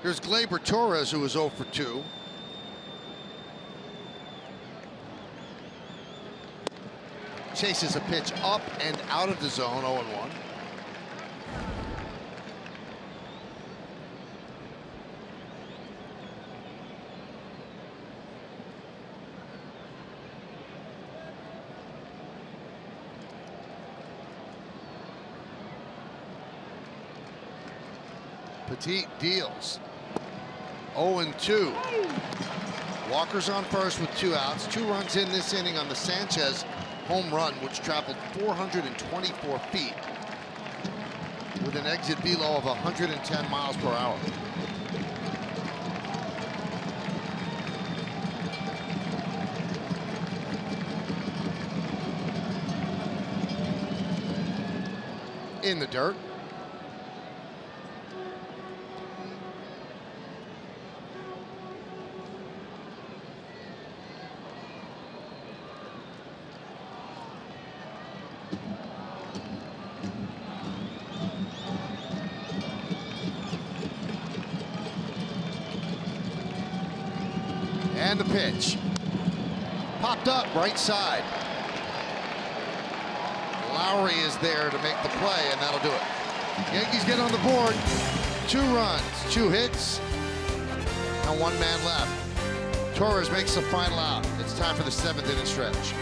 Here's Gleyber Torres, who was 0 for 2. Chases a pitch up and out of the zone, 0-1. Petit deals. 0-2. Walker's on first with 2 outs. 2 runs in this inning on the Sanchez home run, which traveled 424 feet with an exit velo of 110 miles per hour. In the dirt. And the pitch. Popped up right side. Lowry is there to make the play, and that'll do it. Yankees get on the board. 2 runs, 2 hits, and 1 man left. Torres makes the final out. It's time for the 7th inning stretch.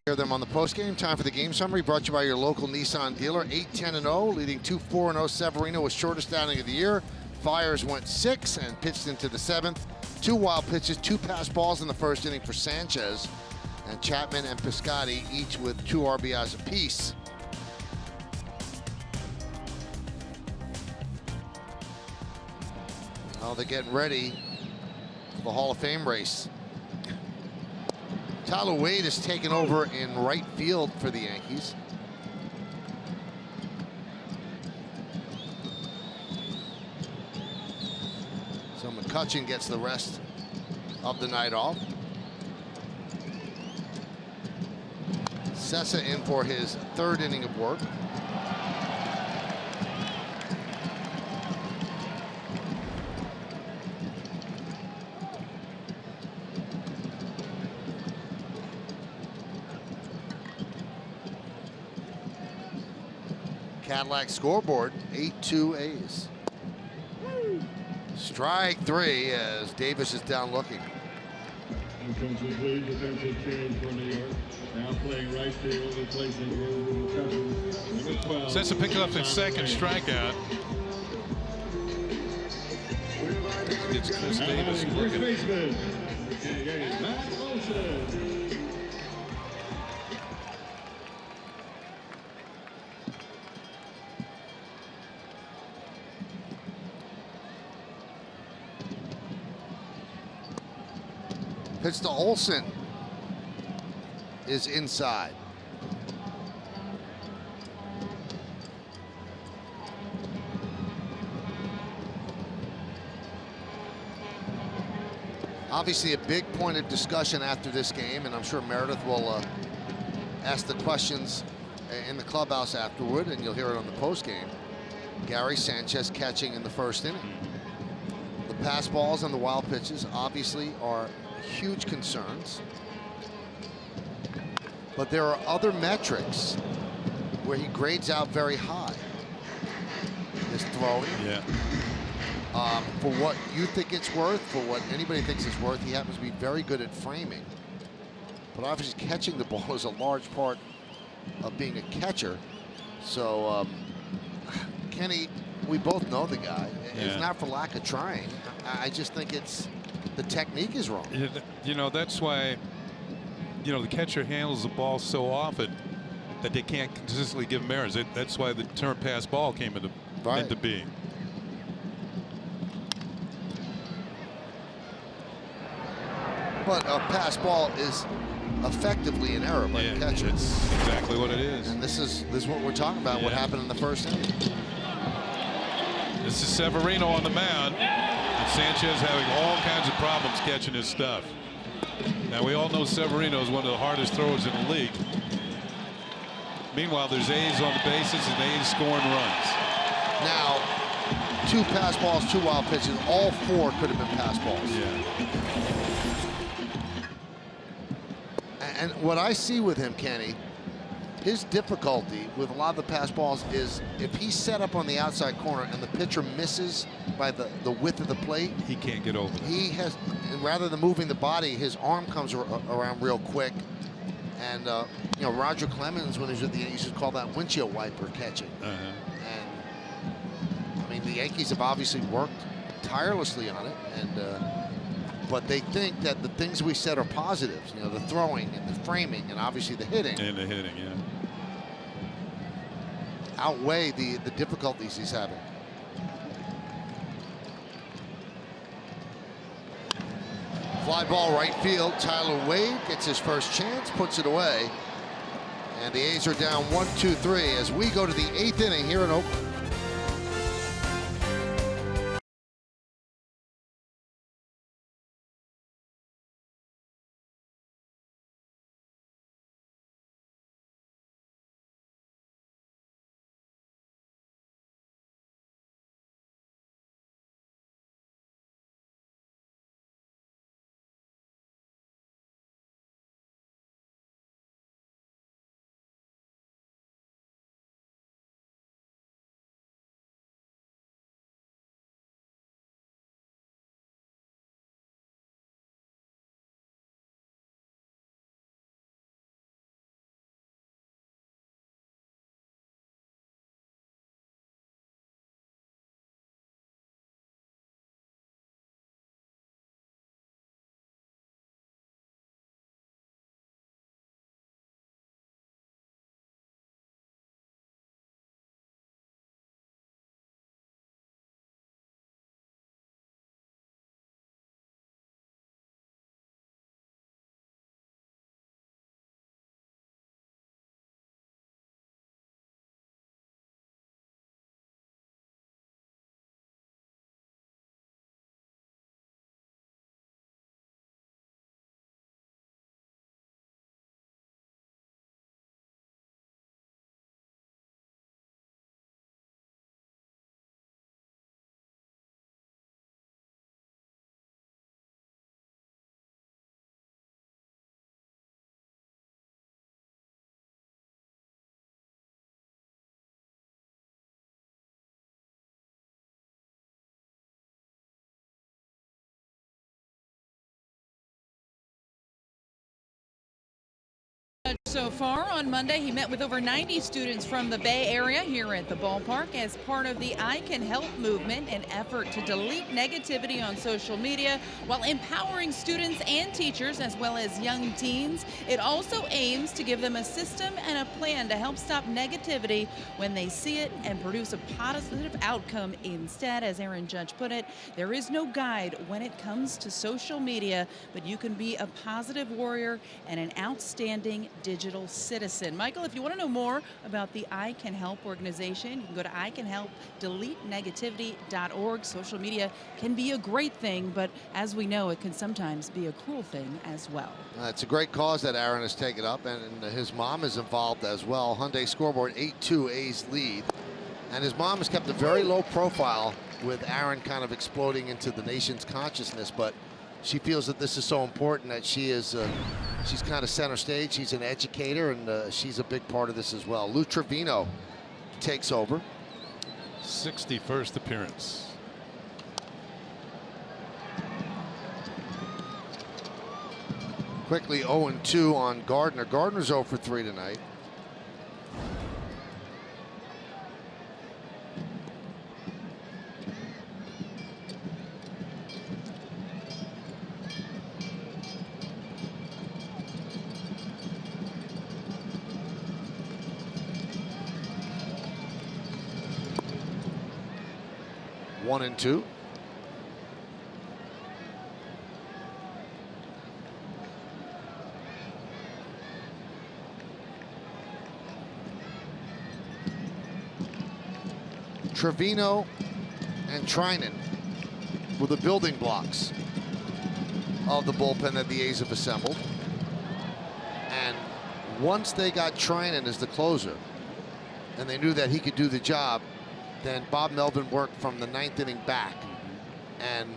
Hear them on the postgame. Time for the game summary brought to you by your local Nissan dealer. 8-10-0, leading 2-4-0. Severino was shortest outing of the year. Fiers went 6 and pitched into the 7th. 2 wild pitches, 2 pass balls in the first inning for Sanchez. And Chapman and Piscotty each with 2 RBIs apiece. Well, they're getting ready for the Hall of Fame race. Tyler Wade has taken over in right field for the Yankees. So McCutchen gets the rest of the night off. Sessa in for his 3rd inning of work. Cadillac scoreboard, 8-2 A's. Strike 3 as Davis is down looking. Attention please, attention change for New York. Now playing right field, replacing number 12. Sessa picked up his 2nd strikeout. It's Chris Davis looking. Baseman. Matt Olson. Pitch to Olson is inside. Obviously a big point of discussion after this game, and I'm sure Meredith will ask the questions in the clubhouse afterward, and you'll hear it on the post game. Gary Sanchez catching in the 1st inning. The pass balls and the wild pitches obviously are huge concerns, but there are other metrics where he grades out very high. His throwing, for what you think it's worth, for what anybody thinks it's worth, he happens to be very good at framing. But obviously catching the ball is a large part of being a catcher. So Kenny, we both know the guy. It's not for lack of trying. I just think it's the technique is wrong. You know, that's why, you know, the catcher handles the ball so often that they can't consistently give him errors. That's why the term pass ball came into being. But a pass ball is effectively an error by the catcher. It's exactly what it is. And this is what we're talking about, what happened in the 1st inning. This is Severino on the mound. And Sanchez having all kinds of problems catching his stuff. Now we all know Severino is one of the hardest throwers in the league. Meanwhile, there's A's on the bases and A's scoring runs. Now, 2 pass balls, 2 wild pitches, all 4 could have been pass balls. And what I see with him, Kenny, his difficulty with a lot of the pass balls is if he's set up on the outside corner and the pitcher misses by the width of the plate, he can't get over it. He has, rather than moving the body, his arm comes around real quick. And you know, Roger Clemens, when he was with the Yankees, used to call that windshield wiper catching. And I mean, the Yankees have obviously worked tirelessly on it, and but they think that the things we said are positives. You know, the throwing and the framing, and obviously the hitting. And the hitting, outweigh the difficulties he's having. Fly ball right field. Tyler Wade gets his first chance, puts it away. And the A's are down 1-2-3 as we go to the 8th inning here in Oakland. so far. On Monday, he met with over 90 students from the Bay Area here at the ballpark as part of the I Can Help movement, an effort to delete negativity on social media while empowering students and teachers as well as young teens. It also aims to give them a system and a plan to help stop negativity when they see it and produce a positive outcome instead. As Aaron Judge put it, there is no guide when it comes to social media, but you can be a positive warrior and an outstanding digital citizen. Michael, if you want to know more about the I Can Help organization, you can go to icanhelpdeletenegativity.org. Social media can be a great thing, but as we know, it can sometimes be a cruel thing as well. It's a great cause that Aaron has taken up, and his mom is involved as well. Hyundai scoreboard 8-2, A's lead. And his mom has kept a very low profile with Aaron kind of exploding into the nation's consciousness, but she feels that this is so important that she's kind of center stage. She's an educator, and she's a big part of this as well. Lou Trevino takes over. 61st appearance. Quickly 0-2 on Gardner. Gardner's 0 for 3 tonight. One and two. Trevino and Trinan were the building blocks of the bullpen that the A's have assembled. And once they got Trinan as the closer, and they knew that he could do the job, then Bob Melvin worked from the 9th inning back. And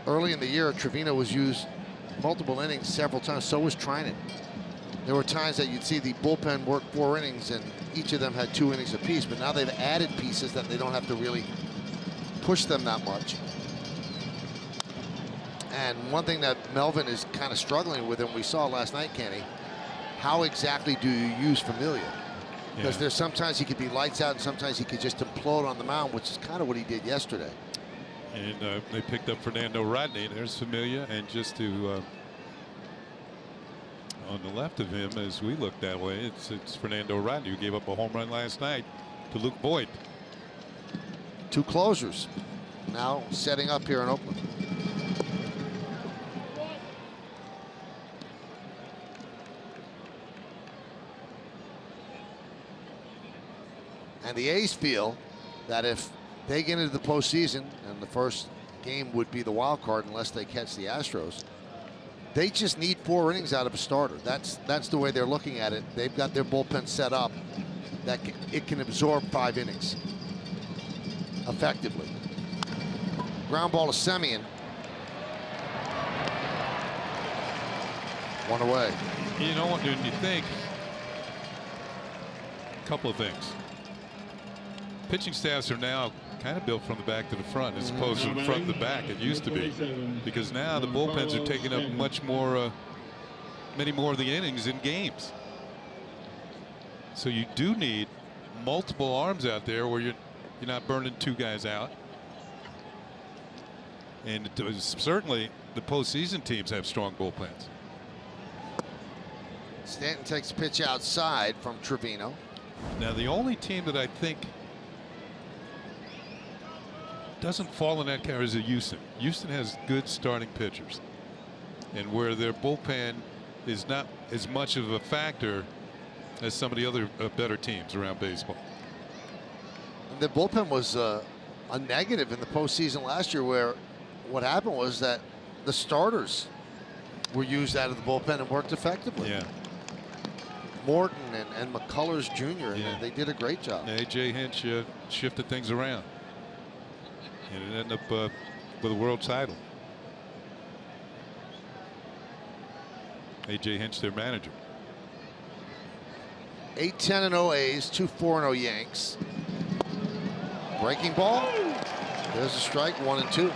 early in the year, Trevino was used multiple innings several times. So was Trinan. There were times that you'd see the bullpen work 4 innings, and each of them had 2 innings apiece. But now they've added pieces that they don't have to really push them that much. And one thing that Melvin is kind of struggling with, and we saw last night, Kenny, how exactly do you use Familia? Because there's sometimes he could be lights out, and sometimes he could just implode on the mound, which is kind of what he did yesterday. And they picked up Fernando Rodney. There's Familia, and just to on the left of him, as we look that way, it's Fernando Rodney, who gave up a home run last night to Luke Boyd. 2 closers now setting up here in Oakland. And the A's feel that if they get into the postseason, and the first game would be the wild card unless they catch the Astros, they just need 4 innings out of a starter. That's the way they're looking at it. They've got their bullpen set up that it can absorb 5 innings effectively. Ground ball to Semien. 1 away. You know what, when you think, a couple of things. Pitching staffs are now kind of built from the back to the front as opposed to the front to the back. It used to be, because now the bullpens are taking up much more, many more of the innings in games. So you do need multiple arms out there where you're not burning 2 guys out. And certainly the postseason teams have strong bullpens. Stanton takes a pitch outside from Trevino. Now the only team that I think doesn't fall in that category is Houston. Houston has good starting pitchers, and where their bullpen is not as much of a factor as some of the other better teams around baseball. And the bullpen was a negative in the postseason last year, where what happened was that the starters were used out of the bullpen and worked effectively. Yeah. Morton and McCullers Jr. And they did a great job. A.J. Hinch shifted things around, and it ended up with a world title. A.J. Hinch, their manager. 8-10-0 A's, 2-4-0 Yanks. Breaking ball. There's a strike, 1-2.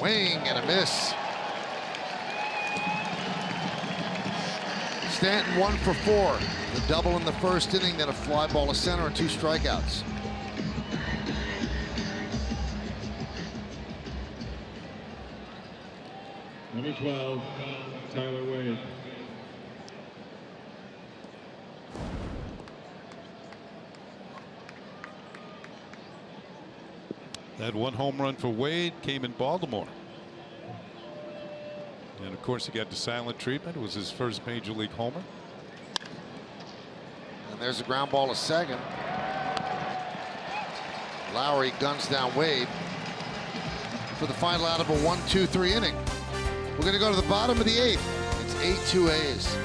Swing and a miss. Stanton 1 for 4. The double in the first inning, then a fly ball to center and 2 strikeouts. Number 12, Tyler Wade. That one home run for Wade came in Baltimore. And of course, he got the silent treatment. It was his first major league homer. And there's a ground ball to second. Lowry guns down Wade for the final out of a 1-2-3 inning. We're going to go to the bottom of the 8th. It's 8-2 A's.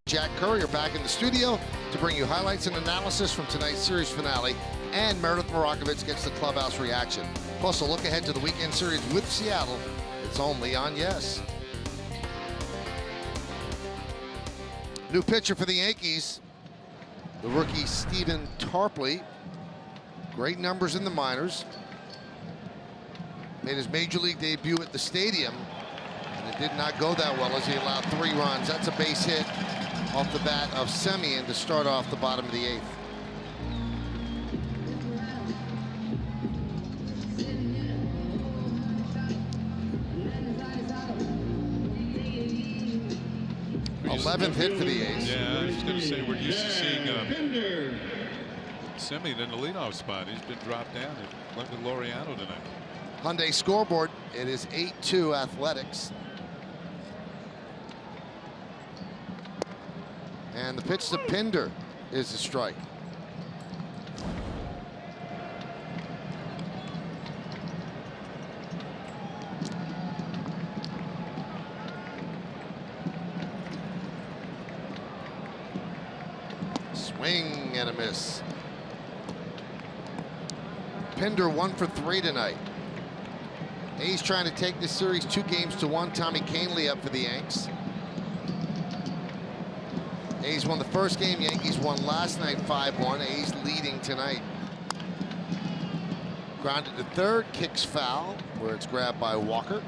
Jack Curry are back in the studio to bring you highlights and analysis from tonight's series finale, and Meredith Morakovitz gets the clubhouse reaction. Plus a look ahead to the weekend series with Seattle. It's only on Yes. New pitcher for the Yankees, the rookie Stephen Tarpley. Great numbers in the minors. Made his major league debut at the stadium, and it did not go that well as he allowed 3 runs. That's a base hit off the bat of Semien to start off the bottom of the 8th. '11th hit for the A's. Yeah, I was going to say we're used to seeing Semien in the leadoff spot. He's been dropped down. It went with Laureano tonight. Hyundai scoreboard. It is 8-2 Athletics. And the pitch to Pinder is a strike. Swing and a miss. Pinder 1 for 3 tonight. A's trying to take this series 2-1. Tommy Kahnle up for the Yanks. A's won the first game. Yankees won last night 5-1. A's leading tonight. Grounded to third. Kicks foul where it's grabbed by Walker.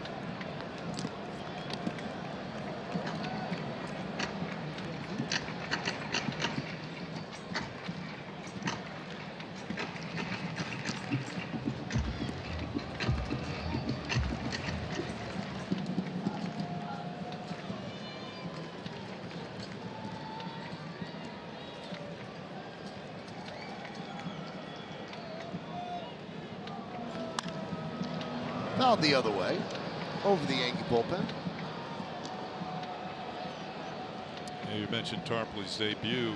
Fouled the other way, over the Yankee bullpen. You mentioned Tarpley's debut.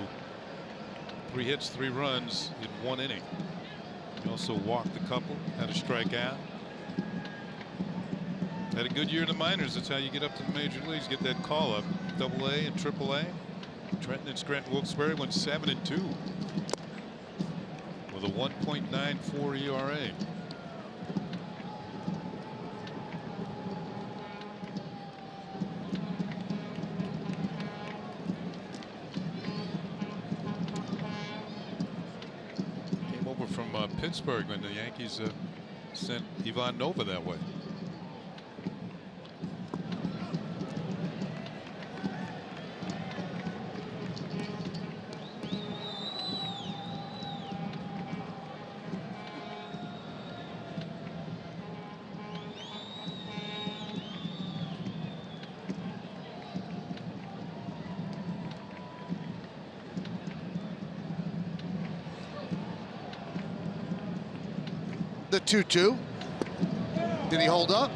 3 hits, 3 runs in 1 inning. He also walked a couple, had a strikeout. Had a good year in the minors. That's how you get up to the major leagues. Get that call up. AA and AAA. Trenton and Scranton Wilkes-Barre went 7-2 with a 1.94 ERA. Came over from Pittsburgh when the Yankees sent Ivan Nova that way. The 2-2. Did he hold up?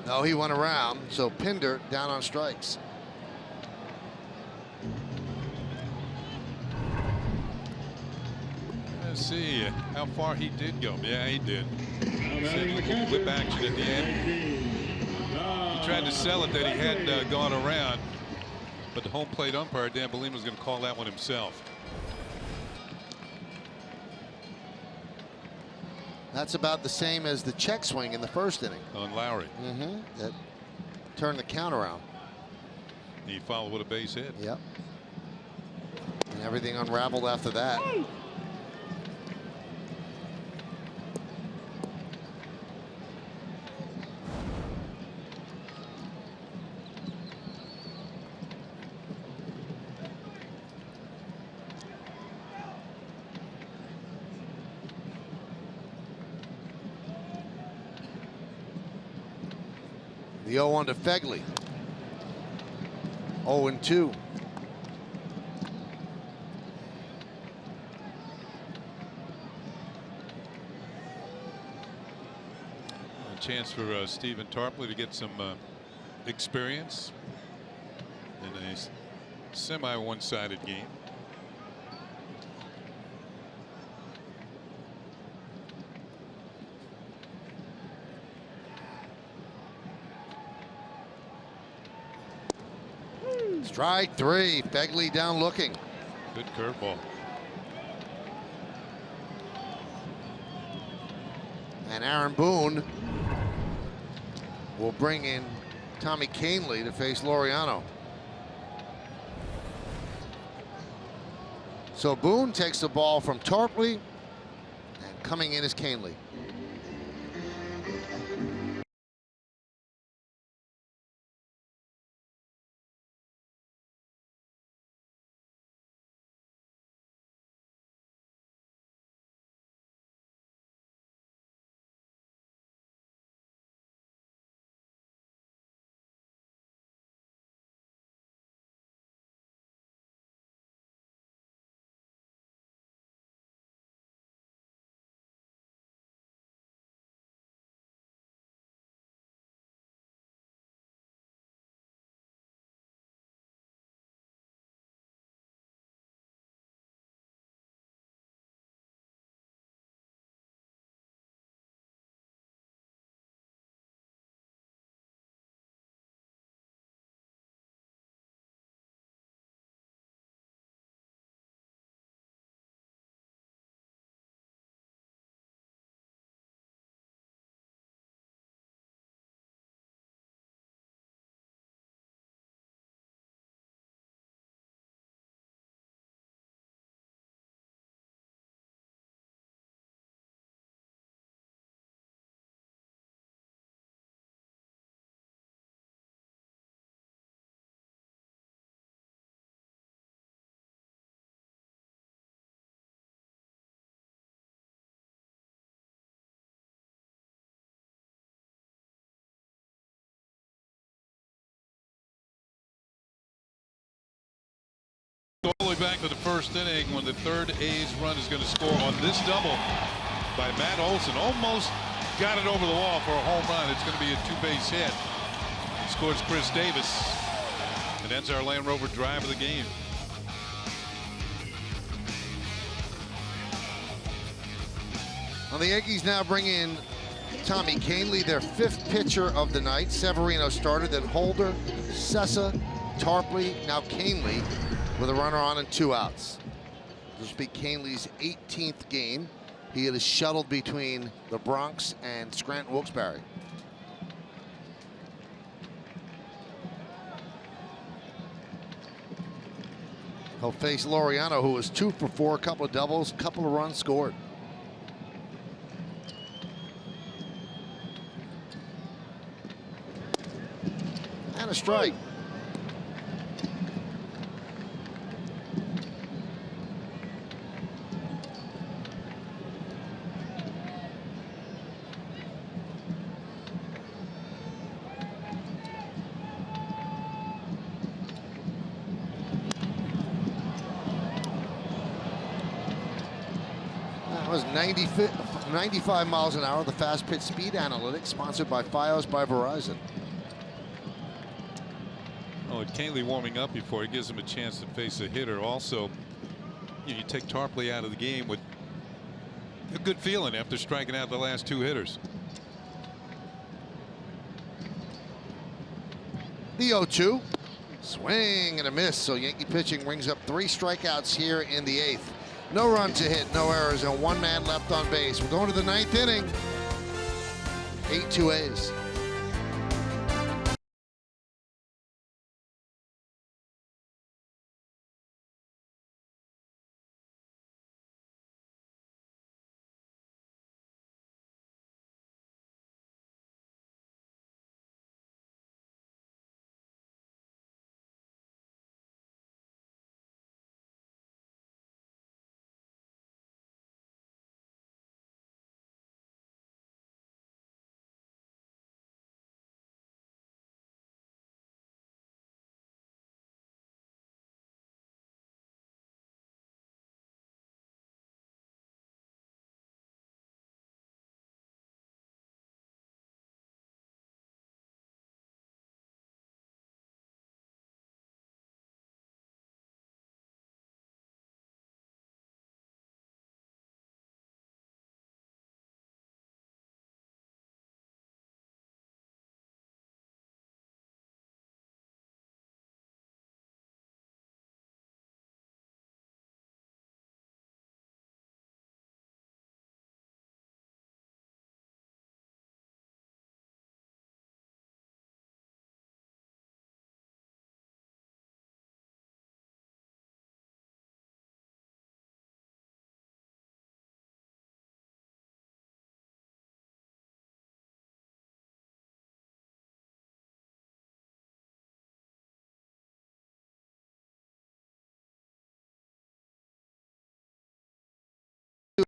No, he went around. So Pinder down on strikes. Let's see how far he did go. Yeah, he did. Whip action at the end. He tried to sell it that he hadn't gone around, but the home plate umpire, Dan Bellino, was going to call that one himself. That's about the same as the check swing in the first inning. On Lowry. That turned the count around. He followed with a base hit. Yep. And everything unraveled after that. The 0-1 to Fegley. 0-2. A chance for Stephen Tarpley to get some experience in a semi one-sided game. Strike 3. Fegley down looking. Good curveball. And Aaron Boone will bring in Tommy Canely to face Laureano. So Boone takes the ball from Tarpley, and coming in is Canely. All the way back to the first inning when the third A's run is going to score on this double by Matt Olson. Almost got it over the wall for a home run. It's going to be a 2-base hit. Scores Chris Davis. And that's our Land Rover drive of the game. Well, the Yankees now bring in Tommy Kahnle, their 5th pitcher of the night. Severino started, then Holder, Sessa, Tarpley, now Kahnle with a runner on and 2 outs. This will be Kahnle's 18th game. He is shuttled between the Bronx and Scranton Wilkes-Barre. He'll face Laureano, who was 2 for 4, a couple of doubles, a couple of runs scored. And a strike. That was 95 miles an hour, the fast pitch speed analytics, sponsored by Fios by Verizon. Oh, Kahnle warming up before he gives him a chance to face a hitter. Also, you take Tarpley out of the game with a good feeling after striking out the last 2 hitters. The 0-2. Swing and a miss. So Yankee pitching brings up 3 strikeouts here in the 8th. No runs to hit, no errors, and 1 man left on base. We're going to the 9th inning. 8-2 A's.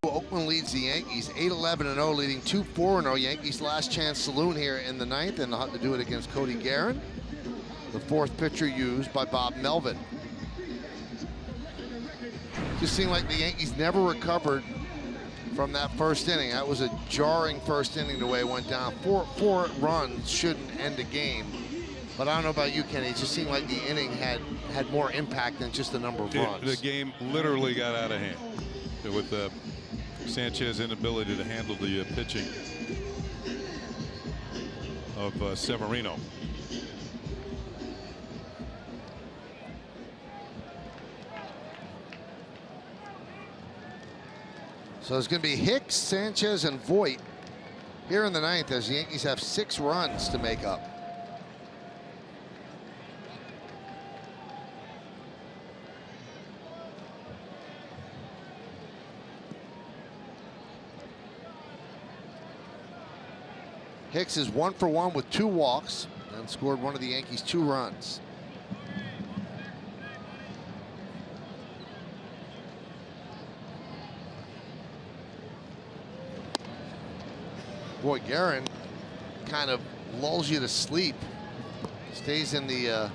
Oakland leads the Yankees 8-11-0, leading 2-4-0. Yankees last chance saloon here in the 9th, and they'll have to do it against Cody Guerin, the 4th pitcher used by Bob Melvin. Just seemed like the Yankees never recovered from that first inning. That was a jarring first inning the way it went down. Four runs shouldn't end a game. But I don't know about you, Kenny. It just seemed like the inning had more impact than just the number of runs. The game literally got out of hand with Sanchez's inability to handle the pitching of Severino. So it's going to be Hicks, Sanchez, and Voit here in the 9th as the Yankees have 6 runs to make up. Hicks is 1 for 1 with 2 walks and scored one of the Yankees' 2 runs. Boy, Guerin kind of lulls you to sleep. Stays in the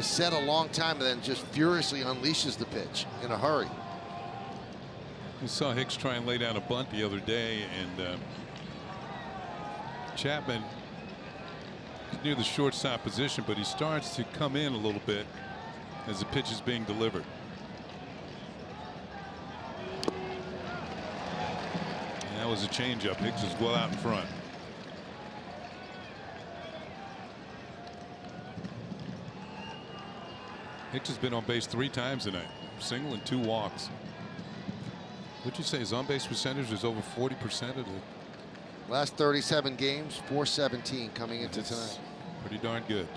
set a long time and then just furiously unleashes the pitch in a hurry. We saw Hicks try and lay down a bunt the other day, and Chapman near the shortstop position, but he starts to come in a little bit as the pitch is being delivered. And that was a changeup. Hicks is well out in front. Hicks has been on base 3 times tonight, single and 2 walks. Would you say his on base percentage is over 40% of the last 37 games? 417 coming into tonight. Pretty darn good.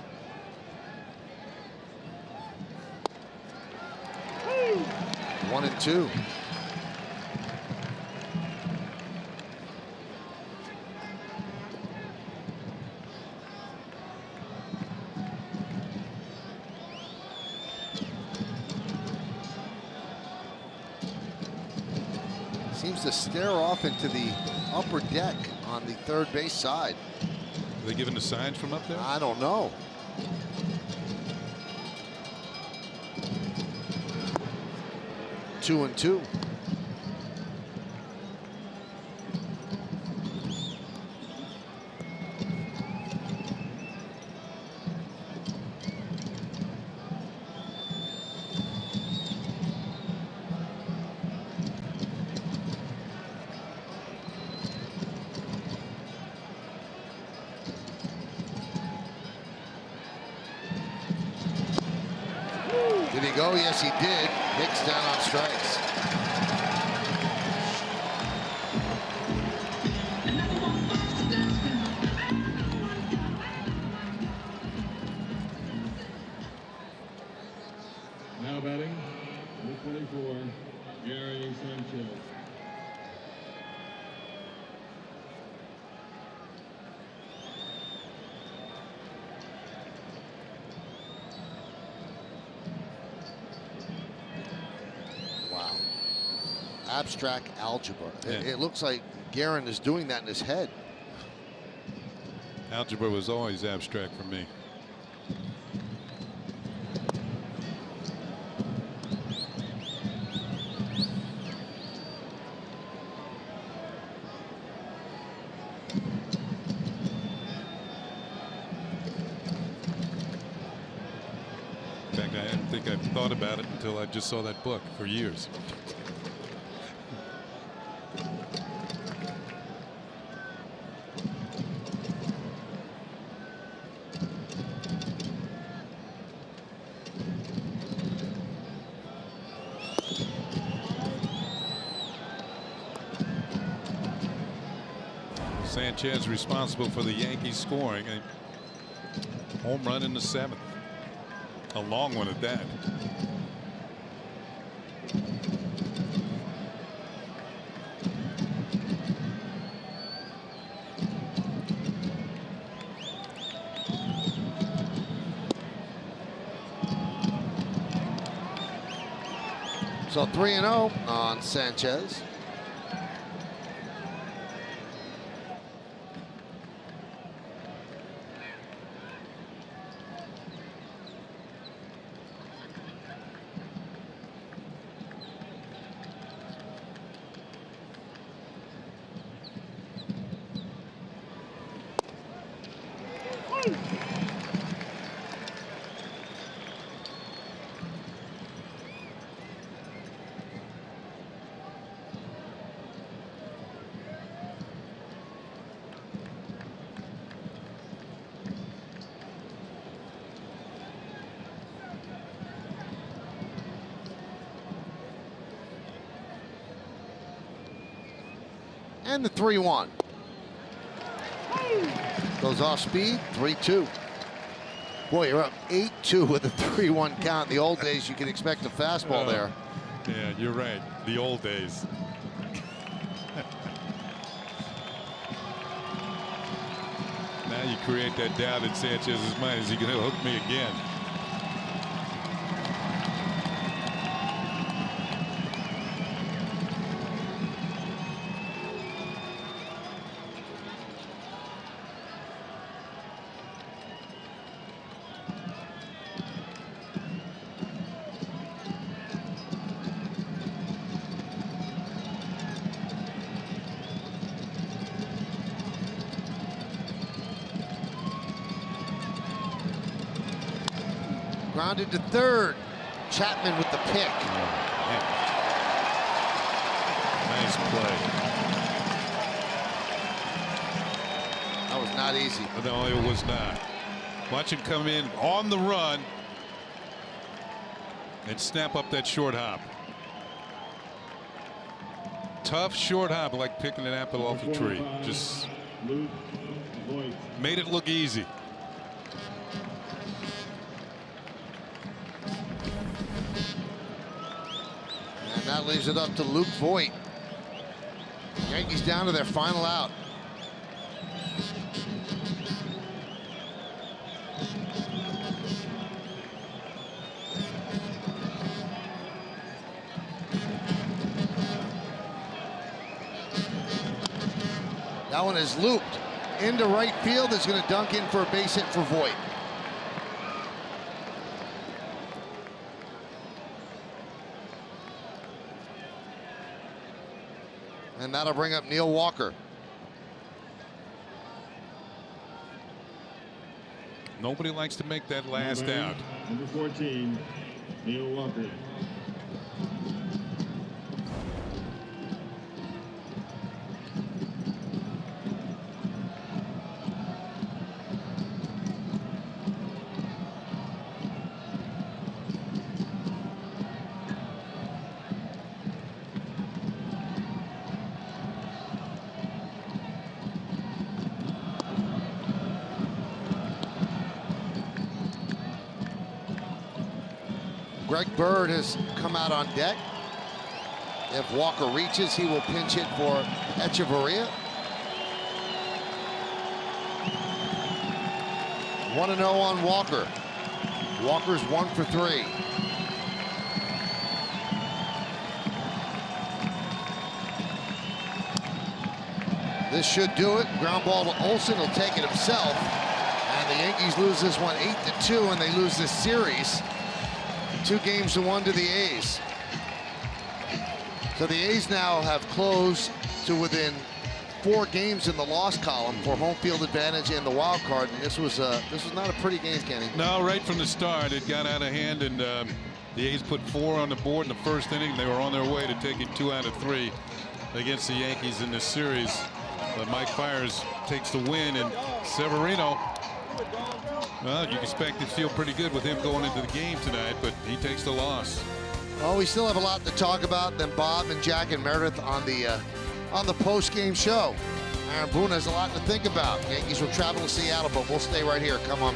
One and two. Seems to stare off into the upper deck on the third base side. Are they giving the signs from up there? I don't know. Two and two. Did he go? Yes, he did. Hicks down on strikes. Now batting, number 24, Sanchez. Wow. Abstract algebra. Yeah. It looks like Guerin is doing that in his head. Algebra was always abstract for me. In fact, I didn't think I thought about it until I just saw that book for years. Sanchez responsible for the Yankees scoring a home run in the 7th. A long one at that. So 3-0 on Sanchez. And the 3-1. Goes off speed, 3-2. Boy, you're up 8-2 with a 3-1 count. In the old days, you could expect a fastball there. Yeah, you're right. The old days. Now you create that doubt in Sanchez's mind. Is he going to hook me again? Grounded to third. Chapman with the pick. Nice play. That was not easy. No, it was not. Watch him come in on the run and snap up that short hop. Tough short hop, like picking an apple off a tree. Just made it look easy. And that leaves it up to Luke Voit. Yankees down to their final out. That one is looped into right field. Is going to dunk in for a base hit for Voit. And that'll bring up Neil Walker. Nobody likes to make that last out. Number 14, Neil Walker. Greg Bird has come out on deck. If Walker reaches, he will pinch hit for Echeverria. 1-0 on Walker. Walker's 1 for 3. This should do it. Ground ball to Olsen. He'll take it himself. And the Yankees lose this one 8-2, and they lose this series 2-1 to the A's. So the A's now have closed to within 4 games in the loss column for home field advantage and the wild card. And this was not a pretty game, Kenny. No, right from the start, it got out of hand, and the A's put 4 on the board in the first inning. They were on their way to taking 2 out of 3 against the Yankees in this series. But Mike Fiers takes the win, and Severino, well, you expect to feel pretty good with him going into the game tonight, but he takes the loss. Well, we still have a lot to talk about. Then Bob and Jack and Meredith on the post-game show. Aaron Boone has a lot to think about. Yankees will travel to Seattle, but we'll stay right here. Come on.